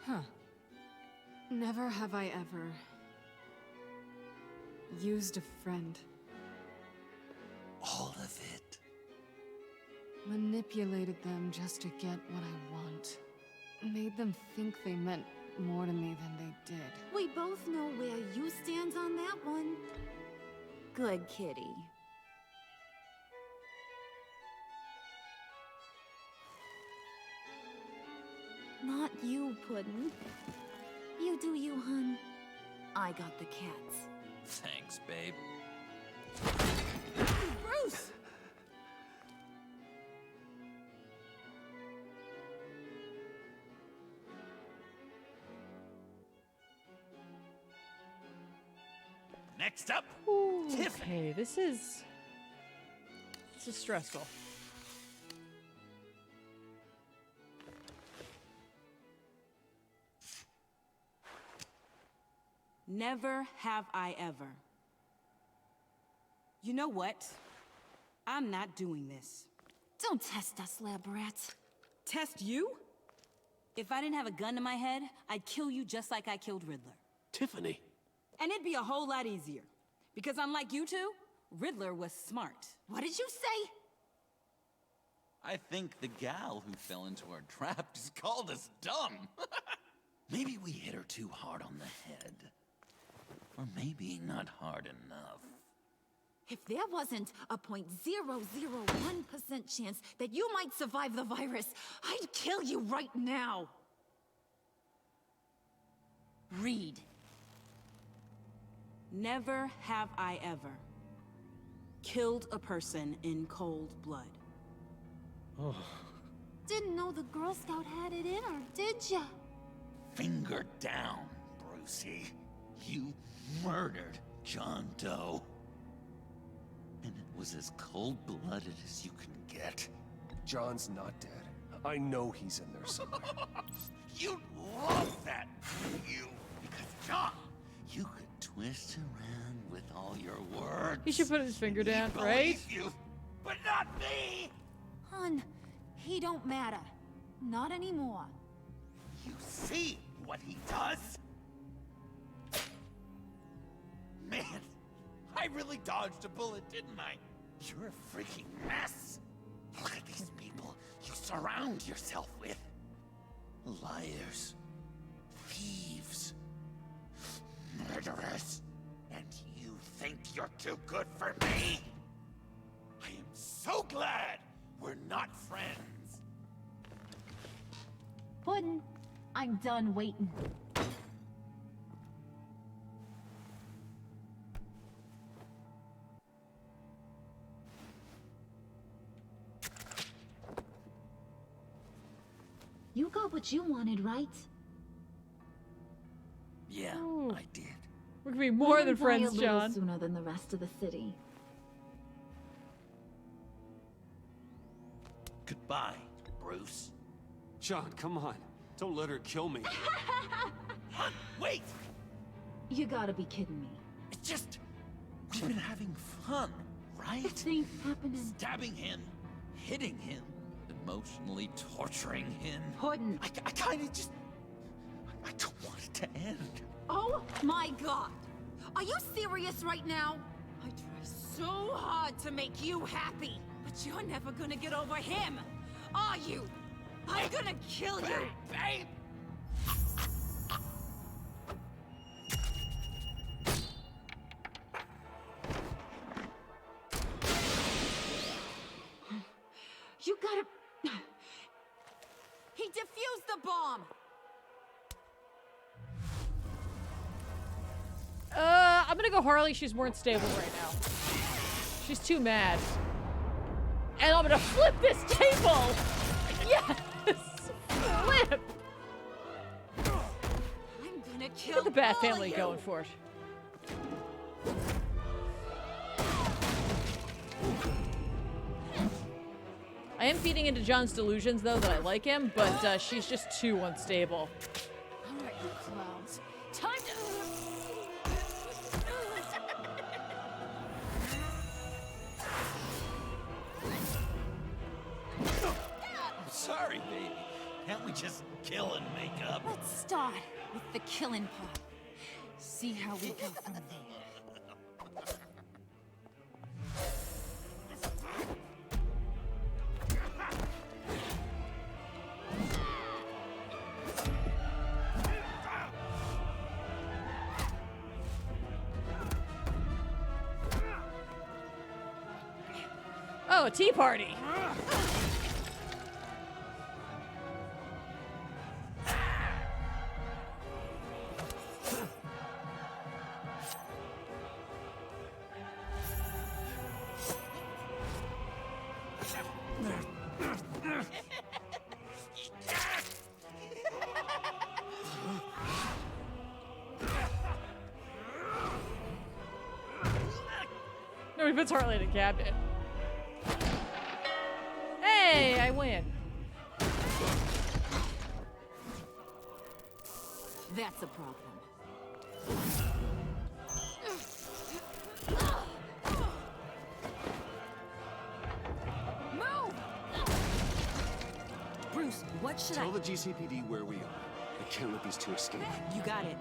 Huh. Never have I ever used a friend. all of it. Manipulated them just to get what I want. Made them think they meant more to me than they did. We both know where you stand on that one. Good kitty. Not you, Puddin'. You do you, hun. I got the cats. Thanks, babe. Bruce! Next up, Tiff. Okay, this is stressful. Never have I ever. You know what? I'm not doing this. Don't test us, lab rats. Test you? If I didn't have a gun to my head, I'd kill you just like I killed Riddler. Tiffany. And it'd be a whole lot easier. Because unlike you two, Riddler was smart. What did you say? I think the gal who fell into our trap just called us dumb. Maybe we hit her too hard on the head. Or maybe not hard enough. If there wasn't a 0.001% chance that you might survive the virus, I'd kill you right now. Read. Never have I ever killed a person in cold blood. Oh. Didn't know the Girl Scout had it in her, did ya? Finger down, Brucey. You murdered John Doe. And it was as cold-blooded as you can get. John's not dead. I know he's in there somewhere. You'd love that, wouldn't you? Because, John, you could twist around with all your words. He should put his finger down, He right? believes you, but not me! Hun, he don't matter. Not anymore. You see what he does? Man, I really dodged a bullet, didn't I? You're a freaking mess. Look at these people you surround yourself with. Liars. Thieves. Murderers. And you think you're too good for me? I am so glad we're not friends. Puddin', I'm done waiting. You got what you wanted, right? Yeah, Ooh. I did. We're gonna be more than Let him die friends, a little John. sooner than the rest of the city. Goodbye, Bruce. John, come on. Don't let her kill me. Wait! You gotta be kidding me. It's just... we've been having fun, right? This ain't happening. Stabbing him, hitting him, emotionally torturing him. Puddin'. I kinda just... I don't want it to end. Oh my god! Are you serious right now? I try so hard to make you happy, but you're never gonna get over him, are you? I'm gonna kill you! Babe! You gotta... He defused the bomb! I'm gonna go Harley. She's more unstable right now. She's too mad. And I'm gonna flip this table! Yes! Flip! I'm gonna kill Look at the Bat all family of you. going for it. I am feeding into John's delusions, though, that I like him, but she's just too unstable. Alright, you clowns. Time to... I'm sorry, baby. Can't we just kill and make up? Let's start with the killing part. See how we go from there. Oh, a tea party. No, he puts Harley in a cabinet. Hey, I win. That's a problem. Move! Bruce, what should Tell the GCPD where we are. I can't let these two escape. You got it.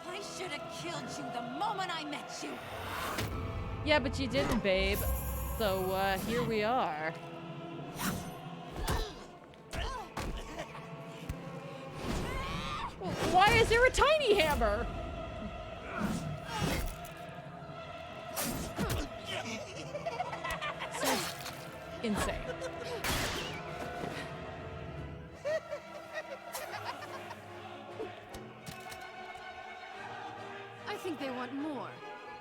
I should have killed you the moment I met you. Yeah, but you didn't, babe. So, here we are. Why is there a tiny hammer? So insane. I think they want more.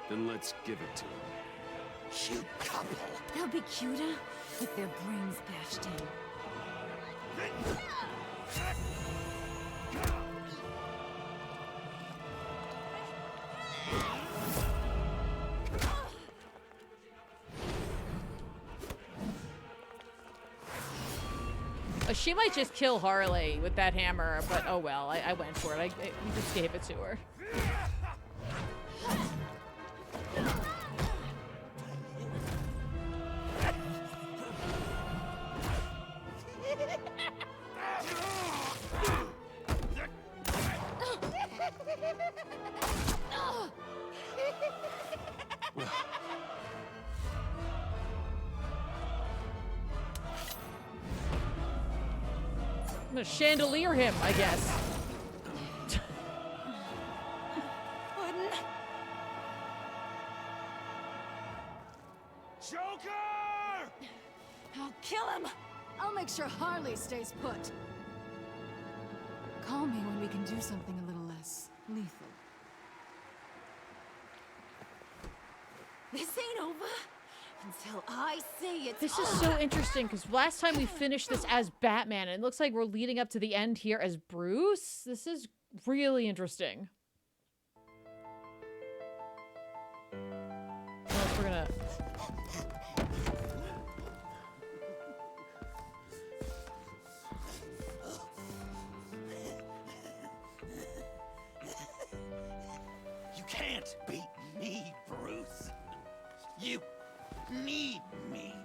Then let's give it to them. You couple. They'll be cuter with their brains bashed in. She might just kill Harley with that hammer, but oh well, I went for it. We just gave it to her. I'm gonna chandelier him, I guess. Joker! I'll kill him! I'll make sure Harley stays put. Call me when we can do something a little less lethal. This ain't over until I say it's This is over. so interesting because last time we finished this as Batman, and it looks like we're leading up to the end here as Bruce. This is really interesting. Unless we're gonna... You can't beat me, Bruce. You need me.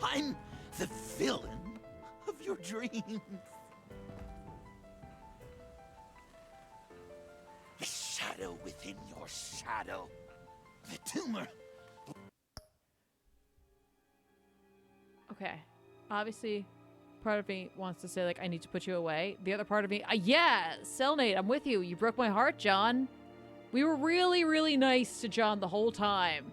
I'm the villain of your dreams. The shadow within your shadow. The tumor. Okay. Obviously, part of me wants to say, like, I need to put you away. The other part of me, yeah, Cellnate, I'm with you. You broke my heart, John. We were really, really nice to John the whole time.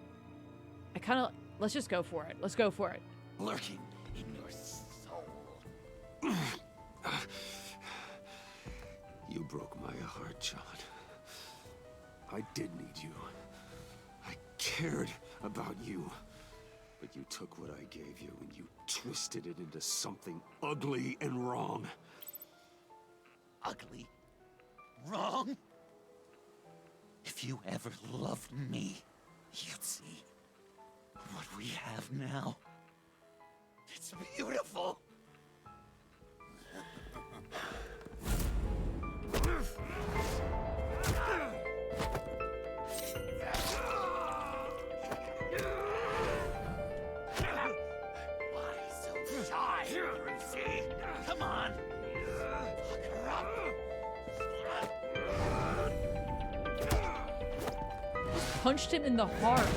I kind of... Let's just go for it. Let's go for it. Lurking in your soul. You broke my heart, John. I did need you. I cared about you. But you took what I gave you and you twisted it into something ugly and wrong. Ugly? Wrong? If you ever loved me, you'd see what we have now. It's beautiful. Why so shy, Brucey? Come on. Look her up. Punched him in the heart.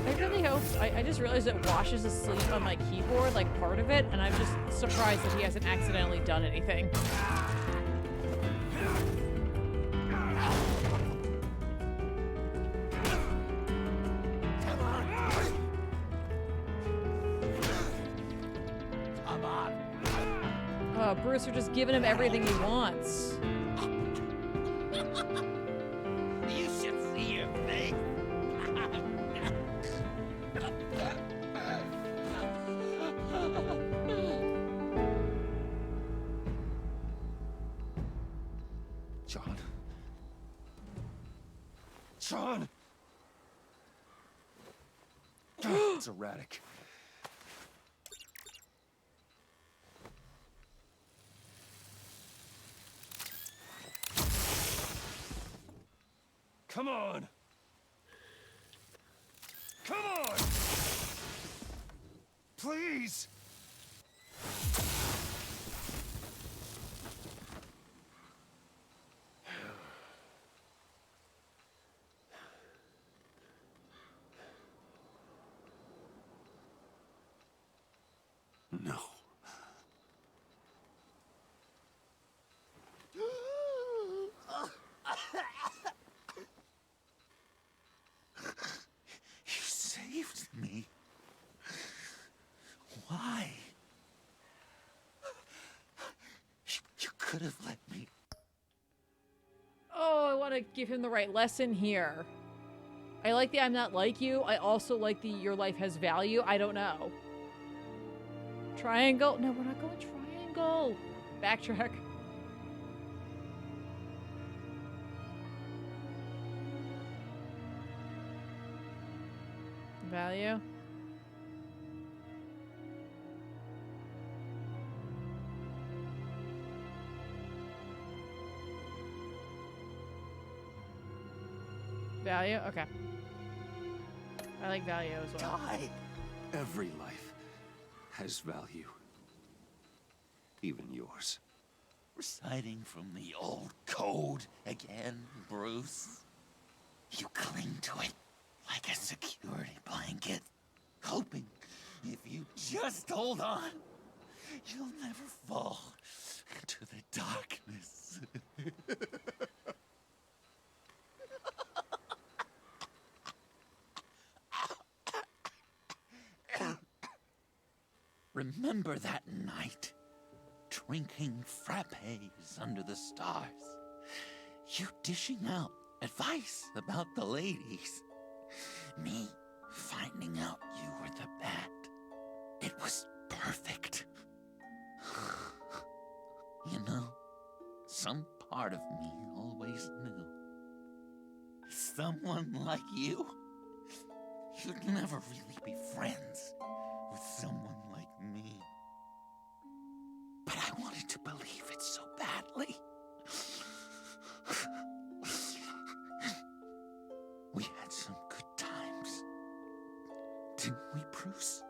I really hope, I I just realized it washes asleep on my keyboard, like part of it, and I'm just surprised that he hasn't accidentally done anything. Oh, Bruce, we're just giving him everything he wants. You should see your face. John. John! It's erratic. Come on! Come on! Please! No. You saved me. Why? You could have let me. Oh, I want to give him the right lesson here. I like the I'm not like you. I also like the your life has value. I don't know. Triangle. No, we're not going triangle. Backtrack. Value. Value? Okay. I like value as well. Die. Every life has value. Even yours. Reciting from the old code again, Bruce. You cling to it like a security blanket, hoping if you just hold on, you'll never fall into the darkness. Remember that night, drinking frappes under the stars, you dishing out advice about the ladies, me finding out you were the bat. It was perfect. You know, some part of me always knew. Someone like you, you'd never really be friends with someone like me. But I wanted to believe it so badly. We had some good times, didn't we, Bruce?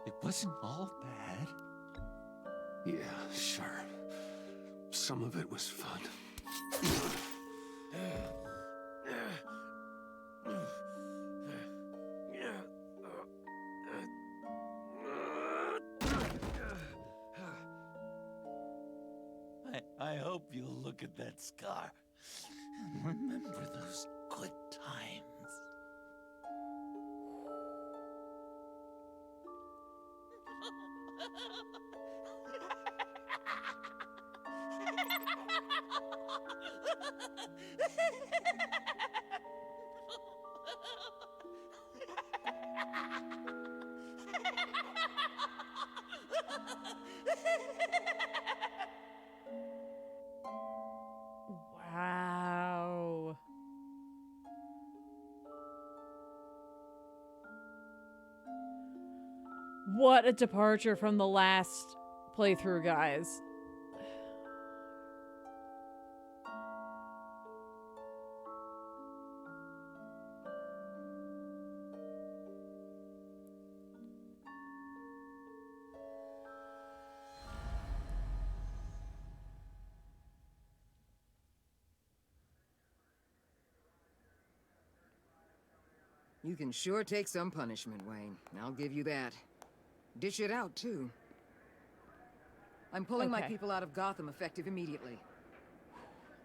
It wasn't all bad. Yeah, sure. Some of it was fun. I hope you'll look at that scar and remember those good times. Wow. What a departure from the last playthrough, guys. You can sure take some punishment, Wayne. I'll give you that. Dish it out, too. I'm pulling my people out of Gotham effective immediately.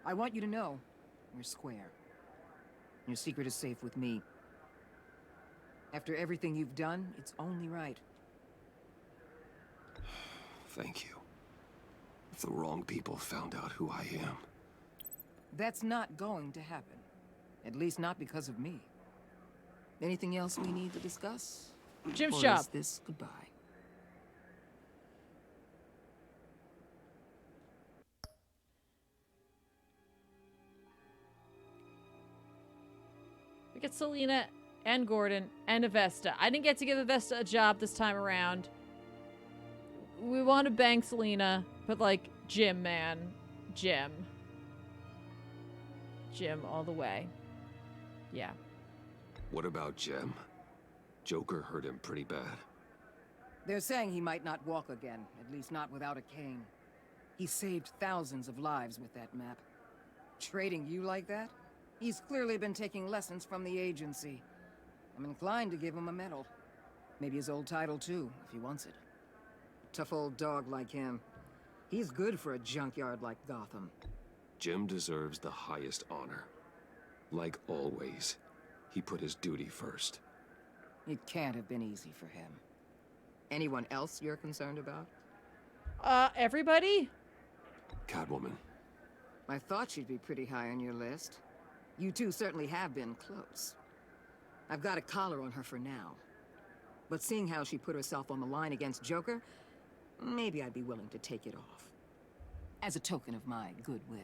I want you to know, we're square. Your secret is safe with me. After everything you've done, it's only right. Thank you. If the wrong people found out who I am... That's not going to happen. At least not because of me. Anything else we need to discuss? Jim's or job. Is this goodbye? We get Selina and Gordon and Avesta. I didn't get to give Avesta a job this time around. We want to bang Selina, but like, Jim, man. Jim. Jim all the way. Yeah. What about Jem? Joker hurt him pretty bad. They're saying he might not walk again, at least not without a cane. He saved thousands of lives with that map. Trading you like that? He's clearly been taking lessons from the agency. I'm inclined to give him a medal. Maybe his old title too, if he wants it. Tough old dog like him. He's good for a junkyard like Gotham. Jim deserves the highest honor. Like always, he put his duty first. It can't have been easy for him. Anyone else you're concerned about? Everybody? Catwoman. I thought she'd be pretty high on your list. You two certainly have been close. I've got a collar on her for now. But seeing how she put herself on the line against Joker, maybe I'd be willing to take it off. As a token of my goodwill.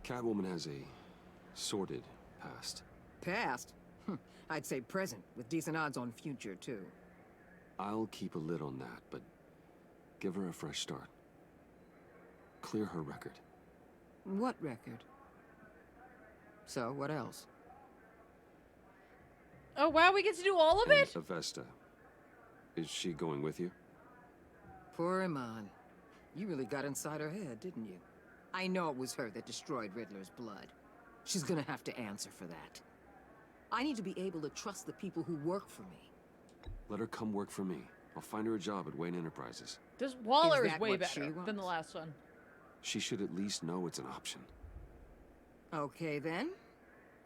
Catwoman has a sordid past. Past? I'd say present, with decent odds on future, too. I'll keep a lid on that, but give her a fresh start. Clear her record. What record? So, what else? Oh, wow, we get to do all of it? Avesta. Is she going with you? Poor Iman. You really got inside her head, didn't you? I know it was her that destroyed Riddler's blood. She's gonna have to answer for that. I need to be able to trust the people who work for me. Let her come work for me. I'll find her a job at Wayne Enterprises. This Waller is that way what better she than the last one. She should at least know it's an option. Okay, then.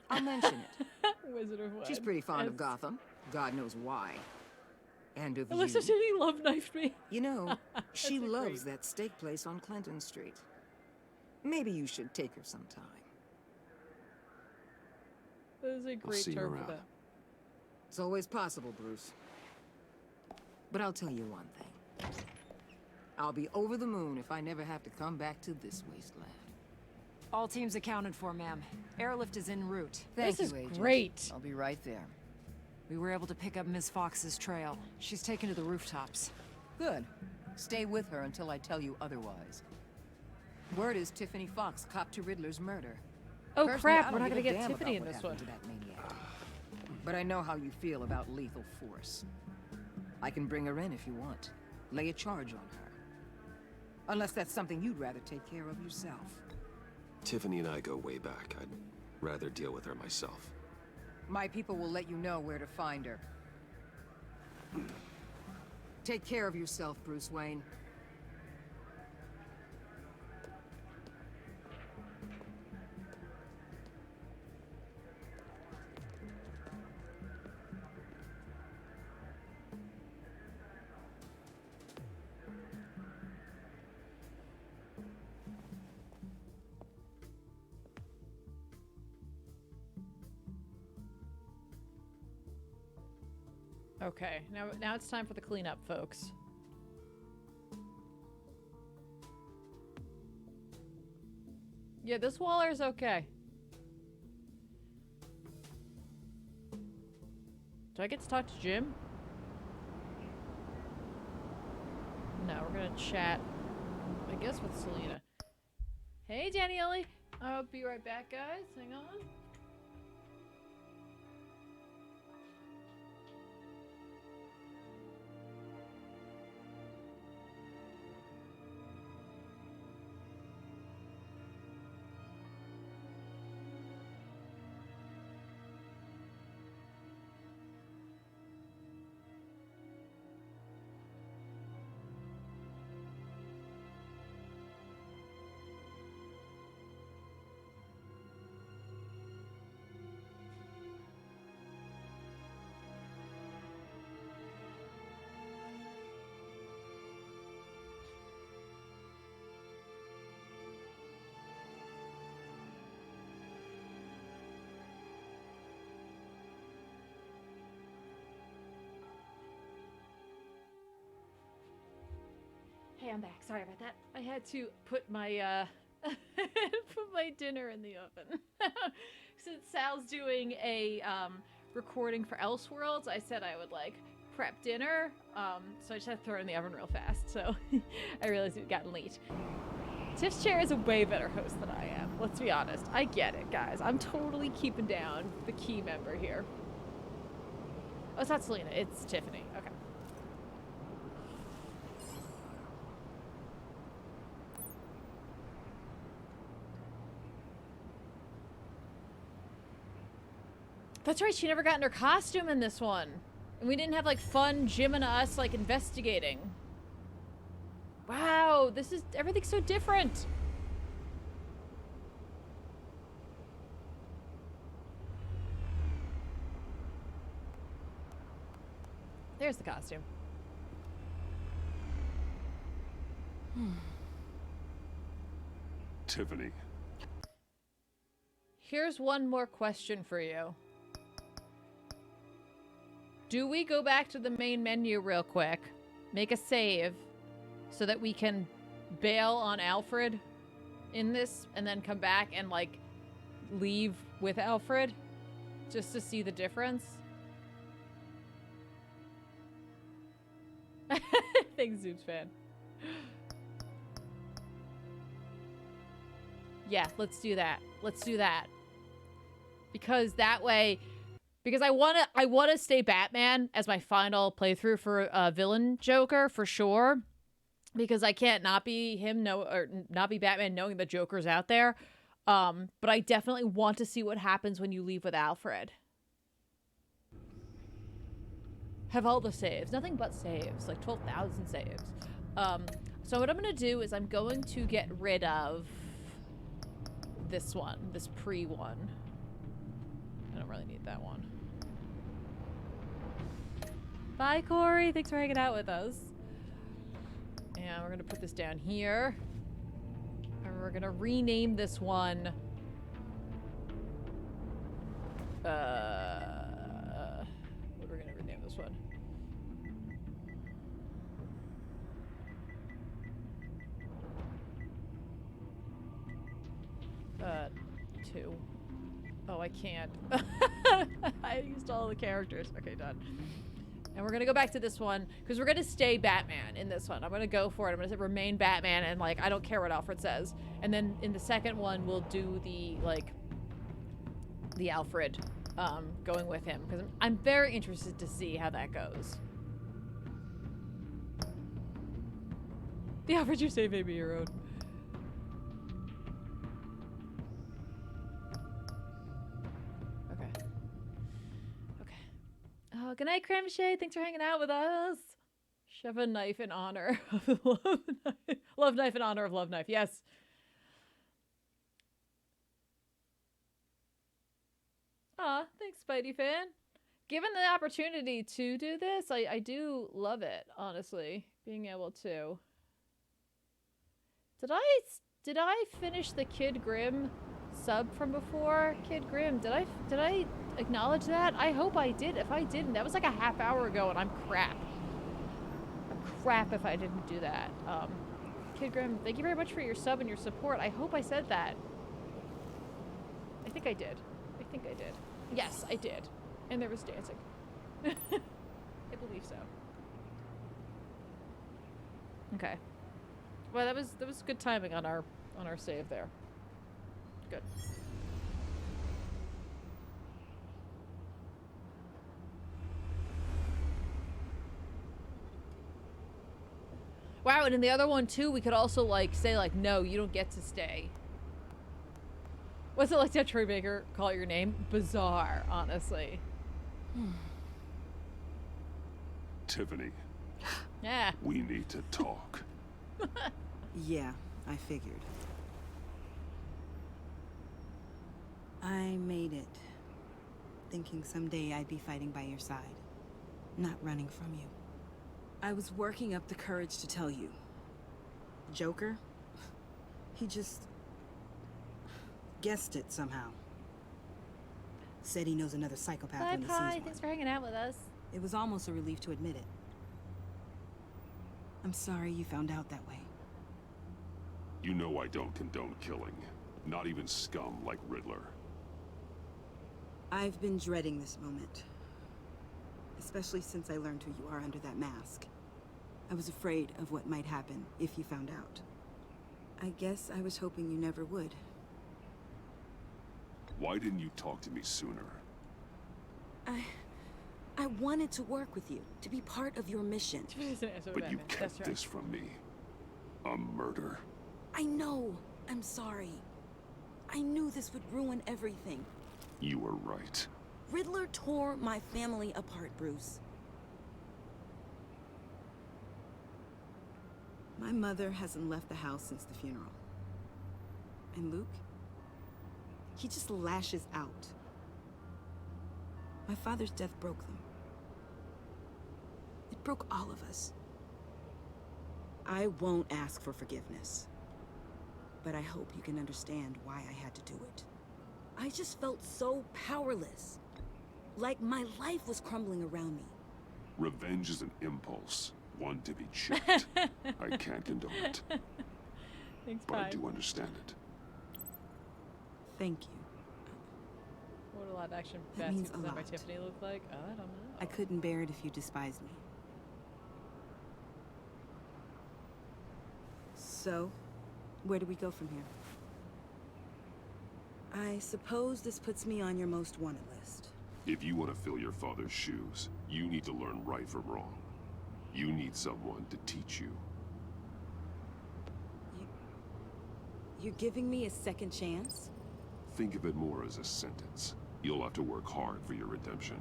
I'll mention it. Wizard of Web. She's pretty fond of Gotham. God knows why. And of It looks you. as if he love knifed me. You know, she That's loves great. that steak place on Clinton Street. Maybe you should take her sometime. That is a great see you term for around. that. It's always possible, Bruce. But I'll tell you one thing. I'll be over the moon if I never have to come back to this wasteland. All teams accounted for, ma'am. Airlift is en route. Thank This you, is Agent. great. I'll be right there. We were able to pick up Ms. Fox's trail. She's taken to the rooftops. Good. Stay with her until I tell you otherwise. Word is Tiffany Fox copped to Riddler's murder. Oh Personally, crap, I we're don't not gonna give a get damn Tiffany about in what this one. happened to that maniac. But I know how you feel about lethal force. I can bring her in if you want. Lay a charge on her. Unless that's something you'd rather take care of yourself. Tiffany and I go way back. I'd rather deal with her myself. My people will let you know where to find her. Take care of yourself, Bruce Wayne. Okay, now it's time for the cleanup, folks. Yeah, this Waller's okay. Do I get to talk to Jim? No, we're gonna chat, I guess, with Selina. Hey, Daniele. I'll be right back, guys. Hang on. Okay, I'm back. Sorry about that. I had to put my put my dinner in the oven. Since Sal's doing a recording for Elseworlds, I said I would like prep dinner. So I just had to throw it in the oven real fast. So I realized it got late. Tiff's chair is a way better host than I am. Let's be honest. I get it, guys. I'm totally keeping down the key member here. Oh, it's not Selena. It's Tiffany. Okay. That's right, she never got in her costume in this one. And we didn't have, like, fun Jim and us, like, investigating. Wow, this is... everything's so different. There's the costume. Tiffany. Here's one more question for you. Do we go back to the main menu real quick, make a save, so that we can bail on Alfred in this, and then come back and, like, leave with Alfred? Just to see the difference? Thanks, Zoob's fan. Yeah, let's do that. Let's do that. Because that way... because I wanna stay Batman as my final playthrough for villain Joker for sure, because I can't not be him not be Batman knowing the Joker's out there. But I definitely want to see what happens when you leave with Alfred. Have all the saves, nothing but saves, like 12,000 saves. So what I'm gonna do is I'm going to get rid of this one, this pre-one. I don't really need that one. Bye, Corey. Thanks for hanging out with us. And we're going to put this down here. And we're going to rename this one. What are we going to rename this one? Two. Oh, I can't. I used all the characters. Okay, done. And we're gonna go back to this one because we're gonna stay Batman in this one. I'm gonna go for it. I'm gonna remain Batman, and like I don't care what Alfred says. And then in the second one, we'll do the Alfred going with him because I'm very interested to see how that goes. The Alfred you say may be your own. Oh, good night, Cremshay. Thanks for hanging out with us. Shove a knife in honor of Love Knife. Love Knife in honor of Love Knife. Yes. Aw, thanks, Spidey fan. Given the opportunity to do this, I do love it, honestly. Being able to. Did I finish the Kid Grimm sub from before? Kid Grimm, did I acknowledge that? I hope I did. If I didn't, that was like a half hour ago and I'm crap. I'm crap if I didn't do that. Kid Grimm, thank you very much for your sub and your support. I hope I said that. I think I did. I think I did. Yes, I did. And there was dancing. I believe so. Okay. Well, that was good timing on our save there. Good. Wow, and in the other one too, we could also like say like, no, you don't get to stay. What's it like to have Troy Baker call it your name? Bizarre, honestly. Tiffany. Yeah. We need to talk. Yeah, I figured. I made it, thinking someday I'd be fighting by your side, not running from you. I was working up the courage to tell you. Joker? He just... guessed it somehow. Said he knows another psychopath when he sees one. Thanks for hanging out with us. It was almost a relief to admit it. I'm sorry you found out that way. You know I don't condone killing. Not even scum like Riddler. I've been dreading this moment. Especially since I learned who you are under that mask. I was afraid of what might happen if you found out. I guess I was hoping you never would. Why didn't you talk to me sooner? I wanted to work with you, to be part of your mission. But you kept this from me. A murder. I know. I'm sorry. I knew this would ruin everything. You were right. Riddler tore my family apart, Bruce. My mother hasn't left the house since the funeral. And Luke? He just lashes out. My father's death broke them. It broke all of us. I won't ask for forgiveness. But I hope you can understand why I had to do it. I just felt so powerless. Like my life was crumbling around me. Revenge is an impulse, one to be checked. I can't condone it. Thanks, but bye. I do understand it. Thank you. What would a live action That Betsy means a presented by lot. Tiffany look like? I don't know. I couldn't bear it if you despised me. So, where do we go from here? I suppose this puts me on your most wanted list. If you want to fill your father's shoes, you need to learn right from wrong. You need someone to teach you. You're giving me a second chance? Think of it more as a sentence. You'll have to work hard for your redemption.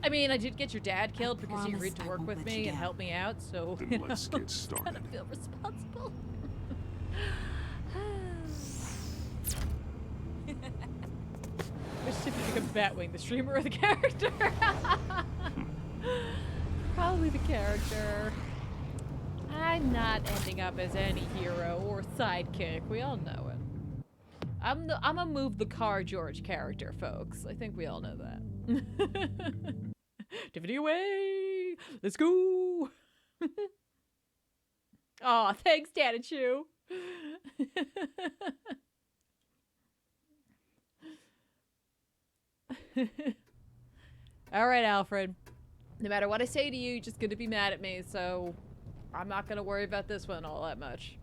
I mean, I did get your dad killed because he promise agreed to I work won't with let me you and down. help me out, so Then you know, let's get I started. kind of feel responsible. Which Tiffany becomes Batwing, the streamer or the character? Probably the character. I'm not ending up as any hero or sidekick. We all know it. I'm gonna move the Car George character, folks. I think we all know that. Tiffany away! Let's go! Aw, thanks, Danichu. Alright, Alfred. No matter what I say to you, you're just gonna be mad at me, so I'm not gonna worry about this one all that much.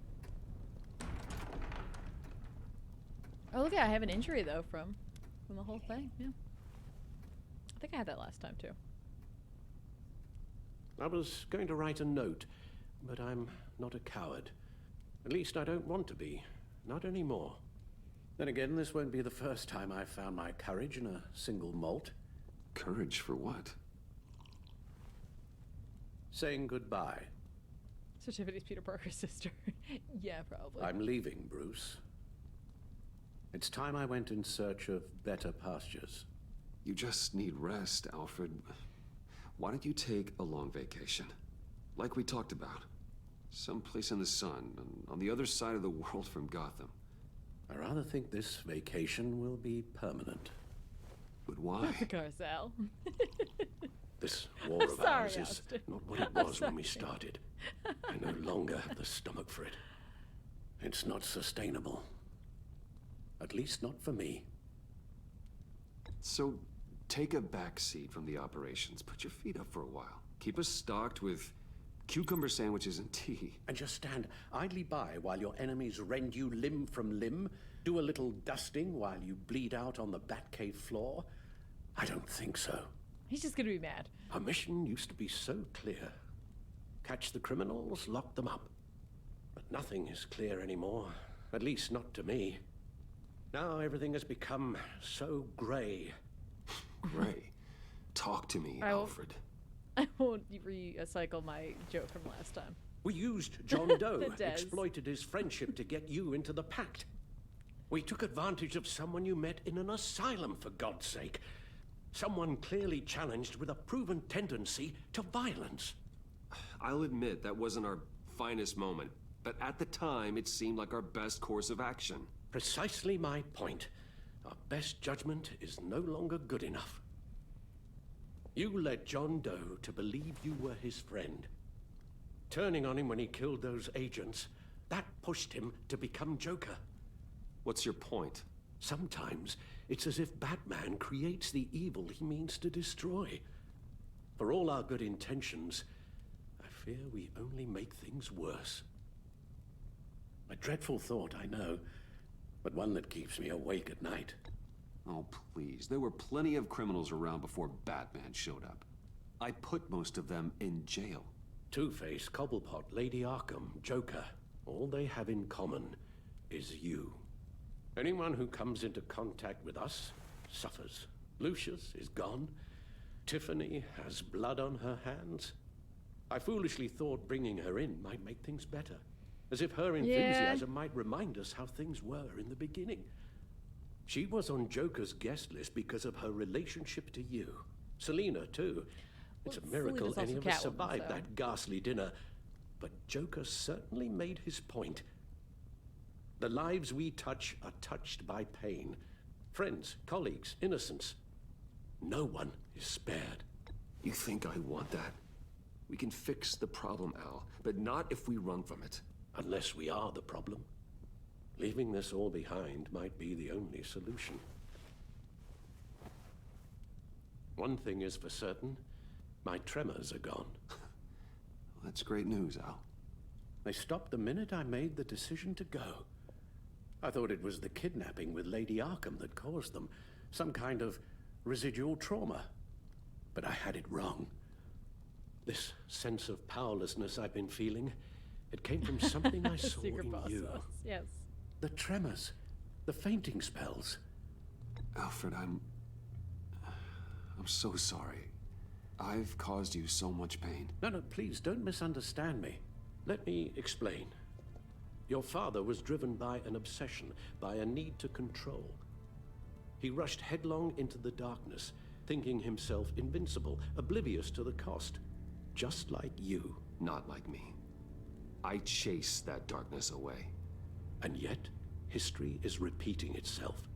Oh, look, I have an injury, though, from the whole thing, yeah. I think I had that last time, too. I was going to write a note, but I'm not a coward. At least I don't want to be. Not anymore. Then again, this won't be the first time I've found my courage in a single malt. Courage for what? Saying goodbye. So Tiffany's Peter Parker's sister. Yeah, probably. I'm leaving, Bruce. It's time I went in search of better pastures. You just need rest, Alfred. Why don't you take a long vacation? Like we talked about. Someplace in the sun, on the other side of the world from Gotham. I rather think this vacation will be permanent. But why? Garcelle. This war of Sorry, ours is Austin. not what it was when we started. I no longer have the stomach for it. It's not sustainable. At least not for me. So, take a back seat from the operations. Put your feet up for a while. Keep us stocked with cucumber sandwiches and tea. And just stand idly by while your enemies rend you limb from limb? Do a little dusting while you bleed out on the Batcave floor? I don't think so. He's just gonna be mad. Our mission used to be so clear. Catch the criminals, lock them up. But nothing is clear anymore. At least not to me. Now everything has become so grey. Gray. Talk to me, Alfred. I won't recycle my joke from last time. We used John Doe, The Des. exploited his friendship to get you into the pact. We took advantage of someone you met in an asylum, for God's sake. Someone clearly challenged with a proven tendency to violence. I'll admit that wasn't our finest moment, but at the time it seemed like our best course of action. Precisely my point. Our best judgment is no longer good enough. You led John Doe to believe you were his friend. Turning on him when he killed those agents, that pushed him to become Joker. What's your point? Sometimes it's as if Batman creates the evil he means to destroy. For all our good intentions, I fear we only make things worse. A dreadful thought, I know, but one that keeps me awake at night. Oh, please. There were plenty of criminals around before Batman showed up. I put most of them in jail. Two-Face, Cobblepot, Lady Arkham, Joker, all they have in common is you. Anyone who comes into contact with us suffers. Lucius is gone. Tiffany has blood on her hands. I foolishly thought bringing her in might make things better. As if her enthusiasm might remind us how things were in the beginning. She was on Joker's guest list because of her relationship to you. Selina, too. It's a miracle any of us survived that ghastly dinner. But Joker certainly made his point. The lives we touch are touched by pain. Friends, colleagues, innocents. No one is spared. You think I want that? We can fix the problem, Al, but not if we run from it. Unless we are the problem. Leaving this all behind might be the only solution. One thing is for certain, my tremors are gone. That's great news, Al. They stopped the minute I made the decision to go. I thought it was the kidnapping with Lady Arkham that caused them. Some kind of residual trauma. But I had it wrong. This sense of powerlessness I've been feeling, it came from something I saw in you. Yes. The tremors, the fainting spells. Alfred, I'm so sorry. I've caused you so much pain. No, please don't misunderstand me. Let me explain. Your father was driven by an obsession, by a need to control. He rushed headlong into the darkness, thinking himself invincible, oblivious to the cost. Just like you. Not like me. I chase that darkness away. And yet, history is repeating itself.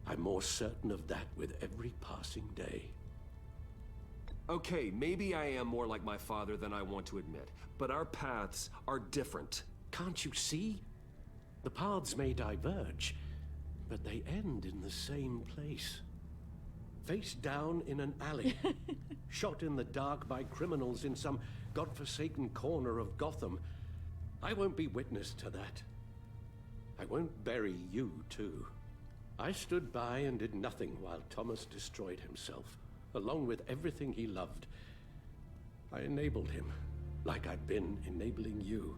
I'm more certain of that with every passing day. Okay, maybe I am more like my father than I want to admit, but our paths are different. Can't you see? The paths may diverge, but they end in the same place. Face down in an alley, shot in the dark by criminals in some godforsaken corner of Gotham. I won't be witness to that. I won't bury you, too. I stood by and did nothing while Thomas destroyed himself, along with everything he loved. I enabled him, like I've been enabling you.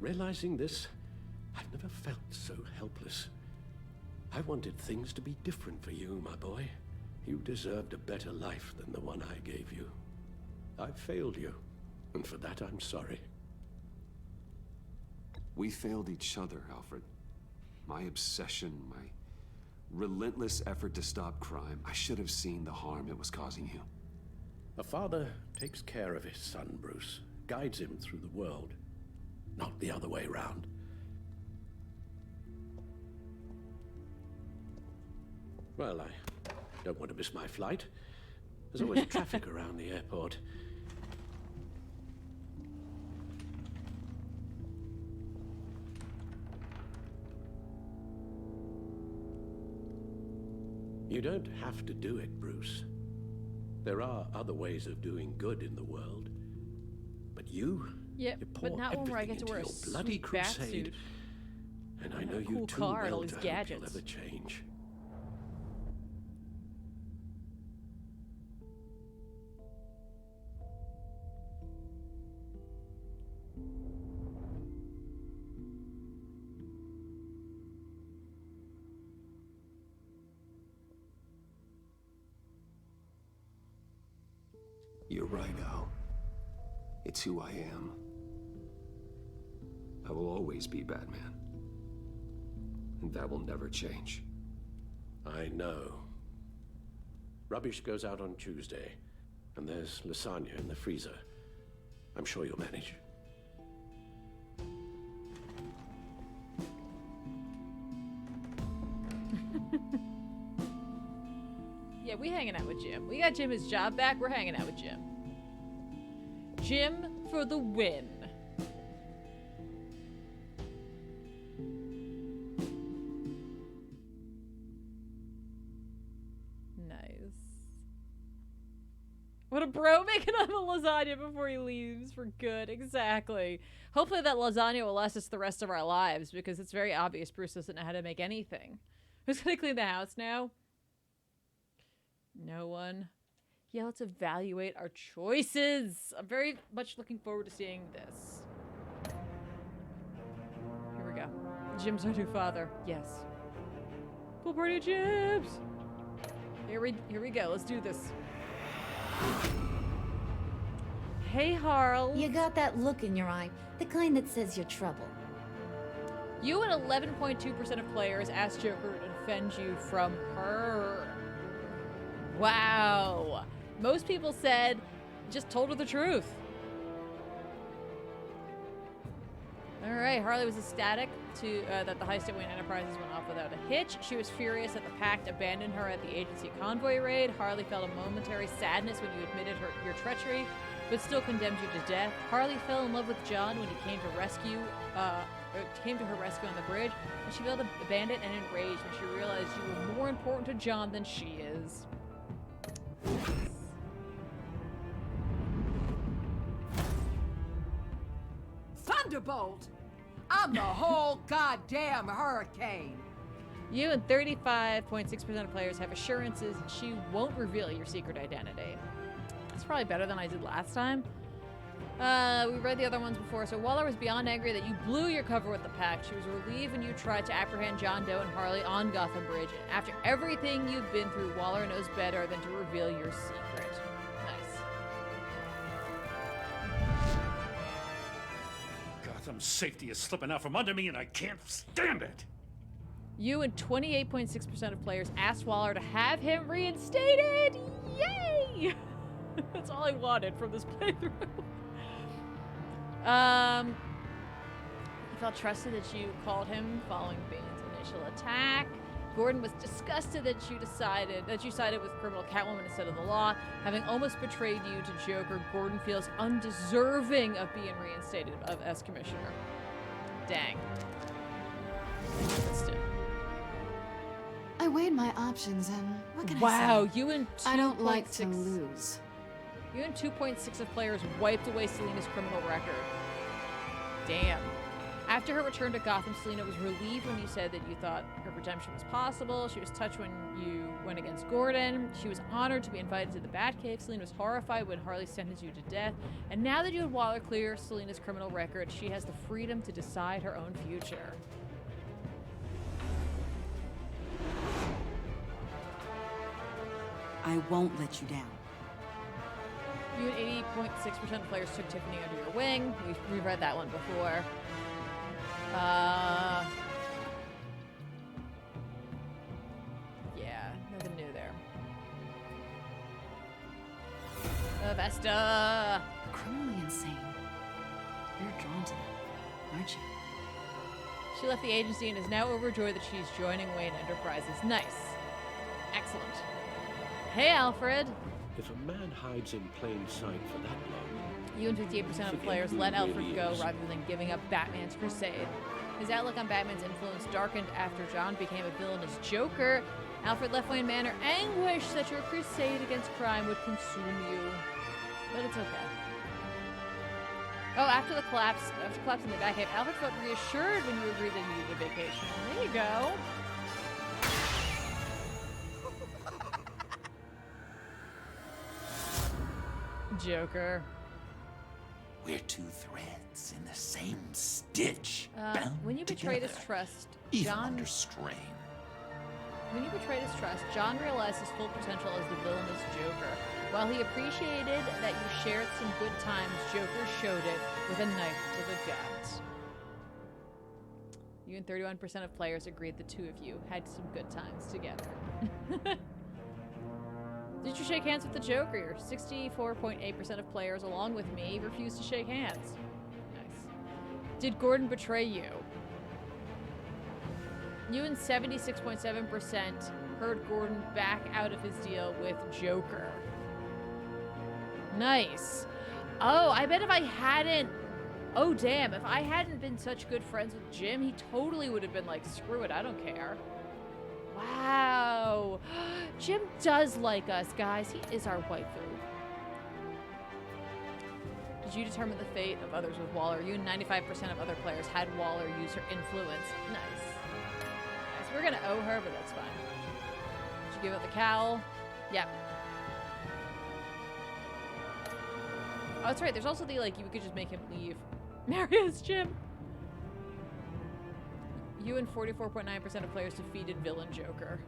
Realizing this, I've never felt so helpless. I wanted things to be different for you, my boy. You deserved a better life than the one I gave you. I failed you, and for that I'm sorry. We failed each other, Alfred. My obsession, my relentless effort to stop crime. I should have seen the harm it was causing you. A father takes care of his son, Bruce. Guides him through the world. Not the other way around. Well, I don't want to miss my flight. There's always traffic around the airport. You don't have to do it, Bruce. There are other ways of doing good in the world. But you but not one where I get to wear a bloody sweet bat crusade. suit And I and know a you cool too car and all well these to hope you'll gadgets. ever change. You're right, Al. It's who I am. I will always be Batman. And that will never change. I know. Rubbish goes out on Tuesday, and there's lasagna in the freezer. I'm sure you'll manage. Yeah, we hanging out with Jim. We got Jim his job back. We're hanging out with Jim. Jim for the win. What a bro, making him a lasagna before he leaves for good. Exactly. Hopefully that lasagna will last us the rest of our lives, because it's very obvious Bruce doesn't know how to make anything. Who's gonna clean the house now? No one. Yeah, let's evaluate our choices. I'm very much looking forward to seeing this. Here we go. Jim's our new father. Yes. Pool party of Jim's. Here we go. Let's do this. Hey, Harl. You got that look in your eye, the kind that says you're trouble. You and 11.2% of players asked Joker to defend you from her. Wow. Most people said, just told her the truth. Alright, Harley was ecstatic that the heist at Wayne Enterprises went off without a hitch. She was furious that the Pact abandoned her at the agency convoy raid. Harley felt a momentary sadness when you admitted your treachery, but still condemned you to death. Harley fell in love with John when he came to her rescue on the bridge, and she felt abandoned and enraged when she realized you were more important to John than she is. Thunderbolt! I'm the whole goddamn hurricane! You and 35.6% of players have assurances she won't reveal your secret identity. That's probably better than I did last time. We read the other ones before. So Waller was beyond angry that you blew your cover with the Pact. She was relieved when you tried to apprehend John Doe and Harley on Gotham Bridge. After everything you've been through, Waller knows better than to reveal your secret. Nice. Gotham's safety is slipping out from under me and I can't stand it! You and 28.6% of players asked Waller to have him reinstated! Yay! That's all I wanted from this playthrough. He felt trusted that you called him following Bane's initial attack. Gordon was disgusted that you sided with criminal Catwoman instead of the law. Having almost betrayed you to Joker, Gordon feels undeserving of being reinstated as commissioner. Dang. Let's do it. I weighed my options and what can I say? Wow, you and 2.6. I don't like to lose. You and 2.6 of players wiped away Selina's criminal record. Damn. After her return to Gotham, Selina was relieved when you said that you thought her redemption was possible. She was touched when you went against Gordon. She was honored to be invited to the Batcave. Selina was horrified when Harley sentenced you to death. And now that you had Waller clear Selina's criminal record, she has the freedom to decide her own future. I won't let you down. You and 80.6% of players took Tiffany under your wing. We've read that one before. Yeah, nothing new there. Vesta! Criminally insane. You're drawn to them, aren't you? She left the agency and is now overjoyed that she's joining Wayne Enterprises. Nice. Excellent. Hey, Alfred. If a man hides in plain sight for that long... You and 58% of players let Alfred go rather than giving up Batman's crusade. His outlook on Batman's influence darkened after John became a villainous Joker. Alfred left Wayne Manor anguished that your crusade against crime would consume you. But it's okay. Oh, after collapsing the Batcave, Alfred felt reassured when you agreed that you needed a vacation. There you go. Joker. We're two threads in the same stitch. When you betrayed his trust, even under strain. When you betrayed his trust, John realized his full potential as the villainous Joker. While he appreciated that you shared some good times, Joker showed it with a knife to the gut. You and 31% of players agreed the two of you had some good times together. Did you shake hands with the Joker? 64.8% of players, along with me, refused to shake hands. Nice. Did Gordon betray you? You and 76.7% heard Gordon back out of his deal with Joker. Nice. Oh, I bet if I hadn't... Oh, damn. If I hadn't been such good friends with Jim, he totally would have been like, screw it, I don't care. Wow. Jim does like us, guys. He is our waifu. Did you determine the fate of others with Waller? You and 95% of other players had Waller use her influence. Nice. Nice. We're gonna owe her, but that's fine. Did you give up the cowl? Yep. Oh, that's right. There's also the, like, you could just make him leave. Marius Jim. You and 44.9% of players defeated villain Joker.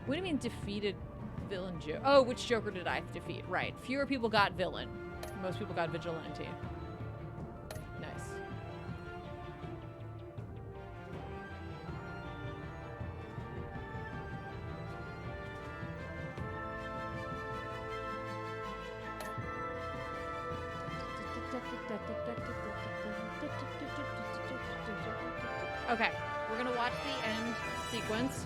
What do you mean defeated villain Joker? Oh, which Joker did I defeat? Right. Fewer people got villain. Most people got vigilante. Nice. Okay, we're gonna watch the end sequence.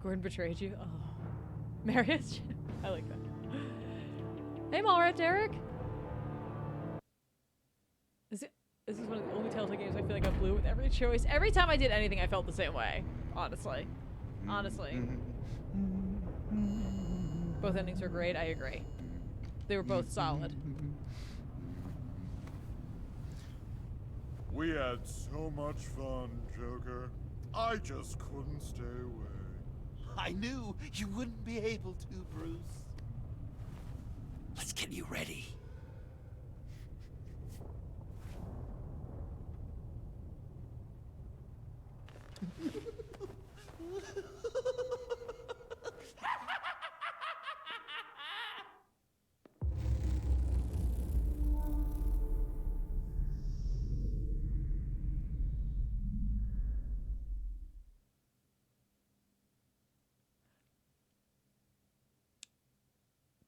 Gordon betrayed you. Oh, Marius. I like that. Hey, Mallrat Derek. This is one of the only Telltale games I feel like I blew with every choice. Every time I did anything, I felt the same way. Honestly, both endings are great. I agree. They were both solid. We had so much fun, Joker. I just couldn't stay away. I knew you wouldn't be able to, Bruce. Let's get you ready.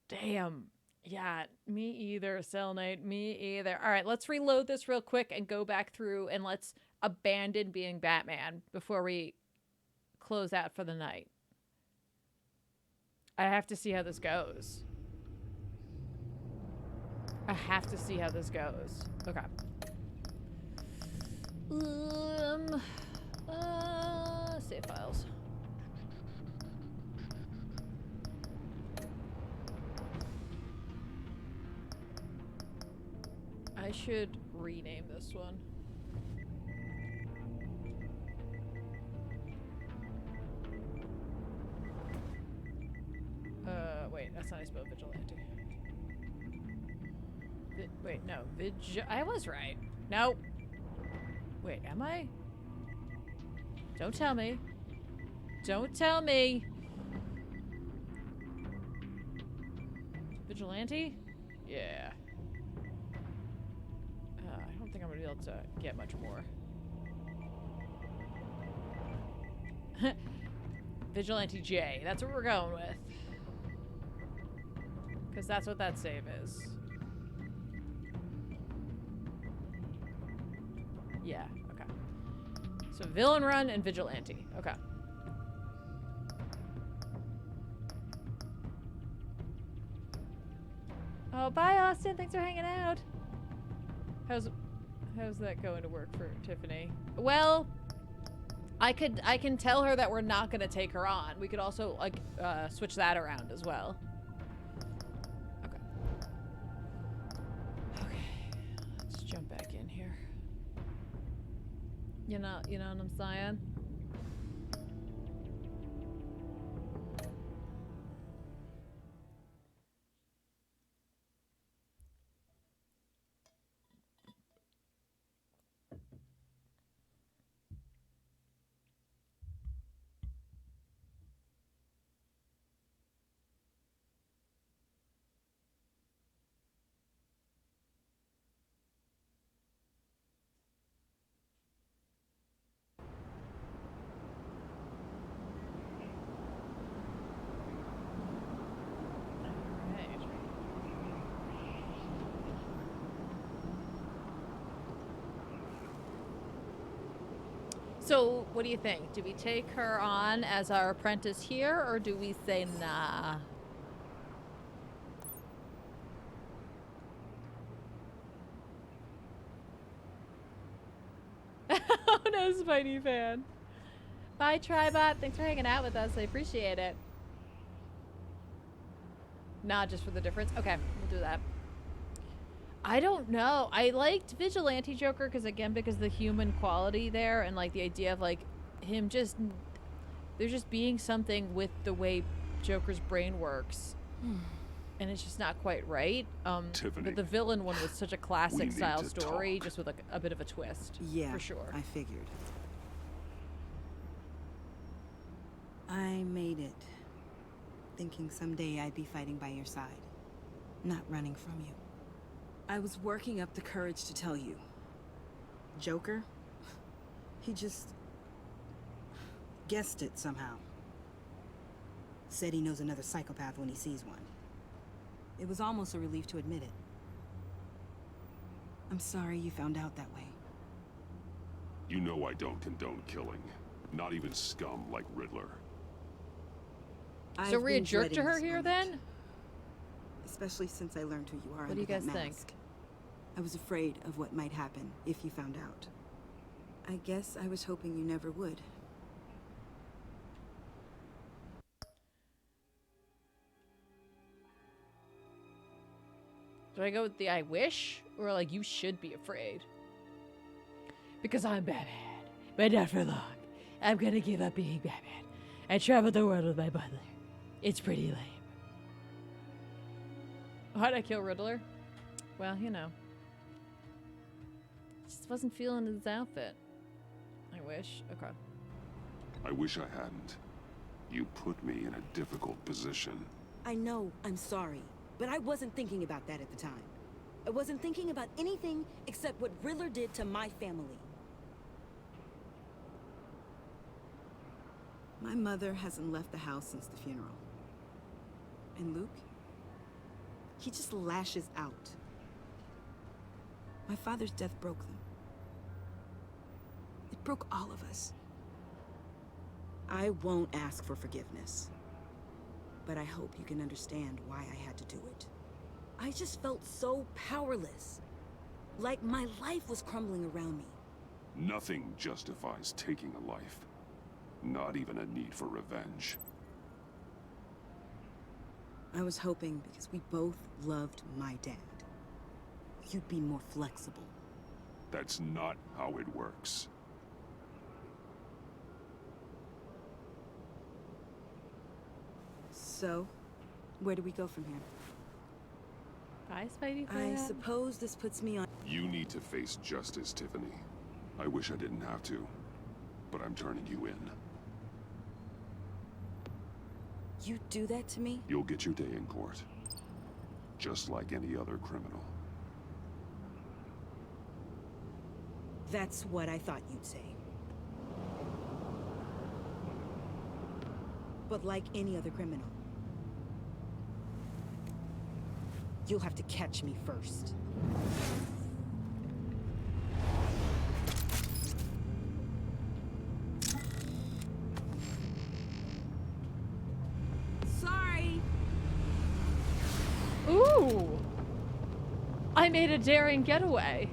Damn. Yeah, me either, Cell Knight. Me either. All right, let's reload this real quick and go back through and let's abandon being Batman before we close out for the night. I have to see how this goes. I have to see how this goes. Okay. Save files. I should rename this one. Wait, that's not how I spell vigilante. Wait, no, I was right. Nope. Wait, am I? Don't tell me. Don't tell me. Vigilante? Yeah. I don't think I'm gonna be able to get much more. Vigilante J. That's what we're going with. Because that's what that save is. Yeah, okay. So Villain Run and Vigilante. Okay. Oh, bye, Austin. Thanks for hanging out. How's that going to work for Tiffany? Well, I can tell her that we're not gonna take her on. We could also like switch that around as well. Okay. Okay. Let's jump back in here. You know what I'm saying? So, what do you think? Do we take her on as our apprentice here, or do we say nah? Oh no, Spidey fan. Bye, Tribot. Thanks for hanging out with us. I appreciate it. Nah, just for the difference. Okay, we'll do that. I don't know. I liked Vigilante Joker because the human quality there and like the idea of like him just there's just being something with the way Joker's brain works. And it's just not quite right. Tiffany, but the villain one was such a classic style to story, talk. just with like a bit of a twist. Yeah, for sure. I figured. I made it, thinking someday I'd be fighting by your side, not running from you. I was working up the courage to tell you. Joker? He just guessed it somehow. Said he knows another psychopath when he sees one. It was almost a relief to admit it. I'm sorry you found out that way. You know I don't condone killing. Not even scum like Riddler. So we a jerk to her here then? Especially since I learned who you are What do you guys think? I was afraid of what might happen if you found out. I guess I was hoping you never would. Do I go with the I wish? Or like you should be afraid? Because I'm Batman. But not for long. I'm gonna give up being Batman and travel the world with my butler. It's pretty lame. Why'd I kill Riddler? Well, you know. Just wasn't feeling his outfit. I wish. Okay. I wish I hadn't. You put me in a difficult position. I know, I'm sorry, but I wasn't thinking about that at the time. I wasn't thinking about anything except what Riddler did to my family. My mother hasn't left the house since the funeral. And Luke? He just lashes out. My father's death broke them. It broke all of us. I won't ask for forgiveness. But I hope you can understand why I had to do it. I just felt so powerless. Like my life was crumbling around me. Nothing justifies taking a life. Not even a need for revenge. I was hoping because we both loved my dad, you'd be more flexible. That's not how it works. So, where do we go from here? Bye, Spidey. I suppose this puts me on... You need to face justice, Tiffany. I wish I didn't have to, but I'm turning you in. You do that to me? You'll get your day in court. Just like any other criminal. That's what I thought you'd say. But like any other criminal, you'll have to catch me first. Sorry. Ooh! I made a daring getaway.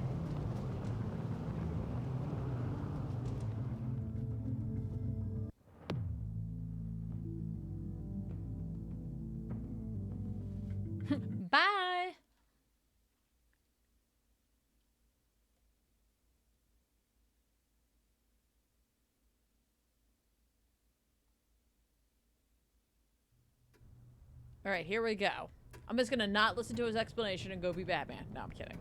Bye! All right, here we go. I'm just gonna not listen to his explanation and go be Batman. No, I'm kidding.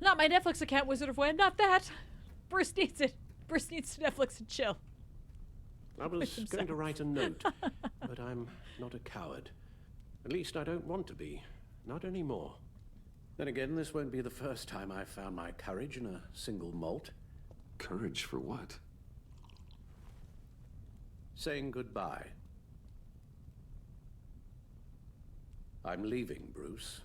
Not my Netflix account, Wizard of Wynn. Not that. Bruce needs it. Bruce needs Netflix and chill. I was going to write a note, but I'm not a coward. At least I don't want to be. Not anymore. Then again, this won't be the first time I've found my courage in a single malt. Courage for what? Saying goodbye. I'm leaving, Bruce.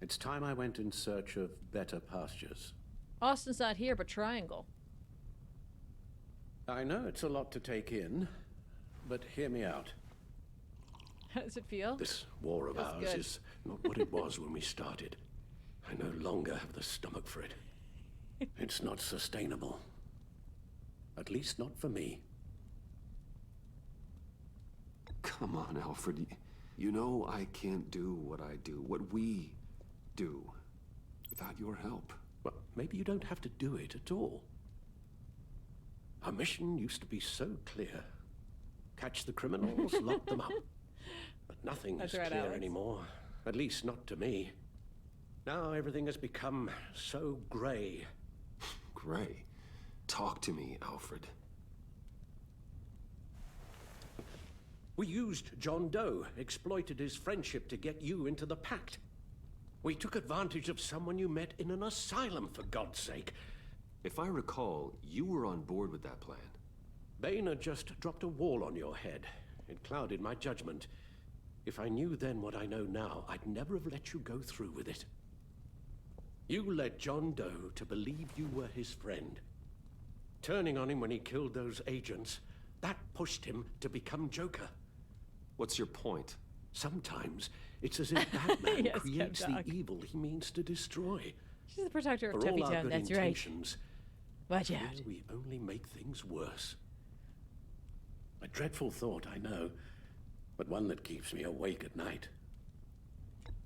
It's time I went in search of better pastures. Austin's not here, but Triangle. I know it's a lot to take in, but hear me out. How does it feel? This war of ours is not what it was when we started. I no longer have the stomach for it. It's not sustainable. At least not for me. Come on, Alfred. You know I can't do what I do, what we do, without your help. Well, maybe you don't have to do it at all. Our mission used to be so clear. Catch the criminals, lock them up. But nothing is clear anymore. At least not to me. Now everything has become so gray. Gray? Talk to me, Alfred. We used John Doe, exploited his friendship to get you into the pact. We took advantage of someone you met in an asylum, for God's sake. If I recall, you were on board with that plan. Boehner just dropped a wall on your head. It clouded my judgment. If I knew then what I know now, I'd never have let you go through with it. You led John Doe to believe you were his friend. Turning on him when he killed those agents, that pushed him to become Joker. What's your point? Sometimes it's as if Batman Yes, creates Cat Dog. the evil he means to destroy. She's the protector of For all our Tuffy Town, good that's intentions, right. Watch here out. we only make things worse. A dreadful thought, I know, but one that keeps me awake at night.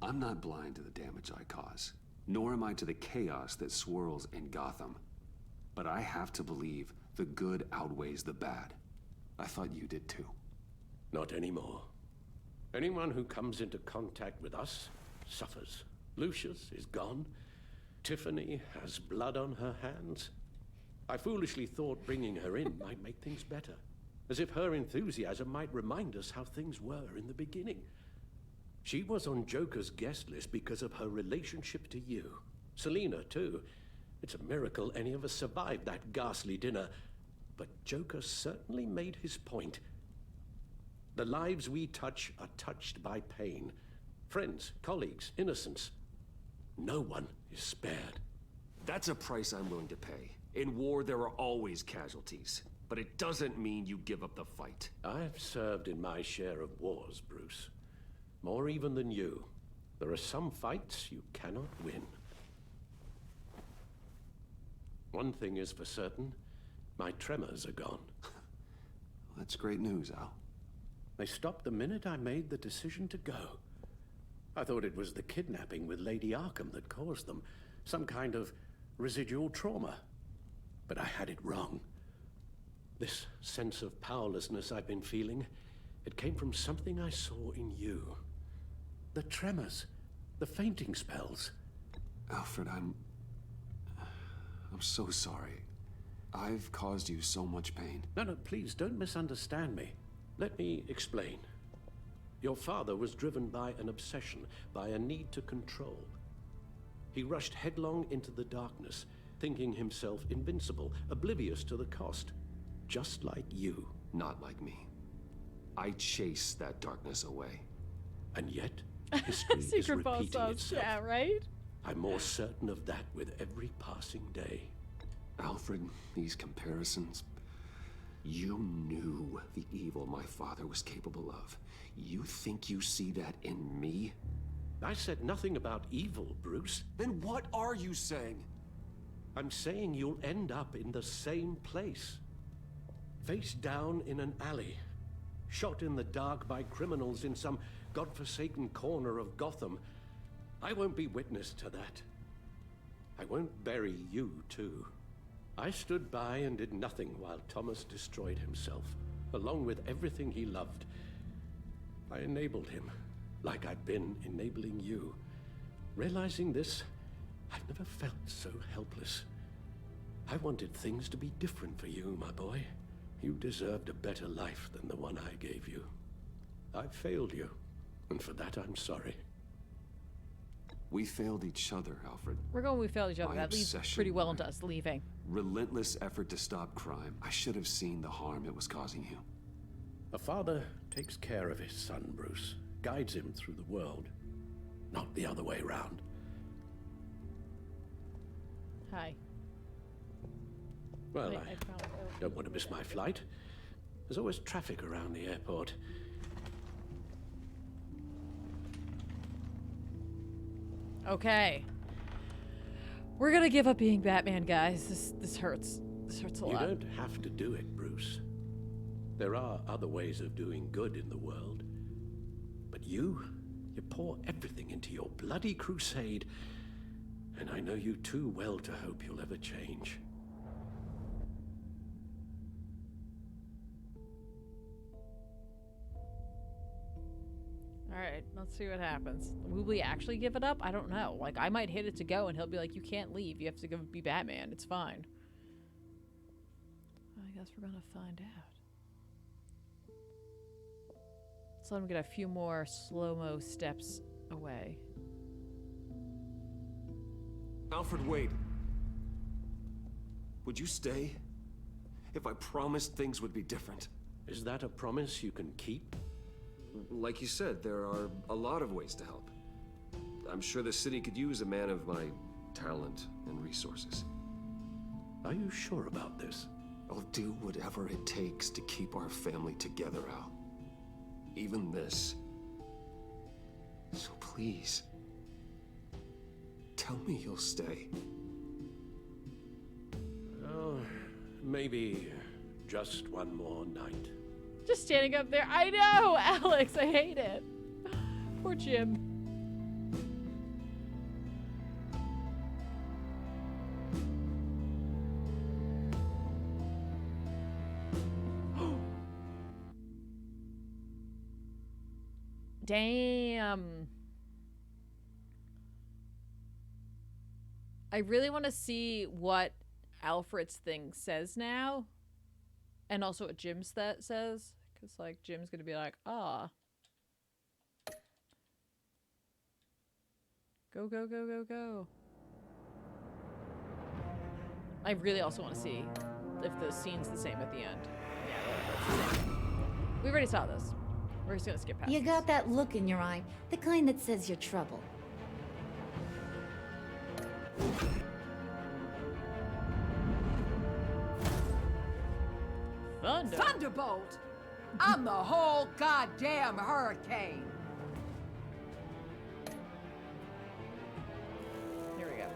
I'm not blind to the damage I cause, nor am I to the chaos that swirls in Gotham. But I have to believe the good outweighs the bad. I thought you did too. Not anymore. Anyone who comes into contact with us suffers. Lucius is gone. Tiffany has blood on her hands. I foolishly thought bringing her in might make things better, as if her enthusiasm might remind us how things were in the beginning. She was on Joker's guest list because of her relationship to you. Selina, too. It's a miracle any of us survived that ghastly dinner. But Joker certainly made his point. The lives we touch are touched by pain. Friends, colleagues, innocents. No one is spared. That's a price I'm willing to pay. In war, there are always casualties. But it doesn't mean you give up the fight. I've served in my share of wars, Bruce. More even than you. There are some fights you cannot win. One thing is for certain. My tremors are gone. That's great news, Al. They stopped the minute I made the decision to go. I thought it was the kidnapping with Lady Arkham that caused them. Some kind of residual trauma. But I had it wrong. This sense of powerlessness I've been feeling, it came from something I saw in you. The tremors, the fainting spells. Alfred, I'm so sorry. I've caused you so much pain. No, please don't misunderstand me. Let me explain. Your father was driven by an obsession, by a need to control. He rushed headlong into the darkness, thinking himself invincible, oblivious to the cost. Just like you. Not like me. I chased that darkness away. And yet, history is Secret boss repeating sauce, itself. yeah, right? I'm more certain of that with every passing day. Alfred, these comparisons... You knew the evil my father was capable of. You think you see that in me? I said nothing about evil, Bruce. Then what are you saying? I'm saying you'll end up in the same place. Face down in an alley. Shot in the dark by criminals in some godforsaken corner of Gotham. I won't be witness to that. I won't bury you, too. I stood by and did nothing while Thomas destroyed himself, along with everything he loved. I enabled him, like I've been enabling you. Realizing this, I've never felt so helpless. I wanted things to be different for you, my boy. You deserved a better life than the one I gave you. I failed you, and for that I'm sorry. We failed each other, Alfred. We're going we failed each other. My That leads obsession, pretty well into us leaving. Relentless effort to stop crime. I should have seen the harm it was causing you. A father takes care of his son, Bruce. Guides him through the world. Not the other way around. Hi. Well, Wait, I found don't want to miss my flight. There's always traffic around the airport. Okay. We're gonna give up being Batman, guys. This hurts. This hurts a lot. You don't have to do it, Bruce. There are other ways of doing good in the world. But you pour everything into your bloody crusade, and I know you too well to hope you'll ever change. Alright, let's see what happens. Will we actually give it up? I don't know. Like, I might hit it to go and he'll be like, you can't leave. You have to go be Batman. It's fine. I guess we're gonna find out. Let's let him get a few more slow-mo steps away. Alfred, wait. Would you stay? If I promised things would be different. Is that a promise you can keep? Like you said, there are a lot of ways to help. I'm sure the city could use a man of my talent and resources. Are you sure about this? I'll do whatever it takes to keep our family together, Al. Even this. So please, tell me you'll stay. Oh, maybe just one more night. Just standing up there. I know, Alex. I hate it. Poor Jim. Damn. I really want to see what Alfred's thing says now. And also what Jim's that says. Because, like, Jim's going to be like, ah. Go, go, go, go, go. I really also want to see if the scene's the same at the end. Yeah, that's the same. We already saw this. We're just going to skip past You this. got that look in your eye, the kind that says you're trouble. Thunder. Thunderbolt! I'm the whole goddamn hurricane! Here we go.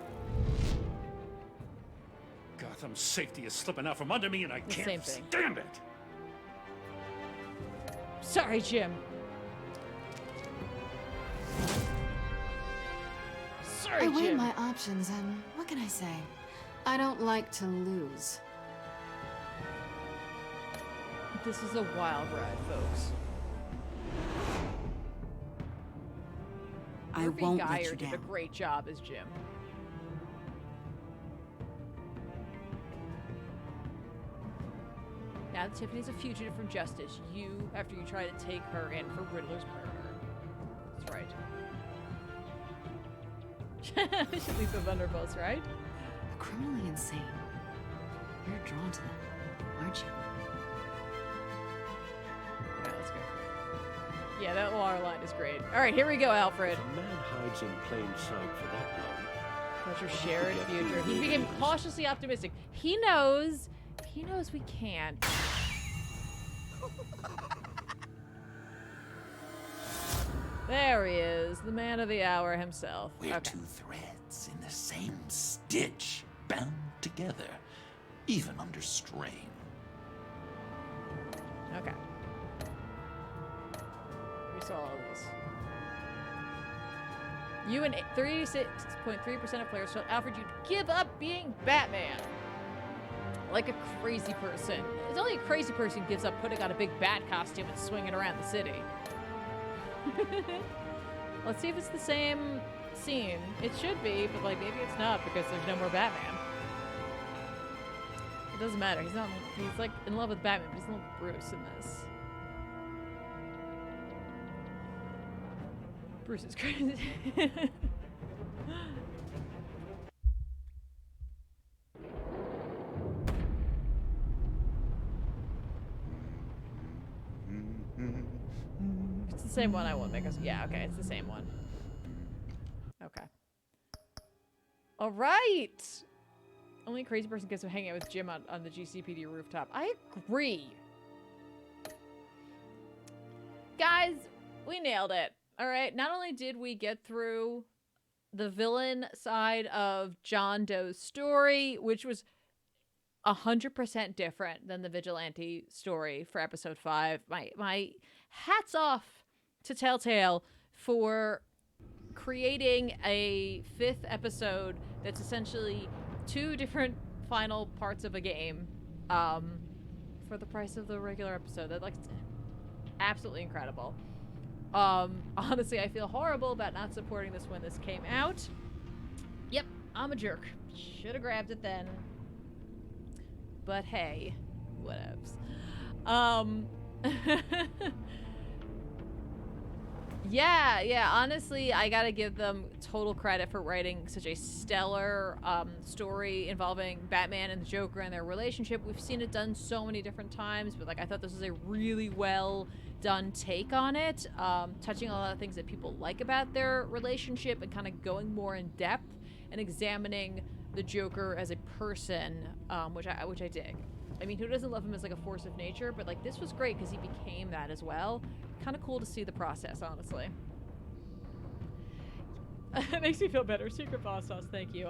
Gotham's safety is slipping out from under me and I The can't same thing. stand it! Sorry, Jim. Sorry, I weighed Jim. my options, and what can I say? I don't like to lose. This is a wild ride, folks. I Murphy won't let Geyer you did a down. great job as Jim. Now that Tiffany's a fugitive from justice, after you try to take her in for Riddler's murder. That's right. Should leave the Thunderbolts, right? They're criminally insane. You're drawn to them, aren't you? Yeah, let's go. Yeah, that water line is great. All right, here we go, Alfred. If a man hides in plain sight for that long. That's your shared future. He became cautiously optimistic. He knows we can't. There he is, the man of the hour himself. We're Okay. two threads in the same stitch, bound together, even under strain. Okay. We saw all this. You and 36.3% of players felt Alfred you'd give up being Batman. Like a crazy person. It's only a crazy person who gives up putting on a big bat costume and swinging around the city. Let's see if it's the same scene. It should be, but like maybe it's not because there's no more Batman. It doesn't matter. He's like in love with Batman, but he's in love with Bruce in this. Bruce is crazy. It's the same one. I won't make us. Yeah, okay, it's the same one. Okay. All right. Only a crazy person gets to hang out with Jim on the GCPD rooftop. I agree. Guys, we nailed it. All right. Not only did we get through the villain side of John Doe's story, which was 100% different than the Vigilante story for episode 5. My hats off to Telltale for creating a 5th episode that's essentially 2 different final parts of a game for the price of the regular episode. That, like, absolutely incredible. Honestly, I feel horrible about not supporting this when this came out. Yep, I'm a jerk. Should have grabbed it then. But hey, whatevs. Yeah, honestly, I gotta give them total credit for writing such a stellar story involving Batman and the Joker and their relationship. We've seen it done so many different times, but like I thought this was a really well done take on it, touching on a lot of things that people like about their relationship and kind of going more in depth and examining the Joker as a person, which I dig. I mean, who doesn't love him as like a force of nature? But like this was great because he became that as well. Kind of cool to see the process, honestly. It makes me feel better. Secret boss sauce, thank you.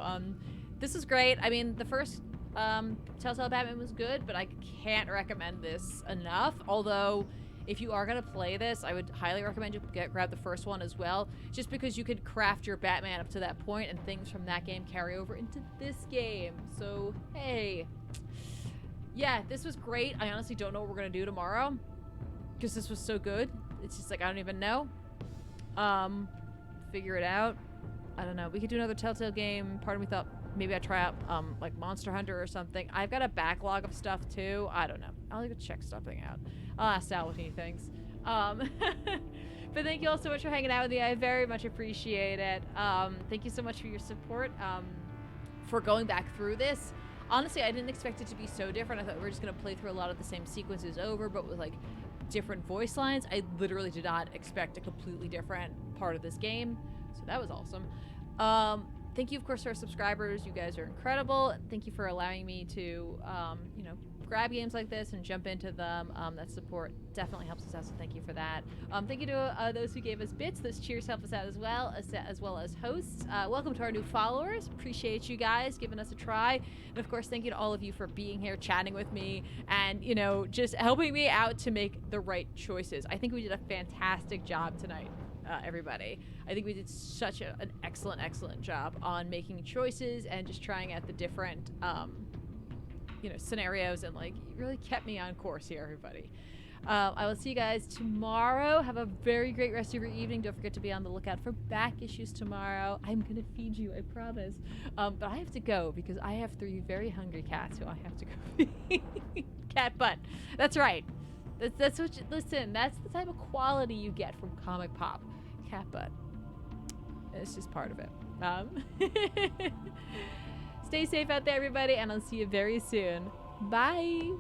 This is great. I mean, the first Telltale Batman was good, but I can't recommend this enough. Although, if you are gonna play this, I would highly recommend you grab the first one as well, just because you could craft your Batman up to that point, and things from that game carry over into this game. So hey, yeah, this was great. I honestly don't know what we're gonna do tomorrow, because this was so good. It's just like I don't even know. Figure it out. I don't know. We could do another Telltale game. Part of me thought maybe I'd try out like Monster Hunter or something. I've got a backlog of stuff too. I don't know. I'll go check something out. I'll ask Sal what he thinks. But thank you all so much for hanging out with me. I very much appreciate it. Thank you so much for your support, for going back through this. Honestly, I didn't expect it to be so different. I thought we were just going to play through a lot of the same sequences over, but with like different voice lines. I literally did not expect a completely different part of this game. So that was awesome. Thank you, of course, to our subscribers. You guys are incredible. Thank you for allowing me to, you know, grab games like this and jump into them. That support definitely helps us out, so thank you for that. Thank you to those who gave us bits. Those cheers help us out as well as hosts. Welcome to our new followers. Appreciate you guys giving us a try. And of course, thank you to all of you for being here, chatting with me, and, you know, just helping me out to make the right choices. I think we did a fantastic job tonight, everybody. I think we did such an excellent job on making choices and just trying out the different you know, scenarios, and like you really kept me on course here, everybody. I will see you guys tomorrow. Have a very great rest of your evening. Don't forget to be on the lookout for back issues tomorrow. I'm gonna feed you, I promise. But I have to go because I have 3 very hungry cats who I have to go feed. Cat butt. That's right. That's what you, listen, that's the type of quality you get from Comic Pop. Cat butt. It's just part of it. Stay safe out there, everybody, and I'll see you very soon. Bye!